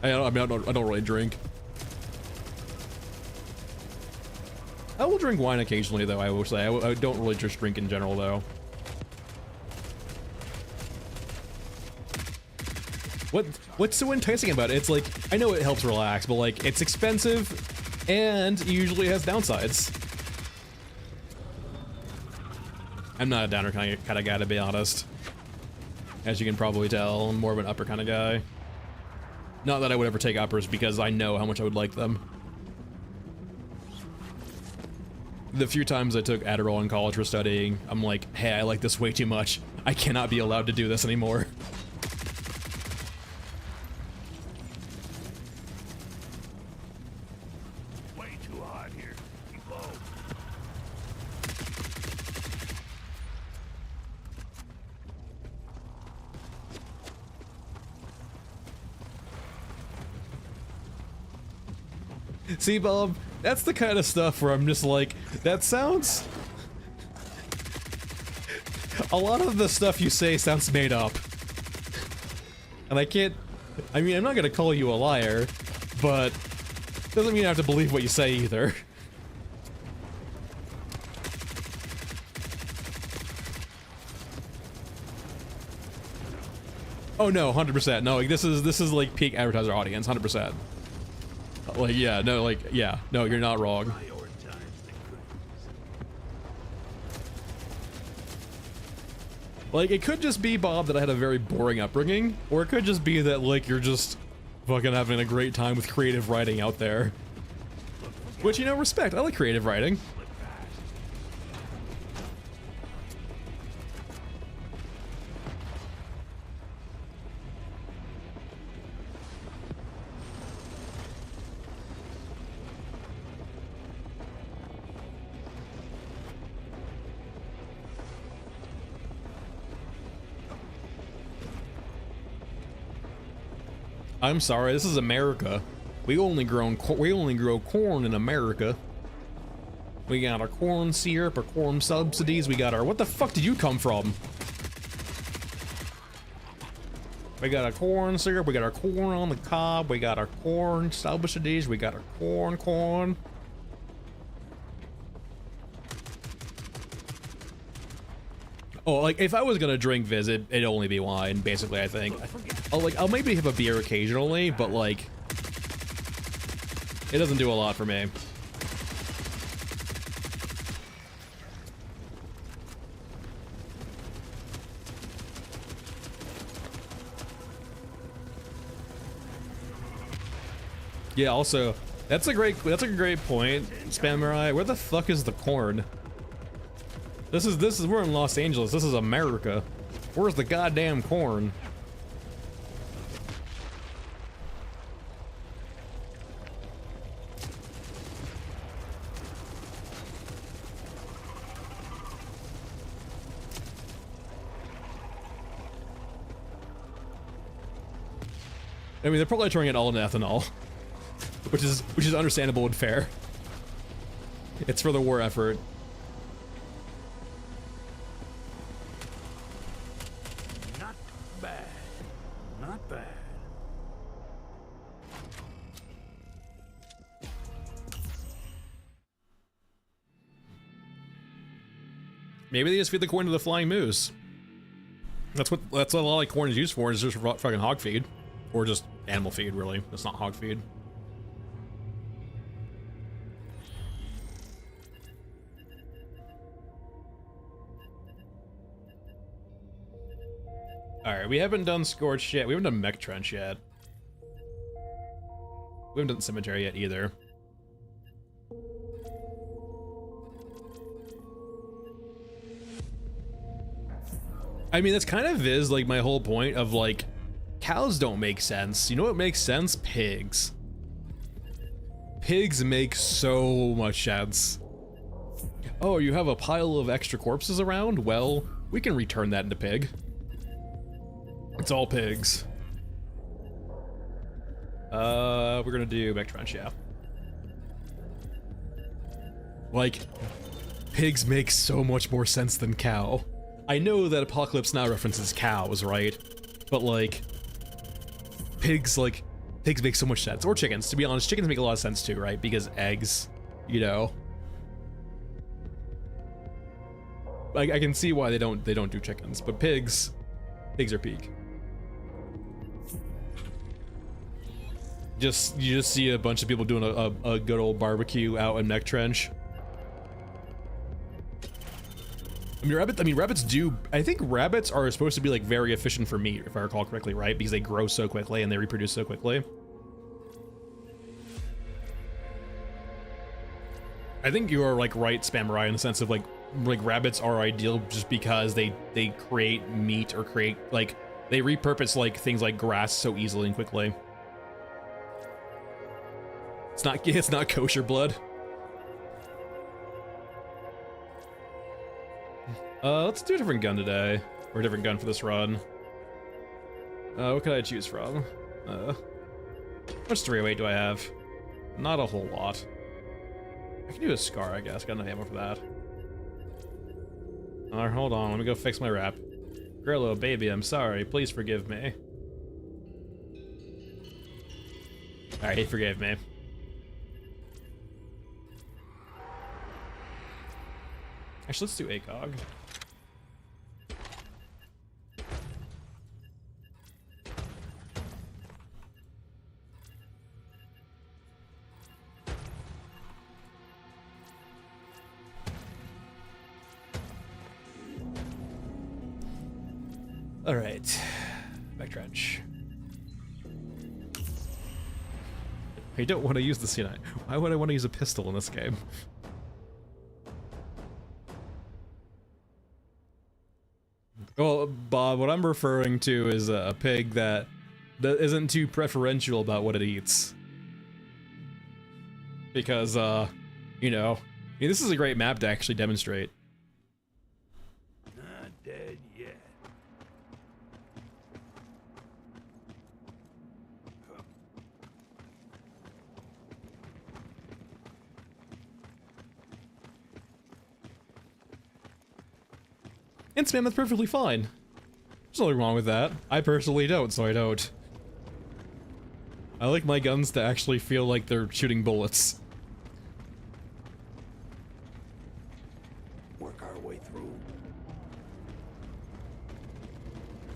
I don't really drink. I will drink wine occasionally, though. I will say I don't really just drink in general, though. What's so enticing about it? It's like, I know it helps relax, but like, it's expensive and usually has downsides. I'm not a downer kind of guy, to be honest. As you can probably tell, I'm more of an upper kind of guy. Not that I would ever take uppers because I know how much I would like them. The few times I took Adderall in college for studying, I'm like, hey, I like this way too much. I cannot be allowed to do this anymore. See, Bob, that's the kind of stuff where I'm just like, that sounds... A lot of the stuff you say sounds made up. And I can't... I mean, I'm not gonna call you a liar, but... Doesn't mean I have to believe what you say either. Oh no, 100%. No, like, this is like peak advertiser audience, 100%. Like, yeah, no, like, yeah, no, you're not wrong.
Prioritize the good.
Like, it could just be, Bob, that I had a very boring upbringing, or it could just be that, like, you're just fucking having a great time with creative writing out there. Which, you know, respect. I like creative writing. I'm sorry, this is America. We only grow corn in America. We got our corn syrup, our corn subsidies, we got our... What the fuck did you come from? We got our corn syrup, we got our corn on the cob, we got our corn subsidies, we got our corn. Oh, like, if I was gonna drink Visit, it'd only be wine, basically, I think. I'll maybe have a beer occasionally, but, like, it doesn't do a lot for me. Yeah, also, that's a great point, Spamurai. Where the fuck is the corn? This is we're in Los Angeles. This is America. Where's the goddamn corn? I mean, they're probably turning it all into ethanol, which is understandable and fair. It's for the war effort.
Not bad. Not bad.
Maybe they just feed the corn to the flying moose. That's what a lot of corn is used for, is just fucking hog feed. Or just animal feed, really. It's not hog feed. Alright, we haven't done Scorched yet. We haven't done Mech Trench yet. We haven't done Cemetery yet either. I mean, that's kind of is, like, my whole point of, like, cows don't make sense. You know what makes sense? Pigs. Pigs make so much sense. Oh, you have a pile of extra corpses around? Well, we can return that into pig. It's all pigs. We're gonna do Mech Trench, yeah. Like, pigs make so much more sense than cow. I know that Apocalypse Now references cows, right? But, like, pigs make so much sense. Or chickens, to be honest. Chickens make a lot of sense too, right? Because eggs, you know. I can see why they don't do chickens, but pigs are peak. You just see a bunch of people doing a good old barbecue out in Mech Trench. I mean, rabbits do... I think rabbits are supposed to be, like, very efficient for meat, if I recall correctly, right? Because they grow so quickly and they reproduce so quickly. I think you are, like, right, Spamurai, in the sense of, like rabbits are ideal just because they create meat or create, like, they repurpose, like, things like grass so easily and quickly. It's not kosher blood. Let's do a different gun today. Or a different gun for this run. What can I choose from? How much 308 do I have? Not a whole lot. I can do a scar, I guess. Got no ammo for that. Alright, hold on. Let me go fix my wrap. Grillo, baby, I'm sorry. Please forgive me. Alright, he forgave me. Actually, let's do ACOG. Alright. Back trench. I don't want to use the C9. Why would I want to use a pistol in this game? Well, Bob, what I'm referring to is a pig that isn't too preferential about what it eats. Because, you know, I mean, this is a great map to actually demonstrate.
Not dead yet.
And spam, that's perfectly fine. There's nothing wrong with that. I personally don't, so I don't. I like my guns to actually feel like they're shooting bullets.
Work our way through.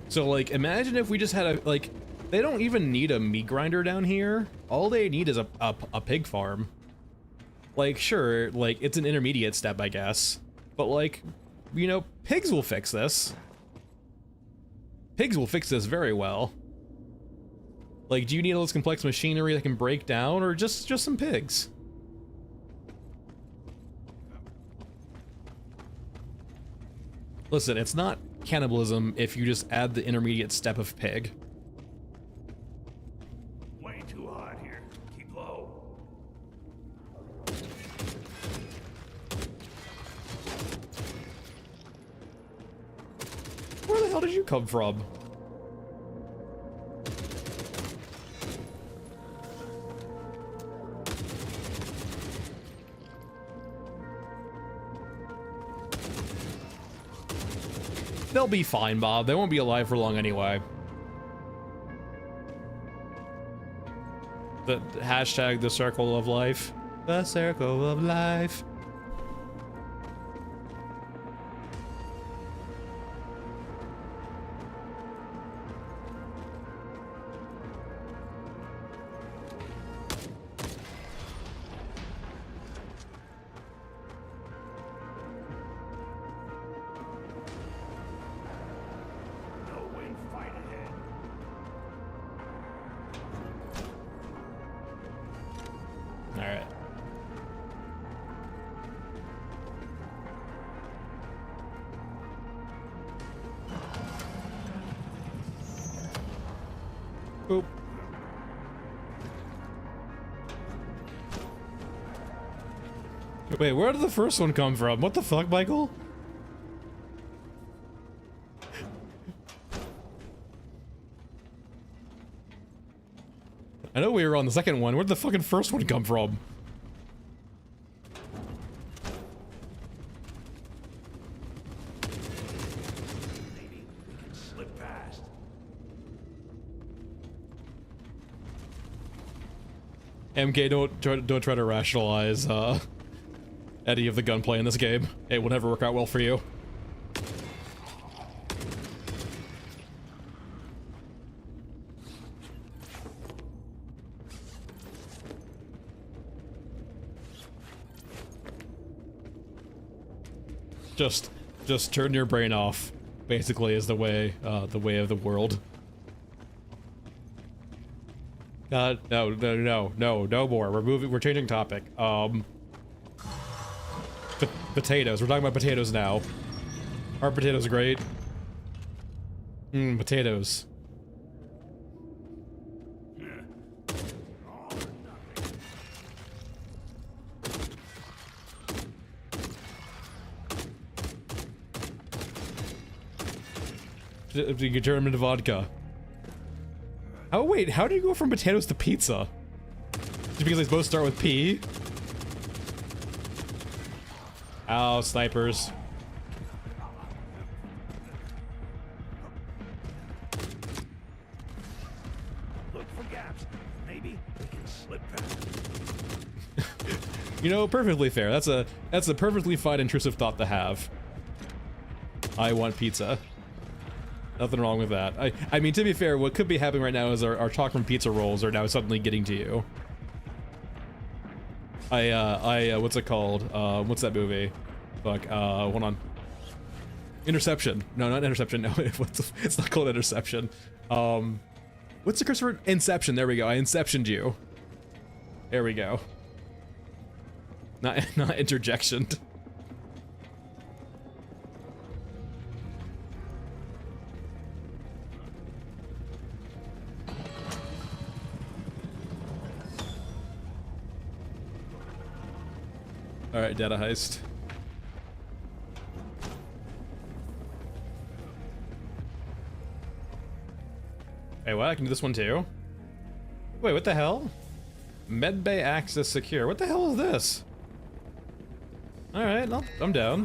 So, like, imagine if we just had a, like, they don't even need a meat grinder down here. All they need is a pig farm. Like, sure, like, it's an intermediate step, I guess. But, like, you know, pigs will fix this. Pigs will fix this very well. Like, do you need all this complex machinery that can break down, or just some pigs? Listen, it's not cannibalism if you just add the intermediate step of pig.
Way too hot here. Keep low.
Where the hell did you come from? They'll be fine, Bob. They won't be alive for long anyway. The hashtag the circle of life. The circle of life.
No way, fight ahead.
All right. Boop. Wait, where did the first one come from? What the fuck, Michael? I know we were on the second one. Where'd the fucking first one come from?
Maybe we can slip past.
MK, don't try to rationalize any of the gunplay in this game. It will never work out well for you. Just turn your brain off, basically, is the way of the world. God, no more. We're changing topic. Potatoes. We're talking about potatoes now. Are potatoes great? Potatoes. You can turn them into vodka. Oh wait, how do you go from potatoes to pizza? Just because they both start with P? Ow, snipers.
Look for gaps. Maybe we can slip past.
You know, perfectly fair. That's a perfectly fine intrusive thought to have. I want pizza. Nothing wrong with that. I mean, to be fair, what could be happening right now is our talk from pizza rolls are now suddenly getting to you. What's it called? What's that movie? Fuck, hold on. Interception. No, not Interception, no, it's not called Interception. What's the Christopher? Inception, there we go, I Inceptioned you. There we go. Not interjection. Alright, data heist. Hey, what? I can do this one too? Wait, what the hell? Medbay access secure. What the hell is this? Alright, no, I'm down.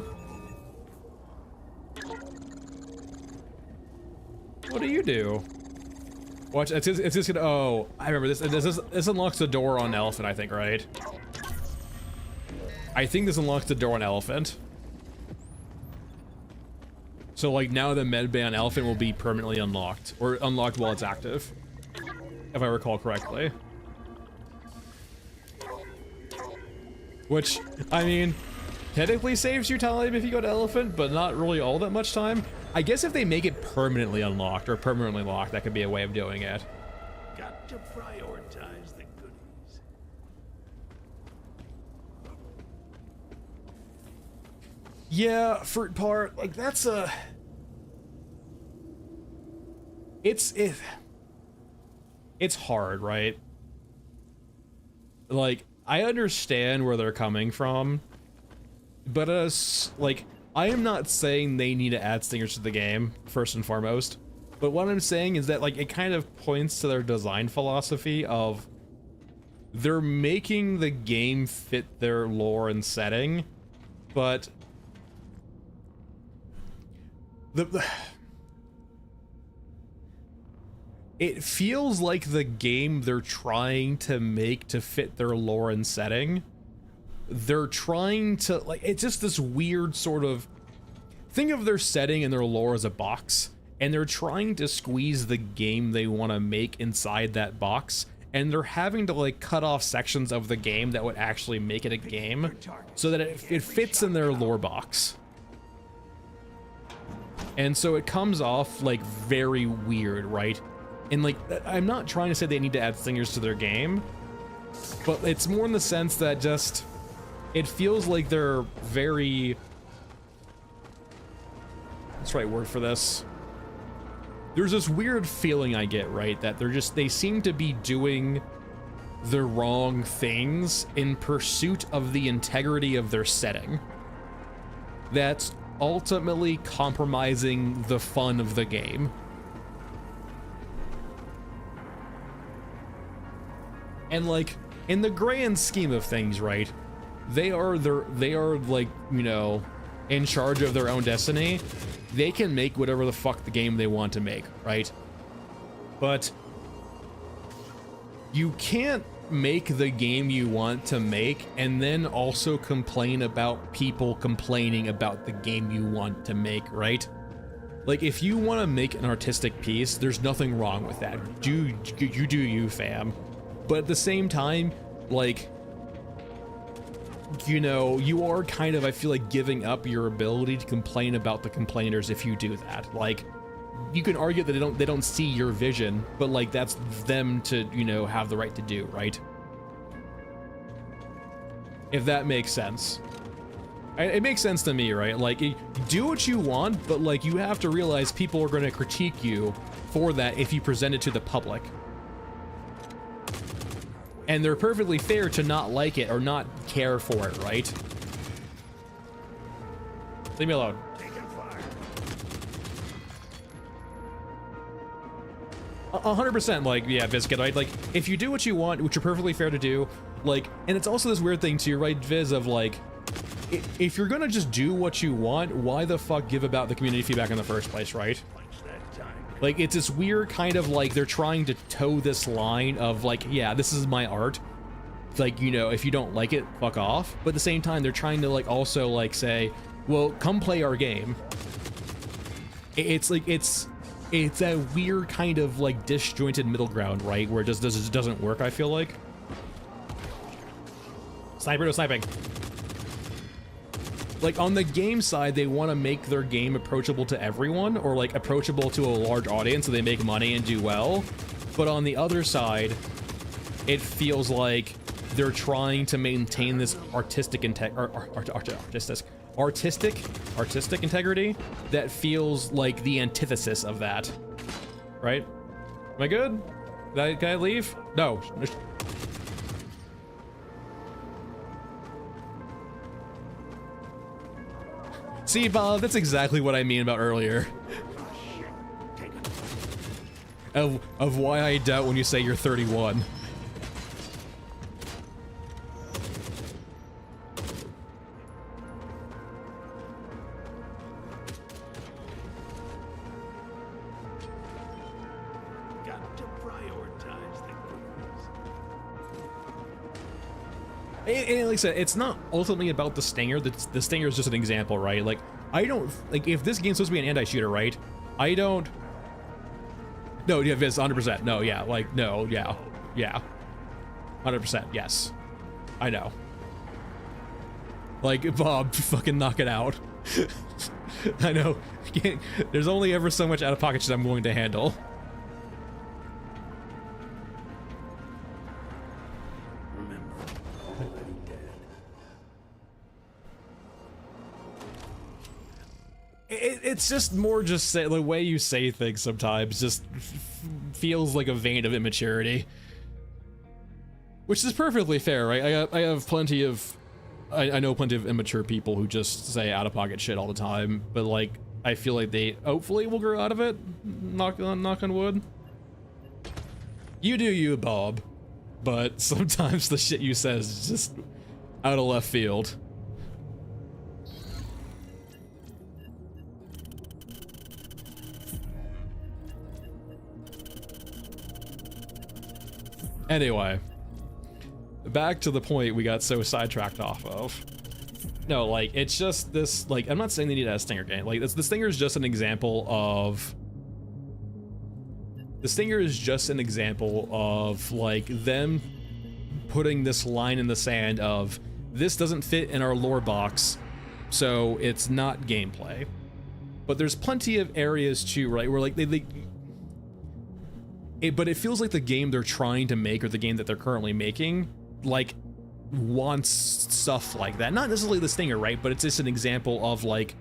What do you do? Watch, it's just gonna, oh, I remember this. This unlocks the door on Elephant, I think, right? I think this unlocks the door on Elephant. So like now the medbay on Elephant will be permanently unlocked, or unlocked while it's active, if I recall correctly. Which, I mean, technically saves you time if you go to Elephant, but not really all that much time. I guess if they make it permanently unlocked or permanently locked, that could be a way of doing it.
Got to prioritize the goodies.
Yeah, fruit part, like that's a... It's hard, right? Like, I understand where they're coming from, but like, I am not saying they need to add stingers to the game, first and foremost, but what I'm saying is that, like, it kind of points to their design philosophy of they're making the game fit their lore and setting, but it feels like the game they're trying to make to fit their lore and setting, they're trying to, like, it's just this weird sort of, think of their setting and their lore as a box, and they're trying to squeeze the game they want to make inside that box, and they're having to, like, cut off sections of the game that would actually make it a game so that it fits in their lore box. And so it comes off, like, very weird, right? And, like, I'm not trying to say they need to add stingers to their game, but it's more in the sense that just, it feels like they're very, what's the right word for this? There's this weird feeling I get, right? That they seem to be doing the wrong things in pursuit of the integrity of their setting. That's ultimately compromising the fun of the game. And, like, in the grand scheme of things, right, they are like, you know, in charge of their own destiny. They can make whatever the fuck the game they want to make, right? But you can't make the game you want to make and then also complain about people complaining about the game you want to make, right? Like, if you want to make an artistic piece, there's nothing wrong with that. You do you, fam. But at the same time, like, you know, you are kind of, I feel like, giving up your ability to complain about the complainers if you do that. Like, you can argue that they don't see your vision, but, like, that's them to, you know, have the right to do, right? If that makes sense. It makes sense to me, right? Like, do what you want, but, like, you have to realize people are going to critique you for that if you present it to the public. And they're perfectly fair to not like it or not care for it, right? Leave me alone.
Taking fire.
100%, like, yeah, Viscid, right? Like, if you do what you want, which you're perfectly fair to do, like, and it's also this weird thing too, right, Viz, of like, if you're gonna just do what you want, why the fuck give about the community feedback in the first place, right? Like, it's this weird kind of like, they're trying to toe this line of like, yeah, this is my art. Like, you know, if you don't like it, fuck off. But at the same time, they're trying to like also like say, well, come play our game. It's like, it's a weird kind of like disjointed middle ground, right? Where it just doesn't work, I feel like. Sniper, no sniping. Like, on the game side, they want to make their game approachable to everyone, or like approachable to a large audience so they make money and do well. But on the other side, it feels like they're trying to maintain this artistic integrity that feels like the antithesis of that. Right? Am I good? Can I leave? No. See, Bob, that's exactly what I mean about earlier. Of why I doubt when you say you're 31.
Got to prioritize the
And like I said, it's not ultimately about the stinger. The stinger is just an example, right? Like, I don't, like, if this game's supposed to be an anti-shooter, right? I don't... No, yeah, Viz, 100%. No, yeah, like, no, yeah. 100%, yes. I know. Like, Bob, fucking knock it out. I know. There's only ever so much out-of-pocket shit I'm willing to handle. It's just more just say, the way you say things sometimes just feels like a vein of immaturity. Which is perfectly fair, right? I have plenty of... I know plenty of immature people who just say out-of-pocket shit all the time, but like, I feel like they hopefully will grow out of it. Knock on wood. You do you, Bob. But sometimes the shit you say is just out of left field. Anyway, back to the point we got so sidetracked off of. No, like, it's just this, like, I'm not saying they need a stinger game. Like, the stinger is just an example of... The stinger is just an example of, like, them putting this line in the sand of, this doesn't fit in our lore box, so it's not gameplay. But there's plenty of areas, too, right, where, like, but it feels like the game they're trying to make, or the game that they're currently making, like, wants stuff like that. Not necessarily the stinger, right? But it's just an example of, like,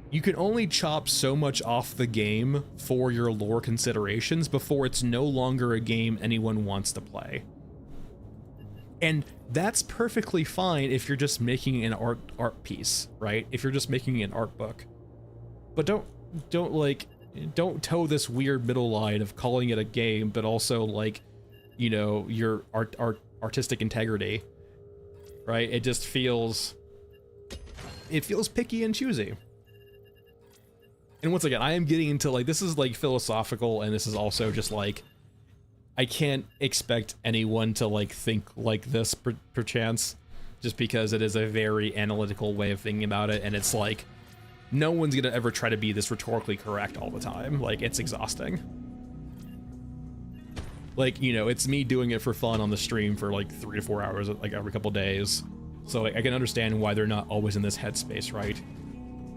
you can only chop so much off the game for your lore considerations before it's no longer a game anyone wants to play. And that's perfectly fine if you're just making an art piece, right? If you're just making an art book. But don't toe this weird middle line of calling it a game, but also, like, you know, your artistic integrity, right? It just feels... It feels picky and choosy. And once again, I am getting into, like, this is, like, philosophical, and this is also just, like, I can't expect anyone to, like, think like this, perchance, just because it is a very analytical way of thinking about it, and it's, like, no one's gonna ever try to be this rhetorically correct all the time. Like, it's exhausting. Like, you know, it's me doing it for fun on the stream for like 3 to 4 hours, like every couple days. So like, I can understand why they're not always in this headspace, right?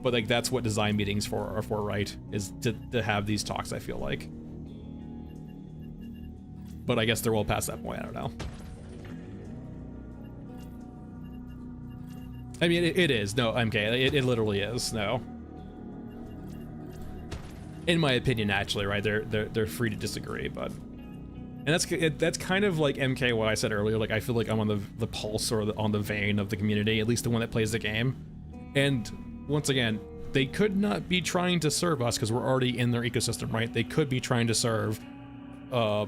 But like, that's what design meetings are for, right? Is to have these talks, I feel like. But I guess they're well past that point, I don't know. I mean, it is. No, MK, it literally is. No. In my opinion, actually, right? They're free to disagree, but... And that's kind of like MK, what I said earlier. Like, I feel like I'm on the pulse, or on the vein of the community, at least the one that plays the game. And once again, they could not be trying to serve us because we're already in their ecosystem, right? They could be trying to serve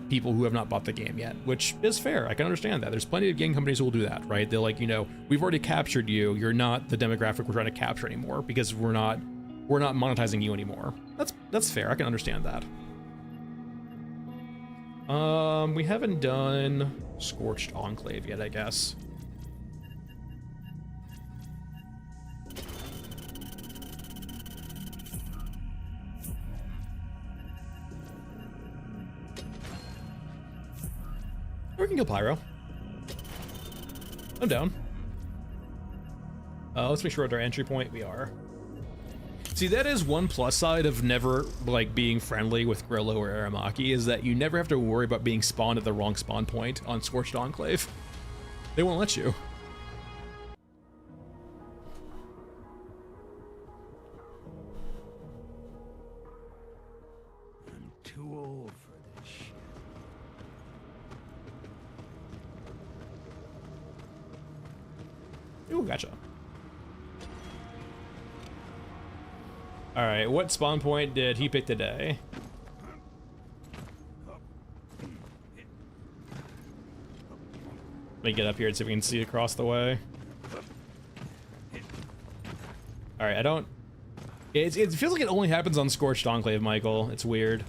people who have not bought the game yet, which is fair. I can understand that. There's plenty of game companies who will do that, right? They're like, you know, we've already captured you. You're not the demographic we're trying to capture anymore because we're not monetizing you anymore. That's fair. I can understand that. We haven't done Scorched Enclave yet, I guess. We can kill Pyro. I'm down. Let's make sure we're at our entry point. We are. See, that is one plus side of never, like, being friendly with Grillo or Aramaki, is that you never have to worry about being spawned at the wrong spawn point on Scorched Enclave. They won't let you.
I'm too old for this shit.
Ooh, gotcha. Alright, what spawn point did he pick today? Let me get up here and see if we can see across the way. Alright, I don't... It feels like it only happens on Scorched Enclave, Michael. It's weird.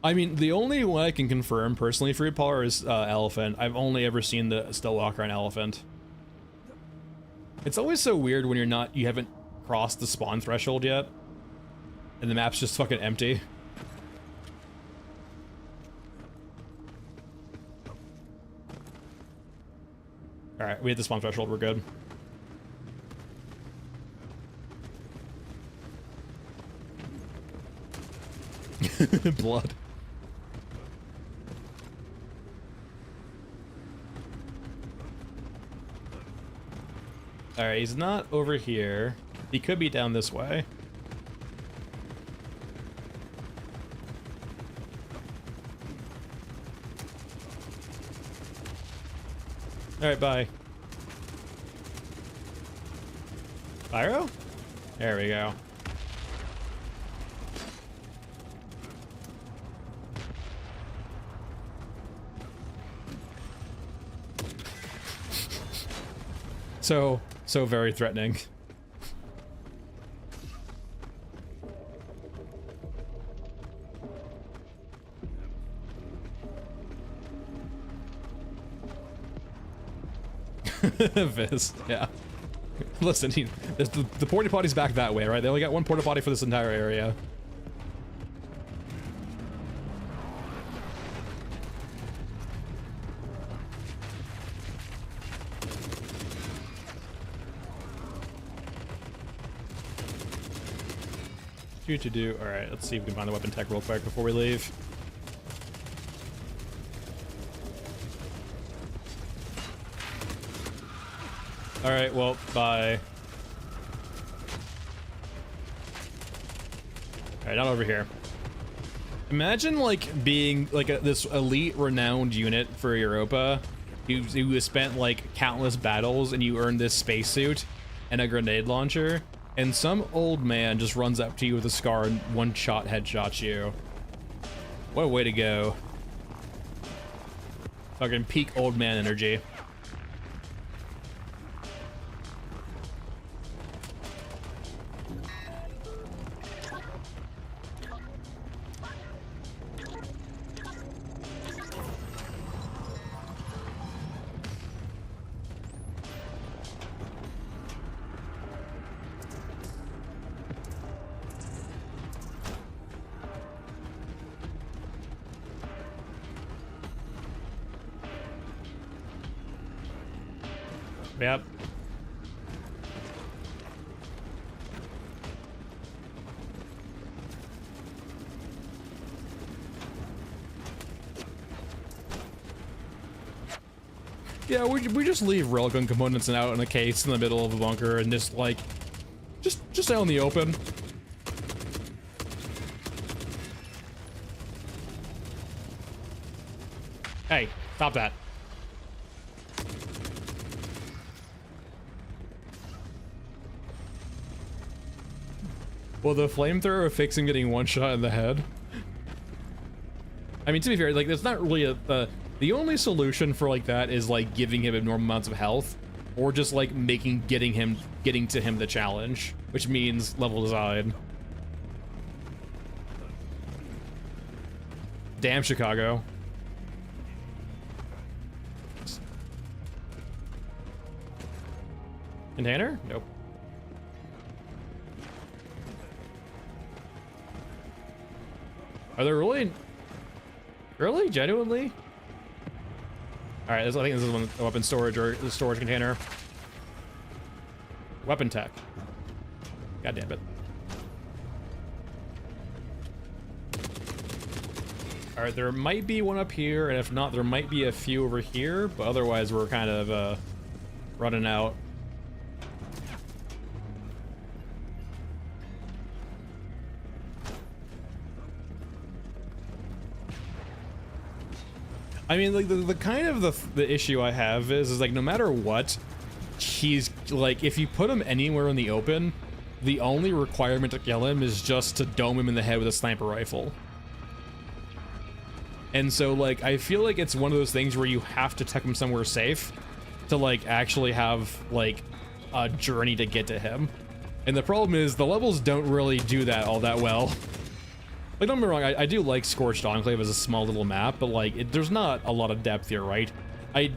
I mean, the only one I can confirm personally for Power is Elephant. I've only ever seen the Stillwalker on Elephant. It's always so weird when you haven't crossed the spawn threshold yet, and the map's just fucking empty. All right, we hit the spawn threshold. We're good. Blood. Alright, he's not over here. He could be down this way. Alright, bye. Pyro? There we go. So very threatening. Viz, yeah. Listen, the porta potty's back that way, right? They only got one porta potty for this entire area. To do. All right, let's see if we can find the weapon tech real quick before we leave. All right, well, bye. All right, not over here. Imagine like being like this elite renowned unit for Europa who has spent like countless battles, and you earn this spacesuit and a grenade launcher, and some old man just runs up to you with a scar and one shot headshots you. What a way to go. Fucking peak old man energy. Yep. Yeah, we just leave railgun components out in a case in the middle of a bunker and just like, just out in the open. Hey, stop that. Well, the flamethrower fix him getting one shot in the head. I mean, to be fair, like, that's not really the only solution for like that is like giving him abnormal amounts of health, or just like getting to him the challenge, which means level design. Damn Chicago. Container? Nope. Are there really? Really? Genuinely? Alright, I think this is one weapon storage or the storage container. Weapon tech. God damn it. Alright, there might be one up here, and if not, there might be a few over here, but otherwise we're kind of running out. I mean, like, the kind of the issue I have is like, no matter what, he's like, if you put him anywhere in the open, the only requirement to kill him is just to dome him in the head with a sniper rifle. And so, like, I feel like it's one of those things where you have to tuck him somewhere safe to, like, actually have, like, a journey to get to him. And the problem is, the levels don't really do that all that well. Like, don't get me wrong, I do like Scorched Enclave as a small little map, but, like, there's not a lot of depth here, right? I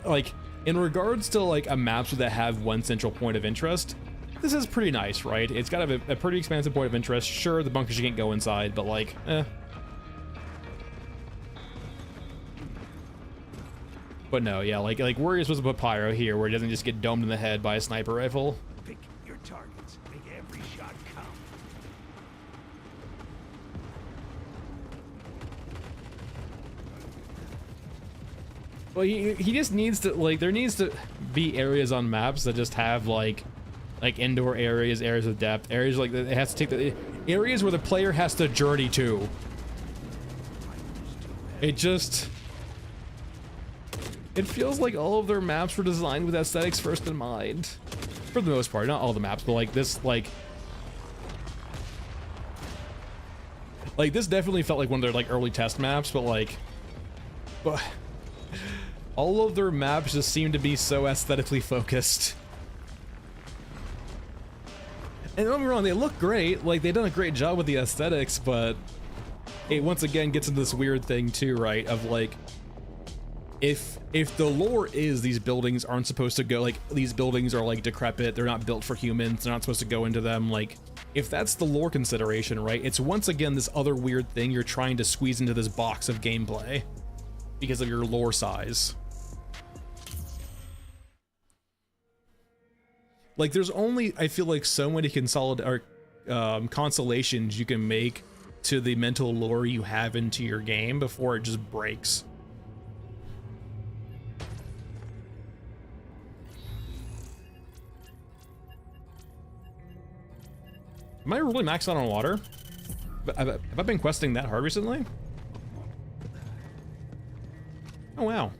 like, in regards to, like, a maps that have one central point of interest, this is pretty nice, right? It's got a pretty expansive point of interest. Sure, the bunkers you can't go inside, but, like, eh. But no, yeah, like where are you supposed to put Pyro here, where he doesn't just get domed in the head by a sniper rifle?
Pick your targets. Make every shot count.
Well, he just needs to, like, there needs to be areas on maps that just have like indoor areas, areas of depth, areas like that. It has to take the areas where the player has to journey to. It feels like all of their maps were designed with aesthetics first in mind. For the most part, not all the maps, but like this, like this definitely felt like one of their like early test maps, but all of their maps just seem to be so aesthetically focused. And don't get me wrong, they look great, like they've done a great job with the aesthetics, but it once again gets into this weird thing too, right, of like, if the lore is these buildings aren't supposed to go, like, these buildings are like decrepit, they're not built for humans, they're not supposed to go into them, like, if that's the lore consideration, right, it's once again this other weird thing you're trying to squeeze into this box of gameplay because of your lore size. Like, there's only, I feel like, so many consolations you can make to the mental lore you have into your game before it just breaks. Am I really maxed out on water? Have I been questing that hard recently? Oh, wow.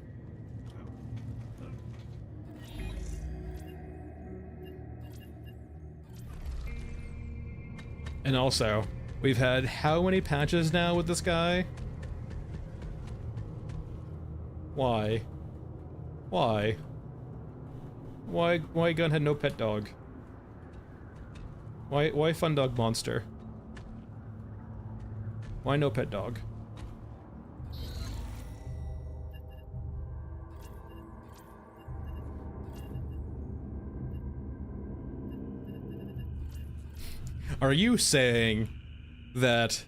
And also, we've had how many patches now with this guy? Why? Why? Why Gunhead no pet dog? Why fun dog monster? Why no pet dog? Are you saying that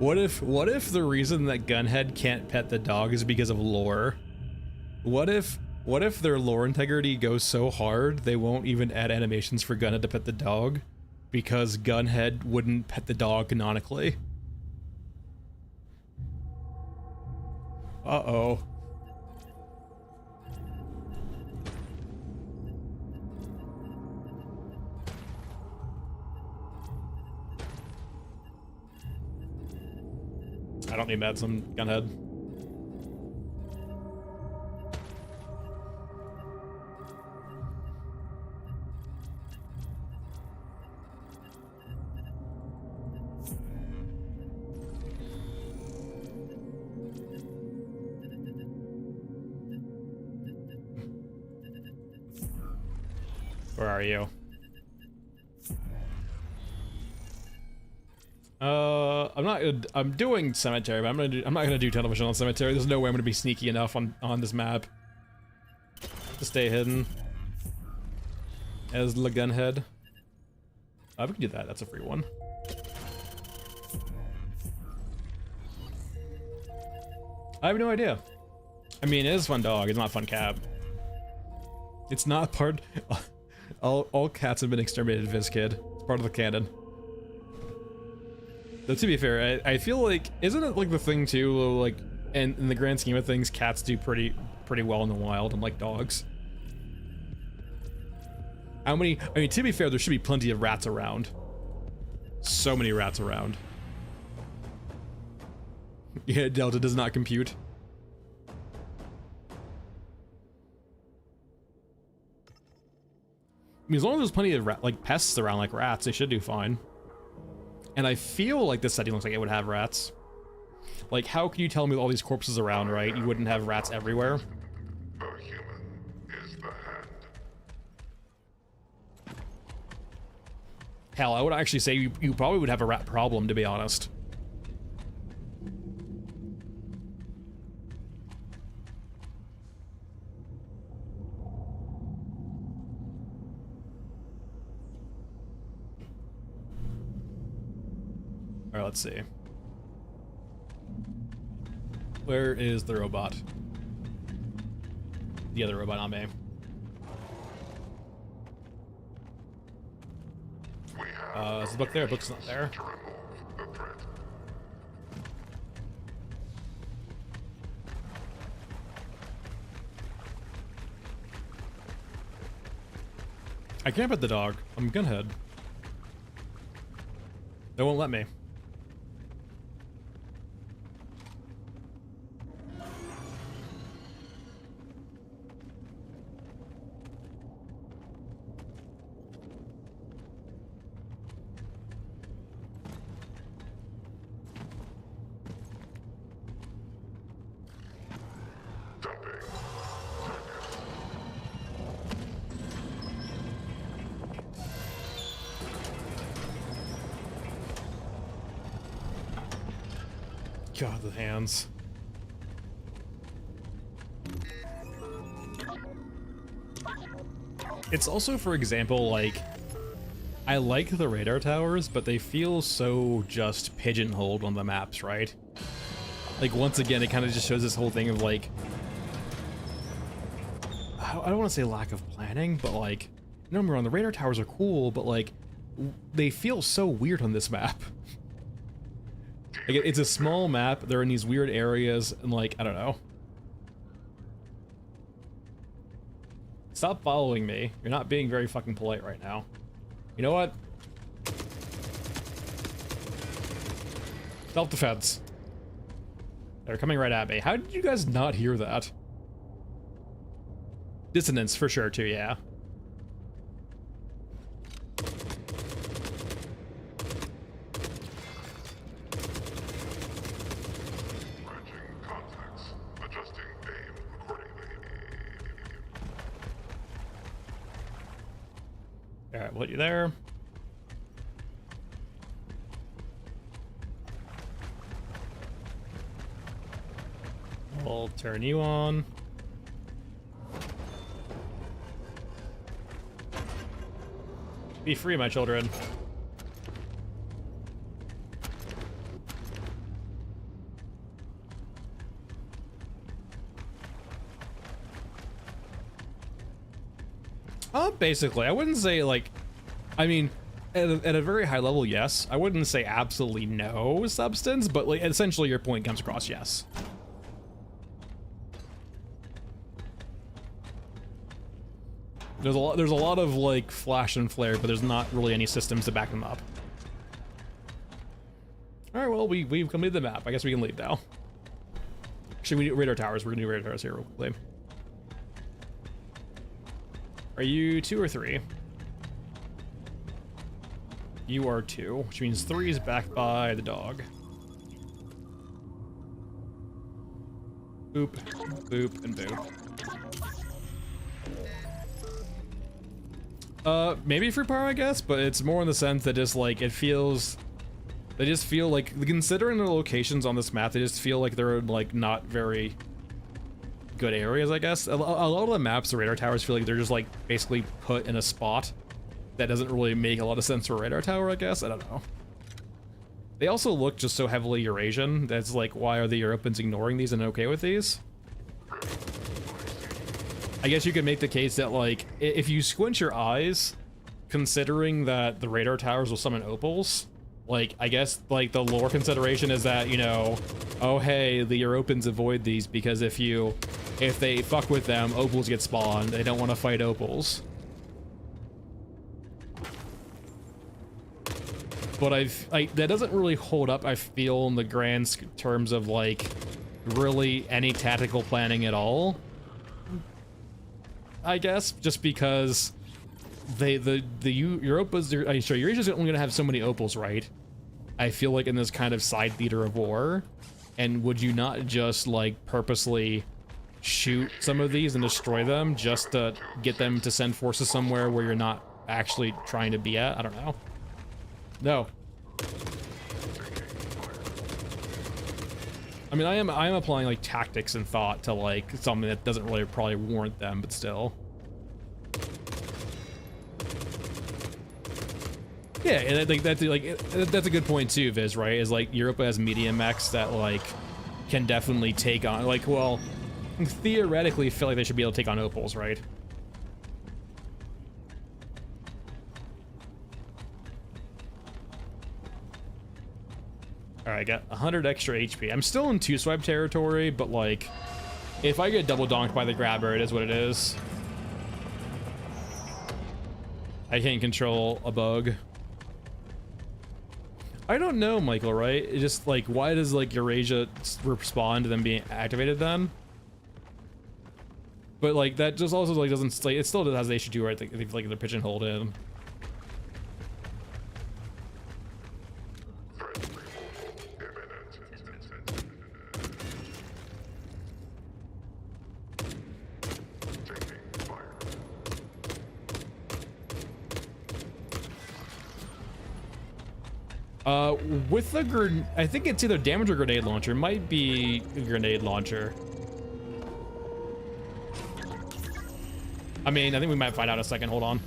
what if the reason that Gunhead can't pet the dog is because of lore? What if their lore integrity goes so hard they won't even add animations for Gunhead to pet the dog because Gunhead wouldn't pet the dog canonically? Uh-oh. I don't need meds on Gunhead. Where are you? I'm doing cemetery, but I'm not gonna do television on cemetery. There's no way I'm gonna be sneaky enough on this map to stay hidden as the gunhead. We can do that. That's a free one. I have no idea. I mean, it is fun dog. It's not fun cab. It's not part. All cats have been exterminated, Viz Kid. It's part of the canon. Though to be fair, I feel like, isn't it like the thing too, like, in the grand scheme of things, cats do pretty well in the wild, unlike dogs. How many? I mean, to be fair, there should be plenty of rats around. So many rats around. Yeah, Delta does not compute. I mean, as long as there's plenty of like pests around, like rats, they should do fine. And I feel like this setting looks like it would have rats. Like, how can you tell me with all these corpses around, right? You wouldn't have rats everywhere.
The human is the hand.
Hell, I would actually say you probably would have a rat problem, to be honest. Alright, let's see. Where is the robot? The other robot, not me. Is the book there? The book's not there.
To remove the threat.
I can't pet the dog. I'm gunhead. They won't let me. God, the hands. It's also, for example, like, I like the radar towers, but they feel so just pigeonholed on the maps, right? Like, once again, it kind of just shows this whole thing of, like, I don't want to say lack of planning, but, like, no, remember, on the radar towers are cool, but, like, they feel so weird on this map. Like, it's a small map, they're in these weird areas, and, like, I don't know. Stop following me. You're not being very fucking polite right now. You know what? Self-defense. They're coming right at me. How did you guys not hear that? Dissonance, for sure, too, yeah. Alright, we'll let you there. We'll turn you on. Be free, my children. Basically, I wouldn't say, like, I mean, at a very high level, yes. I wouldn't say absolutely no substance, but, like, essentially your point comes across, yes. There's a lot of, like, flash and flare, but there's not really any systems to back them up. Alright, well, we've completed the map. I guess we can leave now. Actually, we need radar towers. We're gonna do radar towers here real quickly. Are you 2 or 3? You are 2, which means 3 is back by the dog. Boop, boop, and boop. Maybe free power, I guess, but it's more in the sense that just like it feels. They just feel like, considering the locations on this map, they just feel like they're like not very good areas, I guess. A lot of the maps, the radar towers feel like they're just like basically put in a spot that doesn't really make a lot of sense for a radar tower, I guess. I don't know. They also look just so heavily Eurasian. That's like, why are the Europeans ignoring these and okay with these? I guess you could make the case that like, if you squint your eyes, considering that the radar towers will summon opals, like, I guess, like, the lore consideration is that, you know, oh, hey, the Europeans avoid these because if they fuck with them, opals get spawned. They don't want to fight opals. But that doesn't really hold up, I feel, in the grand terms of, like, really any tactical planning at all. I guess, just because Eurasia's only gonna have so many opals, right? I feel like in this kind of side theater of war, and would you not just like purposely shoot some of these and destroy them just to get them to send forces somewhere where you're not actually trying to be at? I don't know. No. I mean, I am applying like tactics and thought to like something that doesn't really probably warrant them, but still. Yeah, and that's a good point too, Viz, right? Is like Europa has medium mechs that like can definitely take on, like, well, theoretically feel like they should be able to take on opals, right? All right, I got 100 extra HP. I'm still in two swipe territory, but like, if I get double donked by the grabber, it is what it is. I can't control a bug. I don't know, Michael, right? It's just like, why does like Eurasia respond to them being activated then? But like, that just also like doesn't, like, it still has the issue too, right? They've like, they're pigeonholed in. With the I think it's either damage or grenade launcher. It might be a grenade launcher. I mean, I think we might find out in a second. Hold on.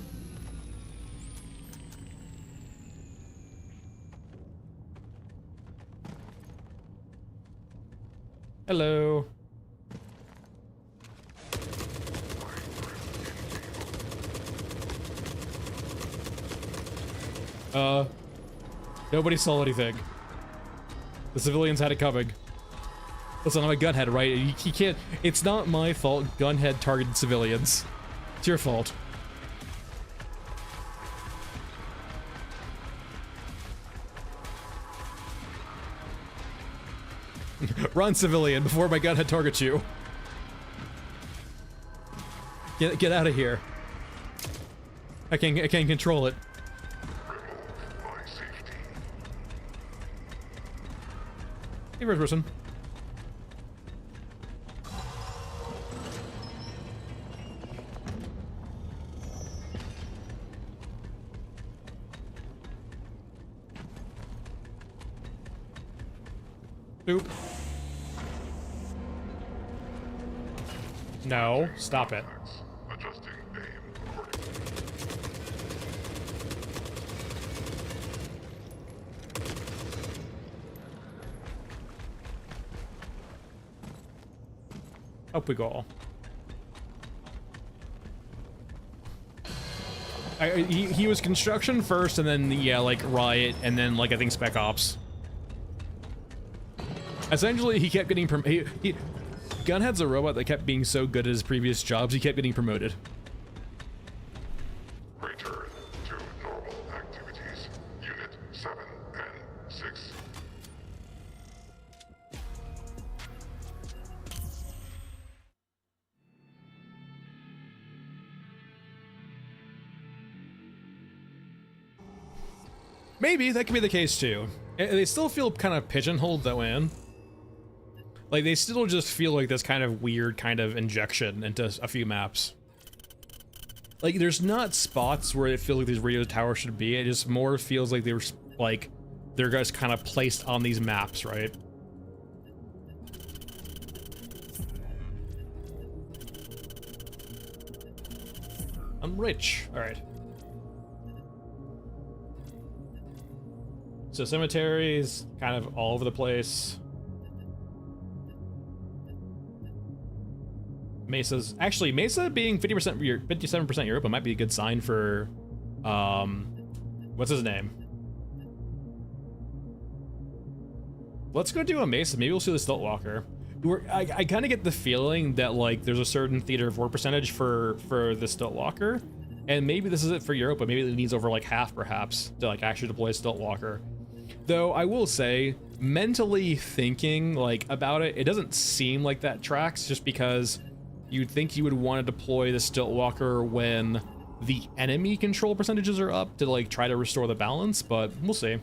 Hello. Nobody saw anything. The civilians had it coming. Listen, I'm a gunhead, right? You can't. It's not my fault gunhead targeted civilians. It's your fault. Run, civilian, before my gunhead targets you. Get out of here. I can't control it. Hey, first person. Boop. No, stop it. Up we go. He was construction first, and then yeah, like riot, and then like I think spec ops. Essentially, he kept getting Gunhead's a robot that kept being so good at his previous jobs, he kept getting promoted.
Return to normal activities. Unit 7 and 6.
Maybe that could be the case too. They still feel kind of pigeonholed though, in. Like, they still just feel like this kind of weird kind of injection into a few maps. like there's not spots where it feels like these radio towers should be. It just more feels like they were like they're just kind of placed on these maps, right? I'm rich. All right. So cemeteries, kind of all over the place. Mesa's actually Mesa being 50% 57% Europa might be a good sign for what's his name? Let's go do a Mesa. Maybe we'll see the Stiltwalker. I kind of get the feeling that like there's a certain theater of war percentage for the Stiltwalker, and maybe this is it for Europa. Maybe it needs over like half perhaps to like actually deploy Stiltwalker. Though I will say, mentally thinking like about it, it doesn't seem like that tracks, just because you'd think you would want to deploy the Stiltwalker when the enemy control percentages are up to like try to restore the balance, but we'll see.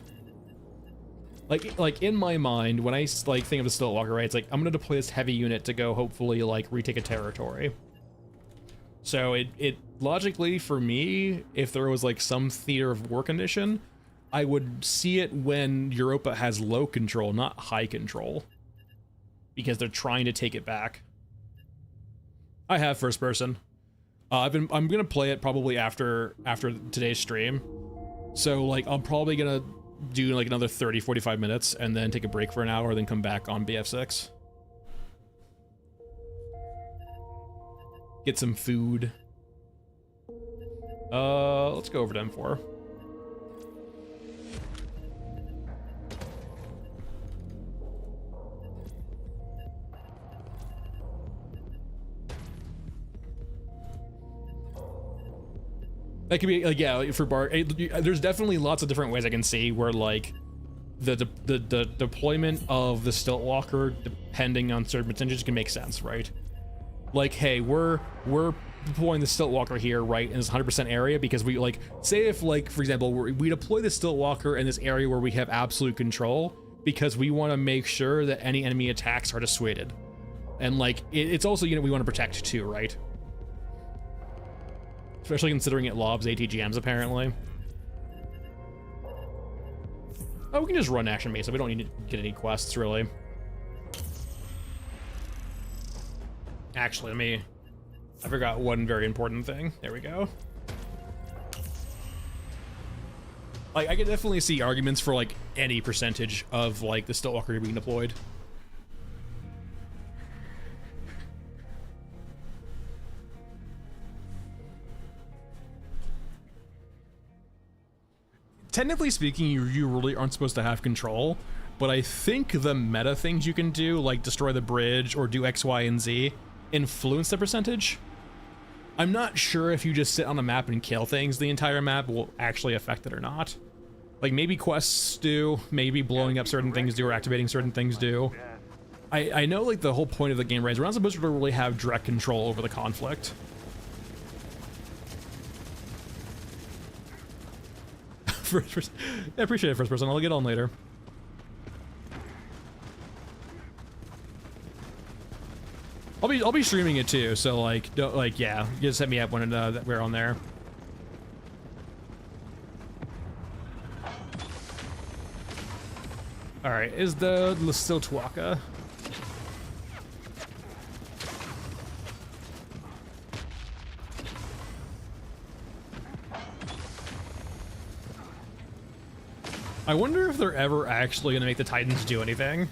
Like in my mind, when I like think of the Stiltwalker, right, it's like I'm gonna deploy this heavy unit to go hopefully like retake a territory. So it logically for me, if there was like some theater of war condition, I would see it when Europa has low control, not high control, because they're trying to take it back. I have first person. I'm gonna play it probably after today's stream. So like I'm probably gonna do like another 30-45 minutes and then take a break for an hour, then come back on BF6. Get some food. Let's go over to M4. That could be like, yeah, for bar. There's definitely lots of different ways I can see where like the deployment of the Stiltwalker, depending on certain percentages, can make sense, right? Like, hey, we're deploying the Stiltwalker here, right, in this 100% area because we like say if like for example we deploy the Stiltwalker in this area where we have absolute control because we want to make sure that any enemy attacks are dissuaded, and like it's also we want to protect too, right? Especially considering it lobs ATGMs, apparently. Oh, we can just run Action Mesa. We don't need to get any quests, really. Actually, I forgot one very important thing. There we go. Like, I could definitely see arguments for, like, any percentage of, like, the Stiltwalker being deployed. Technically speaking, you really aren't supposed to have control, but I think the meta things you can do, like destroy the bridge or do X, Y, and Z, influence the percentage. I'm not sure if you just sit on a map and kill things the entire map will actually affect it or not. Like maybe quests do, maybe blowing up certain things do, or activating certain things do. I know like the whole point of the game, right, is we're not supposed to really have direct control over the conflict. First person. I appreciate it, first person. I'll get on later. I'll be streaming it too, so like don't, like yeah, just hit me up when that we're on there. All right, is the Stiltwalker? I wonder if they're ever actually gonna make the Titans do anything.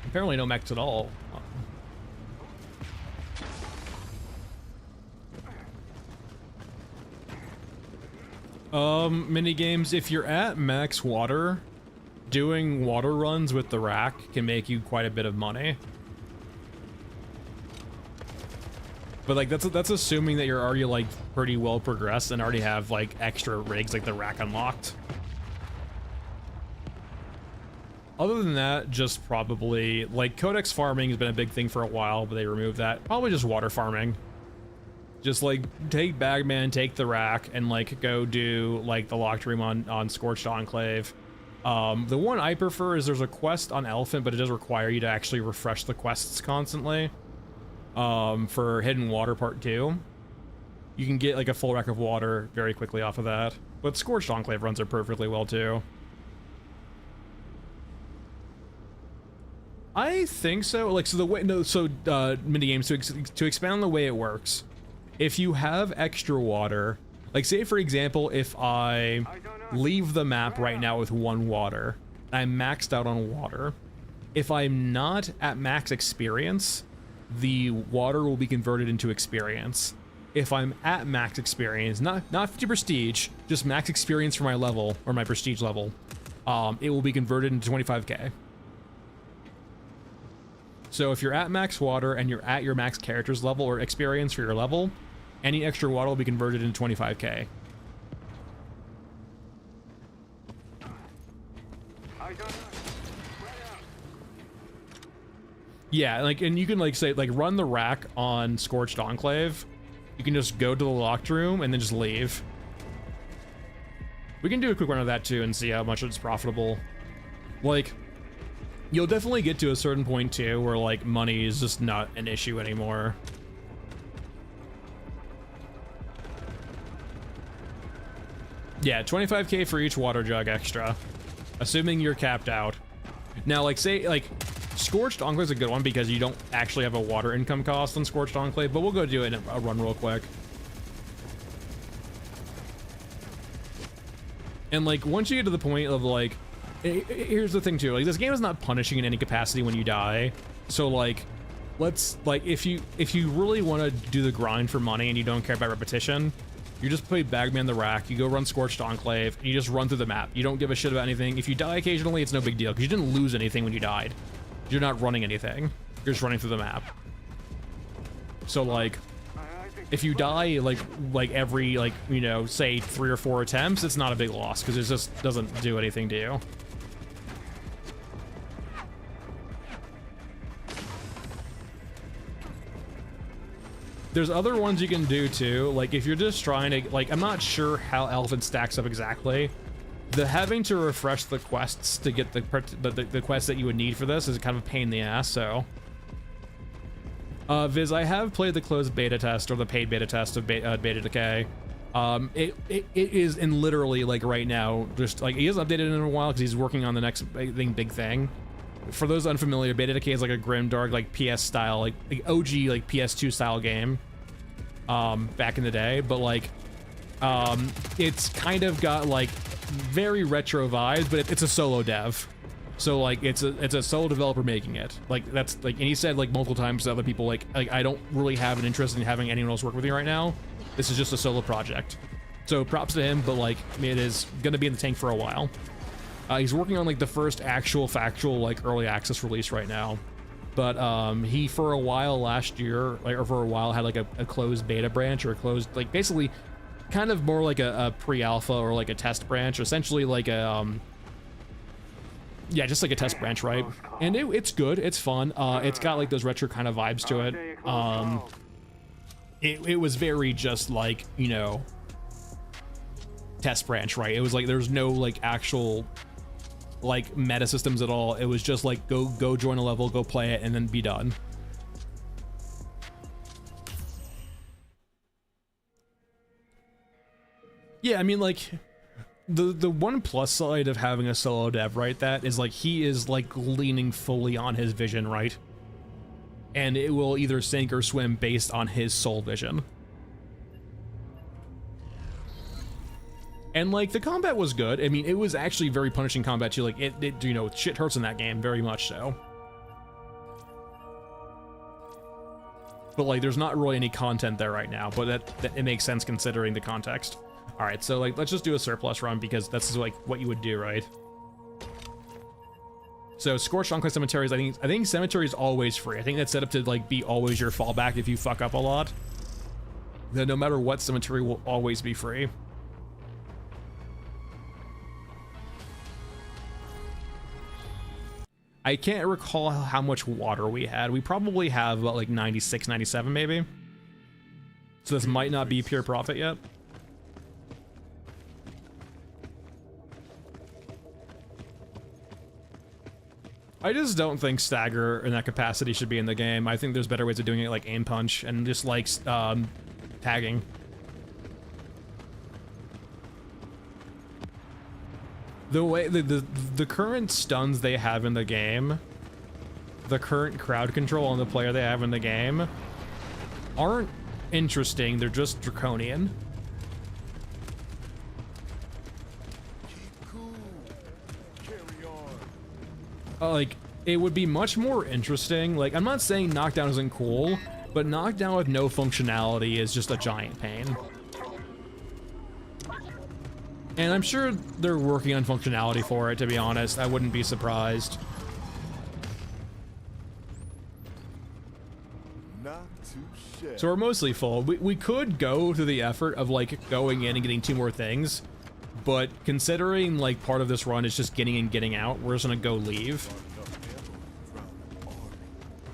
Apparently no mechs at all. Mini games, if you're at max water, doing water runs with the rack can make you quite a bit of money. But like that's assuming that you're already like pretty well progressed and already have like extra rigs like the rack unlocked. Other than that, just probably like codex farming has been a big thing for a while, but they removed that. Probably just water farming. Just like take Bagman, take the rack, and like go do like the locked room on Scorched Enclave. The one I prefer is there's a quest on Elephant, but it does require you to actually refresh the quests constantly. For Hidden Water Part 2. You can get like a full rack of water very quickly off of that. But Scorched Enclave runs it perfectly well too. I think so. Like, so the way, no, so minigames, to expand on the way it works, if you have extra water, like say for example, if I leave the map right now with 1 water, I'm maxed out on water. If I'm not at max experience, the water will be converted into experience. If I'm at max experience, not 50 prestige, just max experience for my level, or my prestige level, it will be converted into 25k. So if you're at max water and you're at your max character's level or experience for your level, any extra water will be converted into 25k. Yeah, like, and you can like say, like, run the rack on Scorched Enclave. You can just go to the locked room and then just leave. We can do a quick run of that too and see how much it's profitable. Like, you'll definitely get to a certain point too where like money is just not an issue anymore. Yeah, 25k for each water jug extra, assuming you're capped out. Now, like, say, like, Scorched Enclave is a good one because you don't actually have a water income cost on Scorched Enclave, but we'll go do it in a run real quick. And, like, once you get to the point of, like, here's the thing, too. Like, this game is not punishing in any capacity when you die. So, like, let's, like, if you really want to do the grind for money and you don't care about repetition, you just play Bagman the Rack, you go run Scorched Enclave, and you just run through the map. You don't give a shit about anything. If you die occasionally, it's no big deal, because you didn't lose anything when you died. You're not running anything. You're just running through the map. So, like, if you die, like every, like, you know, say 3 or 4 attempts, it's not a big loss, because it just doesn't do anything to you. There's other ones you can do too, like if you're just trying to, like, I'm not sure how Elephant stacks up exactly. The having to refresh the quests to get the quests that you would need for this is kind of a pain in the ass, so. Viz, I have played the closed beta test, or the paid beta test of Beta Decay. It is in literally, like, right now, just, like, he hasn't updated it in a while because he's working on the next big thing. For those unfamiliar, Beta Decay is like a grimdark, like, PS style, like OG, like PS2 style game, back in the day, but like, it's kind of got like very retro vibes, but it's a solo dev. So like, it's a solo developer making it. Like, that's like, and he said like multiple times to other people, like I don't really have an interest in having anyone else work with me right now. This is just a solo project. So props to him, but like, it is gonna be in the tank for a while. He's working on like the first actual factual like early access release right now, but he for a while last year, like, or for a while had like a closed beta branch, or a closed, like, basically kind of more like a pre-alpha or like a test branch, or essentially like a yeah, just like a test branch, right? And it's good, it's fun. It's got like those retro kind of vibes to it. It was very just like, you know, test branch, right? It was like there's no like actual like meta systems at all. It was just like go join a level, go play it, and then be done. Yeah, I mean, like, the one plus side of having a solo dev, right, that is like he is like leaning fully on his vision, right? And it will either sink or swim based on his sole vision. And like the combat was good. I mean, it was actually very punishing combat too. Like it you know, shit hurts in that game, very much so. But like, there's not really any content there right now, but that it makes sense considering the context. All right, so like, let's just do a surplus run because that's like what you would do, right? So Scorched Enclave cemeteries, I think cemetery is always free. I think that's set up to like be always your fallback if you fuck up a lot. Then no matter what, cemetery will always be free. I can't recall how much water we had. We probably have about like 96, 97 maybe. So this might not be pure profit yet. I just don't think stagger in that capacity should be in the game. I think there's better ways of doing it, like aim punch and just like tagging. The way the current stuns they have in the game, the current crowd control on the player they have in the game, aren't interesting. They're just draconian.
Keep cool. Carry on.
Like, it would be much more interesting. Like, I'm not saying knockdown isn't cool, but knockdown with no functionality is just a giant pain. And I'm sure they're working on functionality for it, to be honest. I wouldn't be surprised.
Not too shabby.
So we're mostly full. We could go to the effort of, like, going in and getting 2 more things, but considering, like, part of this run is just getting in, getting out, we're just gonna go leave.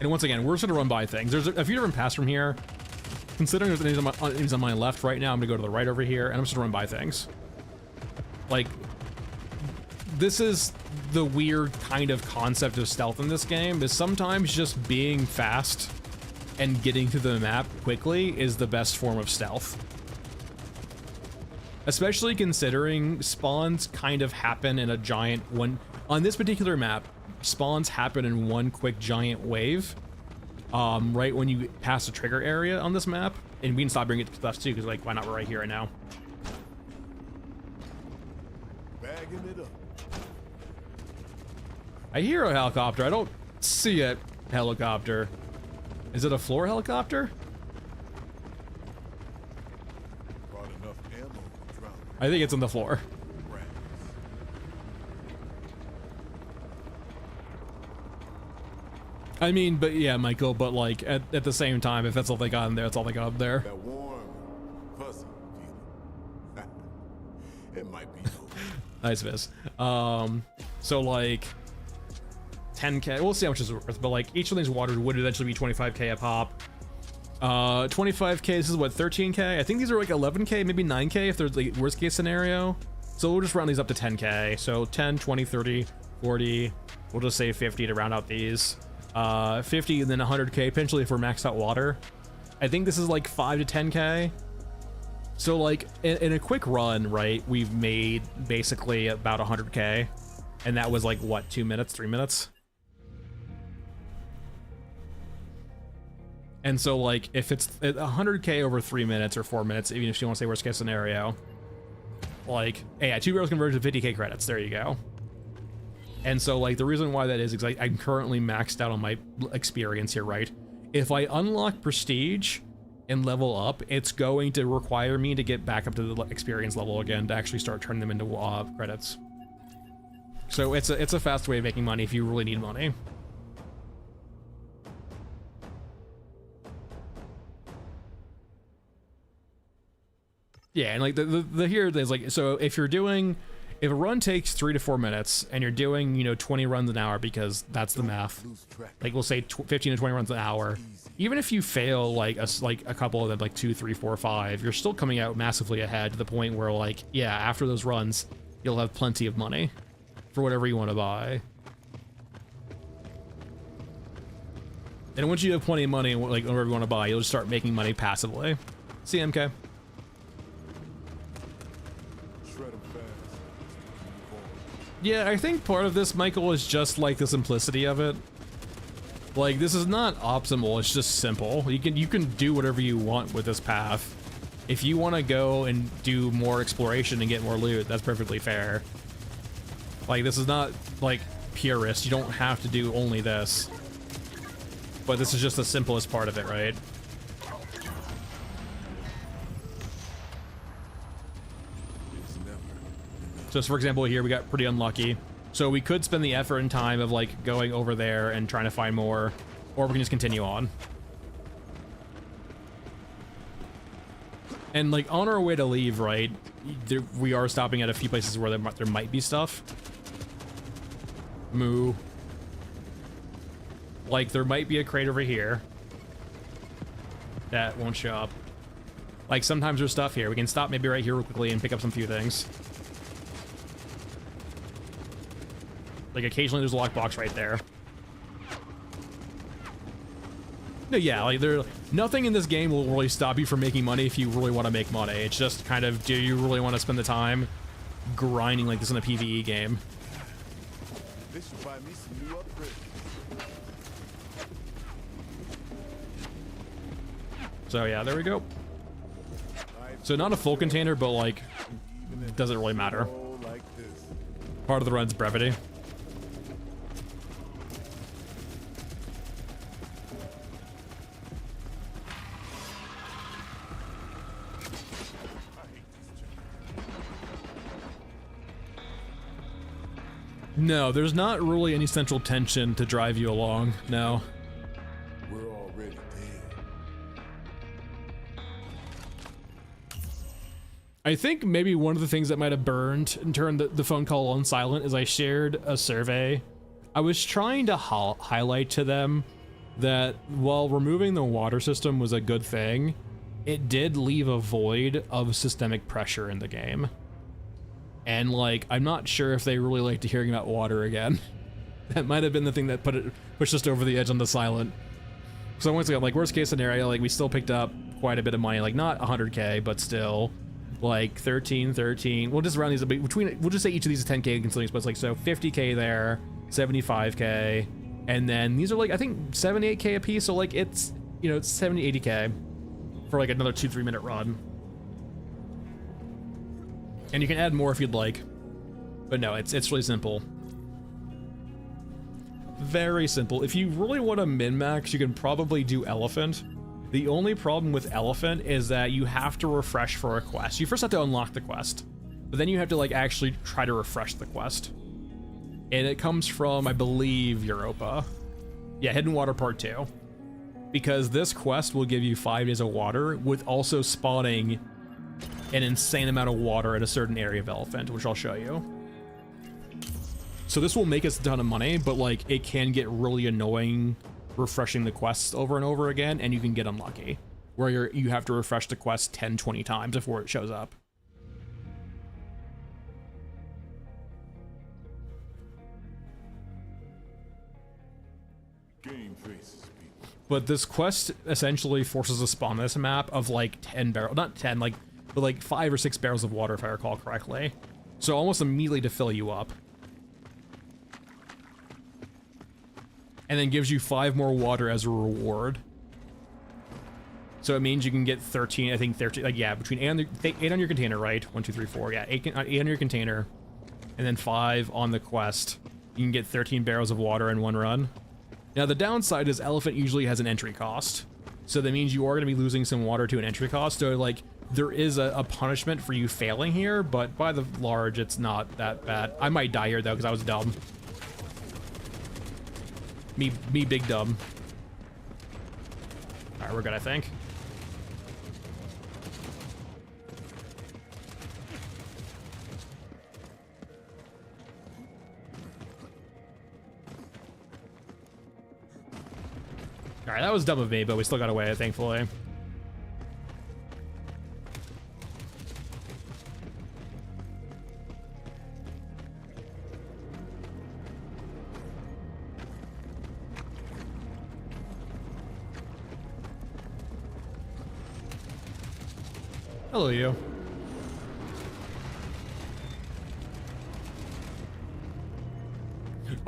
And once again, we're just gonna run by things. There's a few different paths from here. Considering there's enemies on my left right now, I'm gonna go to the right over here, and I'm just gonna run by things. Like, this is the weird kind of concept of stealth in this game, is sometimes just being fast and getting to the map quickly is the best form of stealth. Especially considering spawns kind of happen in a giant one. On this particular map, spawns happen in one quick giant wave. Right when you pass the trigger area on this map. And we can stop bringing it to us too, because, like, why not? We're right here right now.
Bagging it up.
I hear a helicopter. I don't see a helicopter. Is it a floor helicopter?
Brought enough ammo to drown
I think it's on the floor.
rats.
I mean, but yeah, Michael, but like at the same time, if that's all they got in there, that's all they got up there.
That warm, fuzzy feeling. It might be over.
Nice Viz. So like 10k, we'll see how much it's worth, but like each of these waters would eventually be 25k a pop. 25k, this is what, 13k? I think these are like 11k, maybe 9k if there's like worst case scenario. So we'll just round these up to 10k. So 10, 20, 30, 40, we'll just say 50 to round out these. 50 and then 100k potentially if we're maxed out water. I think this is like 5 to 10k. So like in a quick run, right, we've made basically about 100k, and that was like what, 2 minutes, 3 minutes? And so like if it's 100k over 3 minutes or 4 minutes, even if you want to say worst case scenario, like, hey, yeah, 2 barrels converted to 50k credits, there you go. And so like the reason why that is because I'm currently maxed out on my experience here, right? If I unlock prestige and level up, it's going to require me to get back up to the experience level again to actually start turning them into credits. So it's a fast way of making money if you really need money. Yeah, and like the here there's like, so if a run takes 3 to 4 minutes and you're doing, you know, 20 runs an hour, because that's the math. Like we'll say 15 to 20 runs an hour. Even if you fail like a couple of them, like 2, 3, 4, 5, you're still coming out massively ahead to the point where, like, yeah, after those runs, you'll have plenty of money for whatever you want to buy. And once you have plenty of money, like whatever you want to buy, you'll just start making money passively. CMK. Yeah, I think part of this, Michael, is just like the simplicity of it. Like, this is not optimal, it's just simple. You can do whatever you want with this path. If you want to go and do more exploration and get more loot, that's perfectly fair. Like, this is not, like, purist. You don't have to do only this. But this is just the simplest part of it, right? Just for example, here we got pretty unlucky. So we could spend the effort and time of like going over there and trying to find more, or we can just continue on. And like on our way to leave, right, we are stopping at a few places where there might be stuff. Moo. Like there might be a crate over here that won't show up. Like sometimes there's stuff here. We can stop maybe right here real quickly and pick up some few things. Like occasionally there's a lockbox right there. No, yeah, like nothing in this game will really stop you from making money if you really want to make money. It's just kind of, do you really want to spend the time grinding like this in a PvE game?
This should buy me some new upgrades.
So yeah, there we go. So not a full container, but like, doesn't really matter.
Oh, like this.
Part of the run's brevity. No, there's not really any central tension to drive you along, no.
We're already dead.
I think maybe one of the things that might have burned and turned the phone call on silent is I shared a survey. I was trying to highlight to them that while removing the water system was a good thing, it did leave a void of systemic pressure in the game. And like, I'm not sure if they really liked hearing about water again. That might have been the thing that pushed us over the edge on the silent. So once again, like worst case scenario, like we still picked up quite a bit of money, like not 100K, but still like 13. We'll just round these a bit between, we'll just say each of these is 10K considering splits, like so 50K there, 75K, and then these are like, I think 78K a piece. So like it's, you know, it's 70, 80K for like another 2-3 minute run. And you can add more if you'd like, but no, it's really simple. Very simple. If you really want to min-max, you can probably do Elephant. The only problem with Elephant is that you have to refresh for a quest. You first have to unlock the quest, but then you have to like actually try to refresh the quest. And it comes from, I believe, Europa. Yeah, Hidden Water Part 2. Because this quest will give you 5 days of water with also spawning an insane amount of water at a certain area of Elephant, which I'll show you. So this will make us a ton of money, but like it can get really annoying refreshing the quests over and over again, and you can get unlucky where you have to refresh the quest 10-20 times before it shows up.
Game faces people.
But this quest essentially forces a spawn this map of like 10 barrels, not 10, like, but like 5 or 6 barrels of water if I recall correctly. So almost immediately to fill you up. And then gives you 5 more water as a reward. So it means you can get 13, I think 13, like yeah, between 8 on your container, right? 1, 2, 3, 4, yeah, 8 on your container. And then 5 on the quest. You can get 13 barrels of water in one run. Now the downside is Elephant usually has an entry cost. So that means you are going to be losing some water to an entry cost. So like, there is a punishment for you failing here, but by the large, it's not that bad. I might die here though, because I was dumb. Me big dumb. All right, we're good, I think. All right, that was dumb of me, but we still got away, thankfully. Hello, you.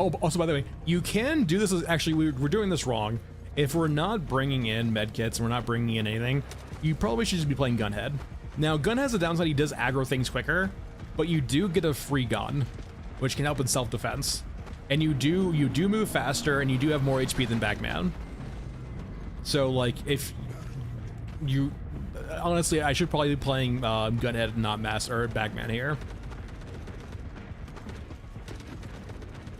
Oh, also, by the way, you can do this as, actually, we're doing this wrong. If we're not bringing in medkits and we're not bringing in anything, you probably should just be playing Gunhead. Now, Gun has a downside, he does aggro things quicker, but you do get a free gun, which can help in self-defense. And you do move faster, and you do have more HP than Bagman. So, like, if you... Honestly, I should probably be playing Gunhead and not or Bagman here.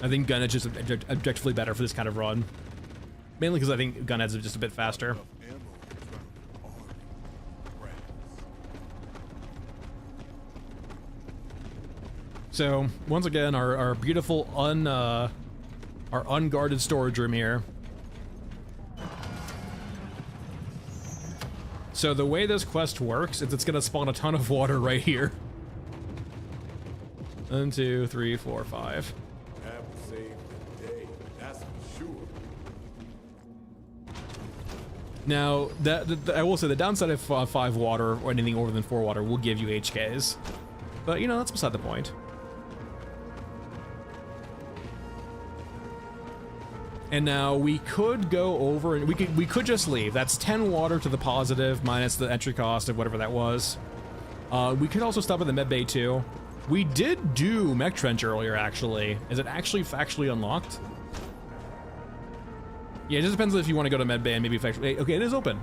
I think Gunhead's just objectively better for this kind of run. Mainly because I think Gunhead's just a bit faster. So, once again, our beautiful our unguarded storage room here. So the way this quest works is it's gonna spawn a ton of water right here. 1, 2, 3, 4, 5.
Have saved the day, that's for sure.
Now, I will say the downside of 5 water or anything over than 4 water will give you HKs. But, you know, that's beside the point. And now we could go over and we could just leave. That's 10 water to the positive minus the entry cost of whatever that was. We could also stop at the med bay too. We did do mech trench earlier actually. Is it actually factually unlocked? Yeah, it just depends if you want to go to med bay and maybe factually. Okay, it is open.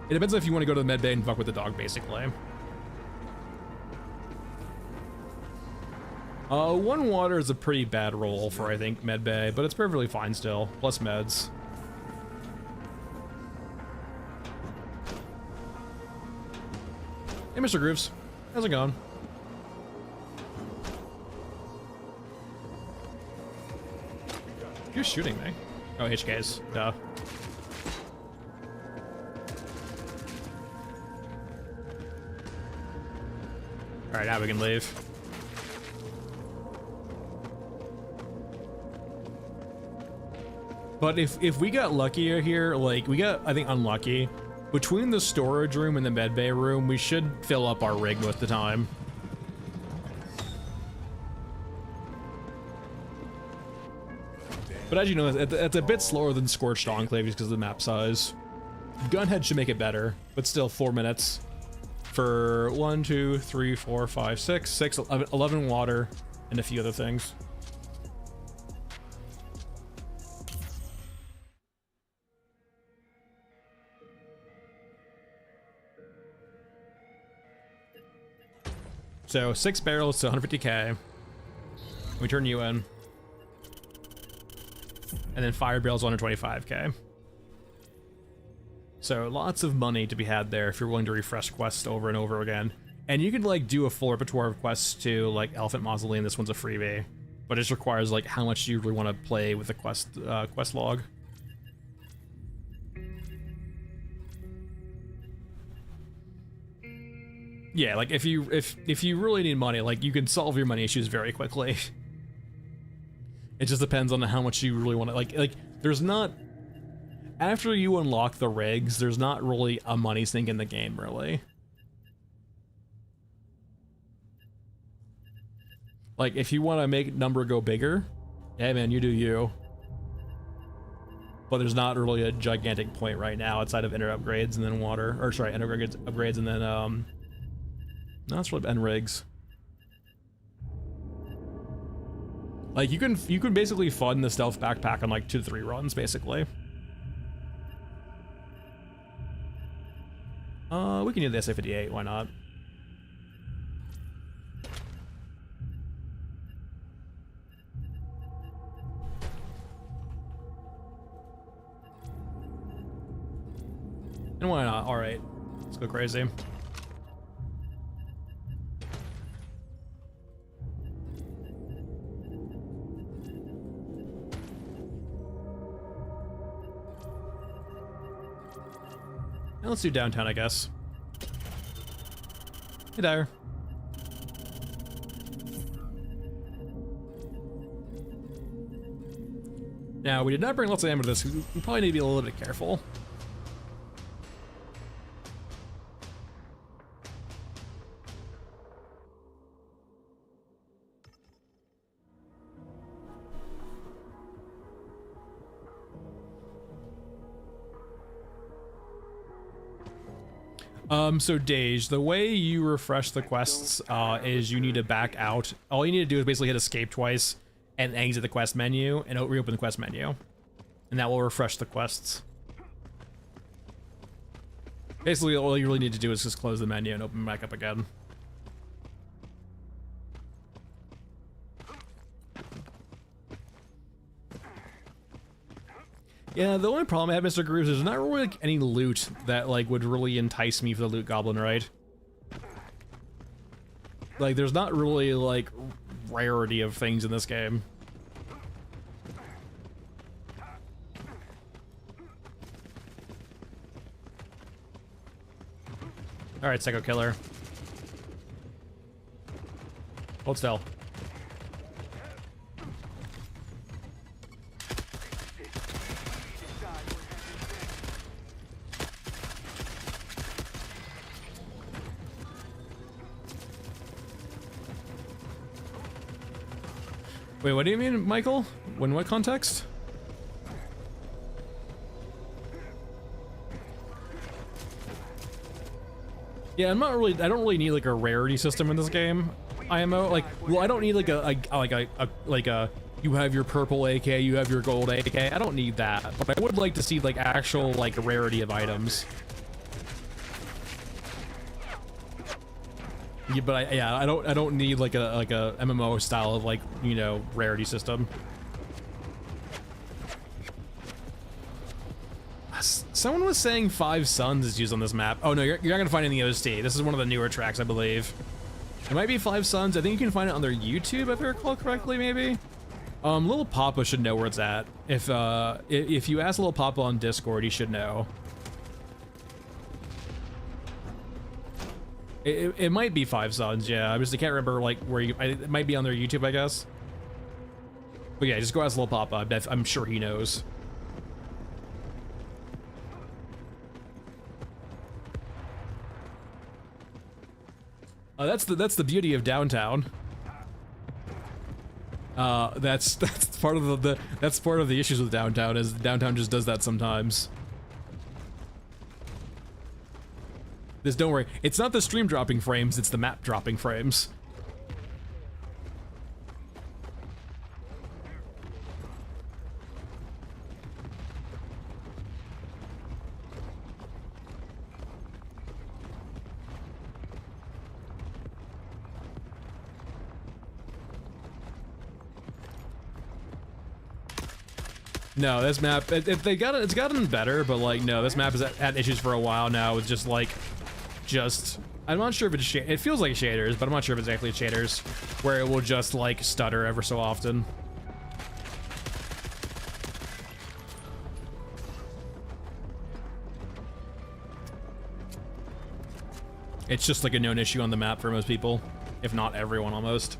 It depends if you want to go to the med bay and fuck with the dog basically. 1 water is a pretty bad roll for, I think, med bay, but it's perfectly fine still. Plus meds. Hey, Mr. Grooves. How's it going? You're shooting me. Oh, HKs. Duh. Alright, now we can leave. But if we got luckier here, like, we got, I think, unlucky. Between the storage room and the med bay room, we should fill up our rig most of the time. But as you know, it's a bit slower than Scorched Enclave because of the map size. Gunhead should make it better, but still 4 minutes for 1, 2, 3, 4, 5, 6, 11 water, and a few other things. So 6 barrels to 150k. We turn you in. And then fire barrels 125k. So lots of money to be had there if you're willing to refresh quests over and over again. And you could like do a full repertoire of quests too, like Elephant Mausoleum. This one's a freebie, but it just requires like how much you really want to play with the quest log. Yeah, like if you really need money, like you can solve your money issues very quickly. It just depends on how much you really want to like there's not, after you unlock the rigs, there's not really a money sink in the game really. Like if you want to make number go bigger, yeah man, you do you. But there's not really a gigantic point right now outside of ender upgrades and then water, or sorry, ender upgrades and then no, that's really end rigs. Like you can basically fund the stealth backpack on like 2 to 3 runs basically. We can do the SA-58, why not? And why not? Alright, let's go crazy. And let's do downtown, I guess. Hey, Dyer. Now, we did not bring lots of ammo to this. We probably need to be a little bit careful. So Dage, the way you refresh the quests is you need to back out. All you need to do is basically hit escape twice and exit the quest menu and reopen the quest menu. And that will refresh the quests. Basically, all you really need to do is just close the menu and open back up again. Yeah, the only problem I have, Mr. Grooves, is there's not really like any loot that like would really entice me for the loot goblin ride. Like, there's not really like rarity of things in this game. All right, Psycho Killer. Hold still. Wait, what do you mean, Michael? In what context? Yeah, I don't really need like a rarity system in this game. IMO, like, well, I don't need like a you have your purple AK, you have your gold AK. I don't need that, but I would like to see like actual like rarity of items. Yeah, but I don't need like a MMO style of like, you know, rarity system. Someone was saying 5 Suns is used on this map. Oh no, you're not gonna find it in the OST. This is one of the newer tracks, I believe. It might be 5 Suns. I think you can find it on their YouTube, if I recall correctly, maybe. Little Papa should know where it's at. If you ask Little Papa on Discord, he should know. It might be 5 Suns, yeah. I can't remember like where it might be on their YouTube, I guess. But yeah, just go ask Little Papa. I'm sure he knows. That's the beauty of downtown. That's part of that's part of the issues with downtown, is downtown just does that sometimes. Don't worry, it's not the stream dropping frames, it's the map dropping frames. No, this map, it's gotten better, but like, no, this map has had issues for a while now with just like, I'm not sure if it's, it feels like shaders, but I'm not sure if it's exactly shaders, where it will just like stutter ever so often. It's just like a known issue on the map for most people, if not everyone almost.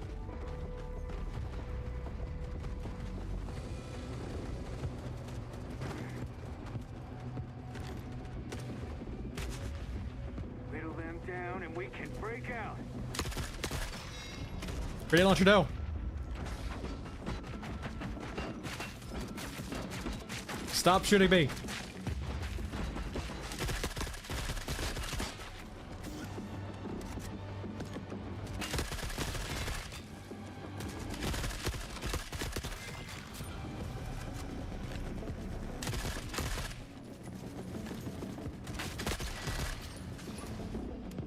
Grenade launcher, no. Stop shooting me.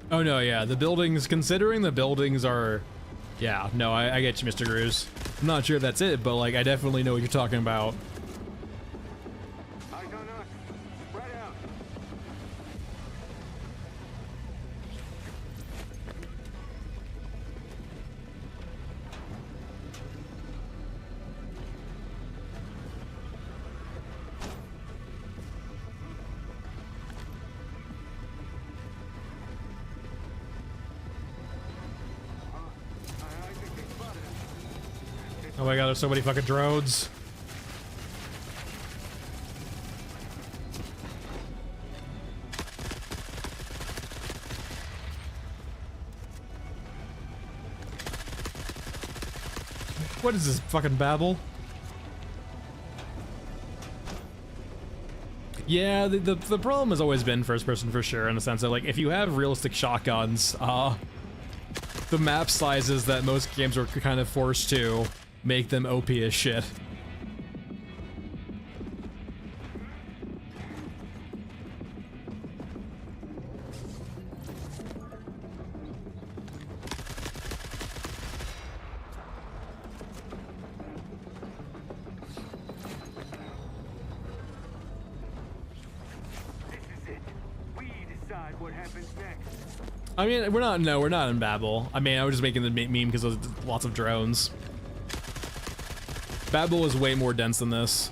Oh no, yeah, the buildings, considering the buildings are, yeah, no, I get you, Mr. Grooves. I'm not sure if that's it, but like, I definitely know what you're talking about.
Eyes on us. Spread out.
Oh my god, there's so many fucking drones. What is this, fucking Babel? Yeah, the problem has always been first person for sure, in the sense that like, if you have realistic shotguns, the map sizes that most games are kind of forced to make them OP as shit. I mean, we're not in Babel. I mean, I was just making the meme because there's lots of drones. Babel is way more dense than this.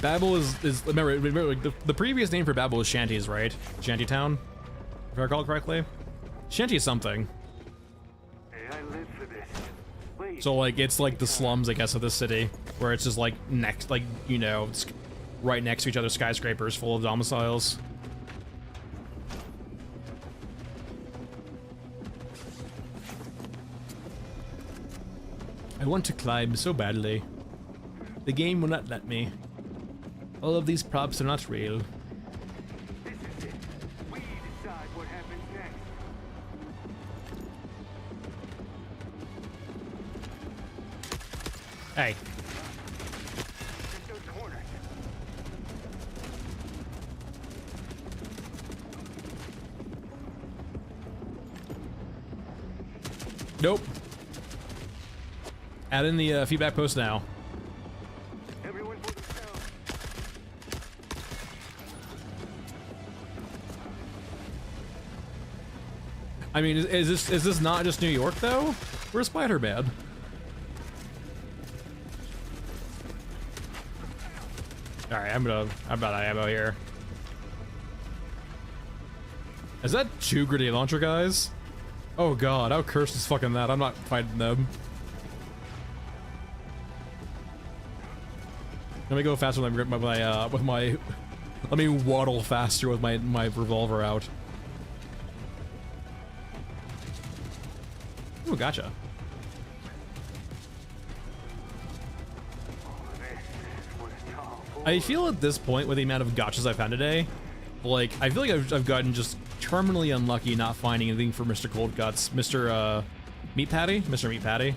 Babel is remember like the previous name for Babel was Shanties, right? Shantytown, if I recall correctly. Shanty is something.
Hey, I live for this.
So like, it's like the slums, I guess, of the city, where it's just like next, like, you know, it's right next to each other, skyscrapers full of domiciles. want to climb so badly. The game will not let me. All of these props are not real.
This is it. We decide what happens next.
Hey.
Get those corners.
Nope. Add in the feedback post now.
Everyone for themselves.
I mean, is this not just New York though? Where's Spider-Man? All right, I'm out of ammo here. Is that 2 grenade launcher guys? Oh god, how cursed is fucking that? I'm not fighting them. Let me go faster with my let me waddle faster with my revolver out. Ooh, gotcha. I feel at this point, with the amount of gotchas I've had today, like, I feel like I've gotten just terminally unlucky not finding anything for Mr. Cold Guts. Mr. Meat Patty? Mr. Meat Patty.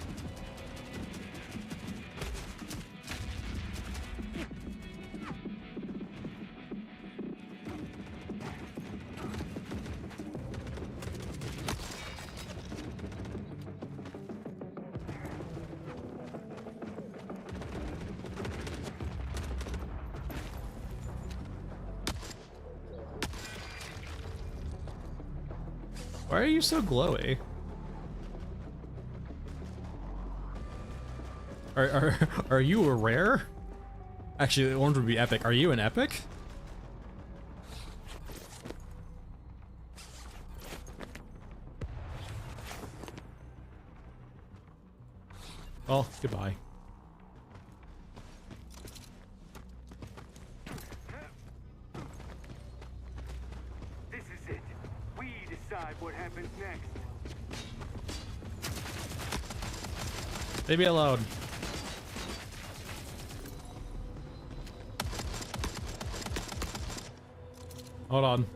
Why are you so glowy? Are you a rare? Actually, the orange would be epic. Are you an epic? Oh, goodbye.
This is it. We decide what happens next.
Leave me alone. Hold on.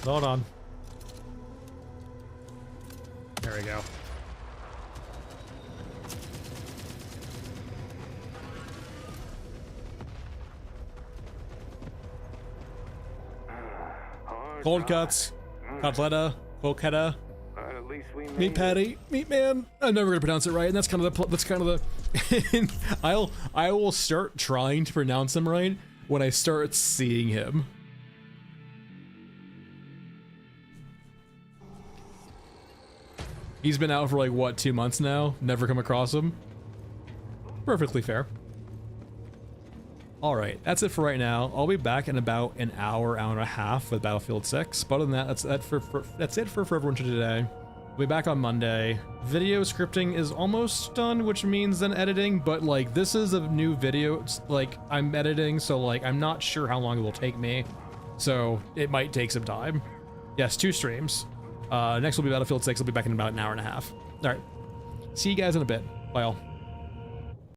Hold on. There we go. Cold cuts, cotletta, polketta,
At least we
meat
made
patty, meat man. I'm never gonna pronounce it right, and that's kind of the. I will start trying to pronounce him right when I start seeing him. He's been out for like what, 2 months now? Never come across him. Perfectly fair. All right, that's it for right now. I'll be back in about an hour, hour and a half with Battlefield 6. But other than that, that's it for everyone today. We'll be back on Monday. Video scripting is almost done, which means then editing, but like this is a new video. It's like I'm editing, so like I'm not sure how long it will take me. So it might take some time. Yes, 2 streams. Next will be Battlefield 6. I'll be back in about an hour and a half. All right. See you guys in a bit. Bye all.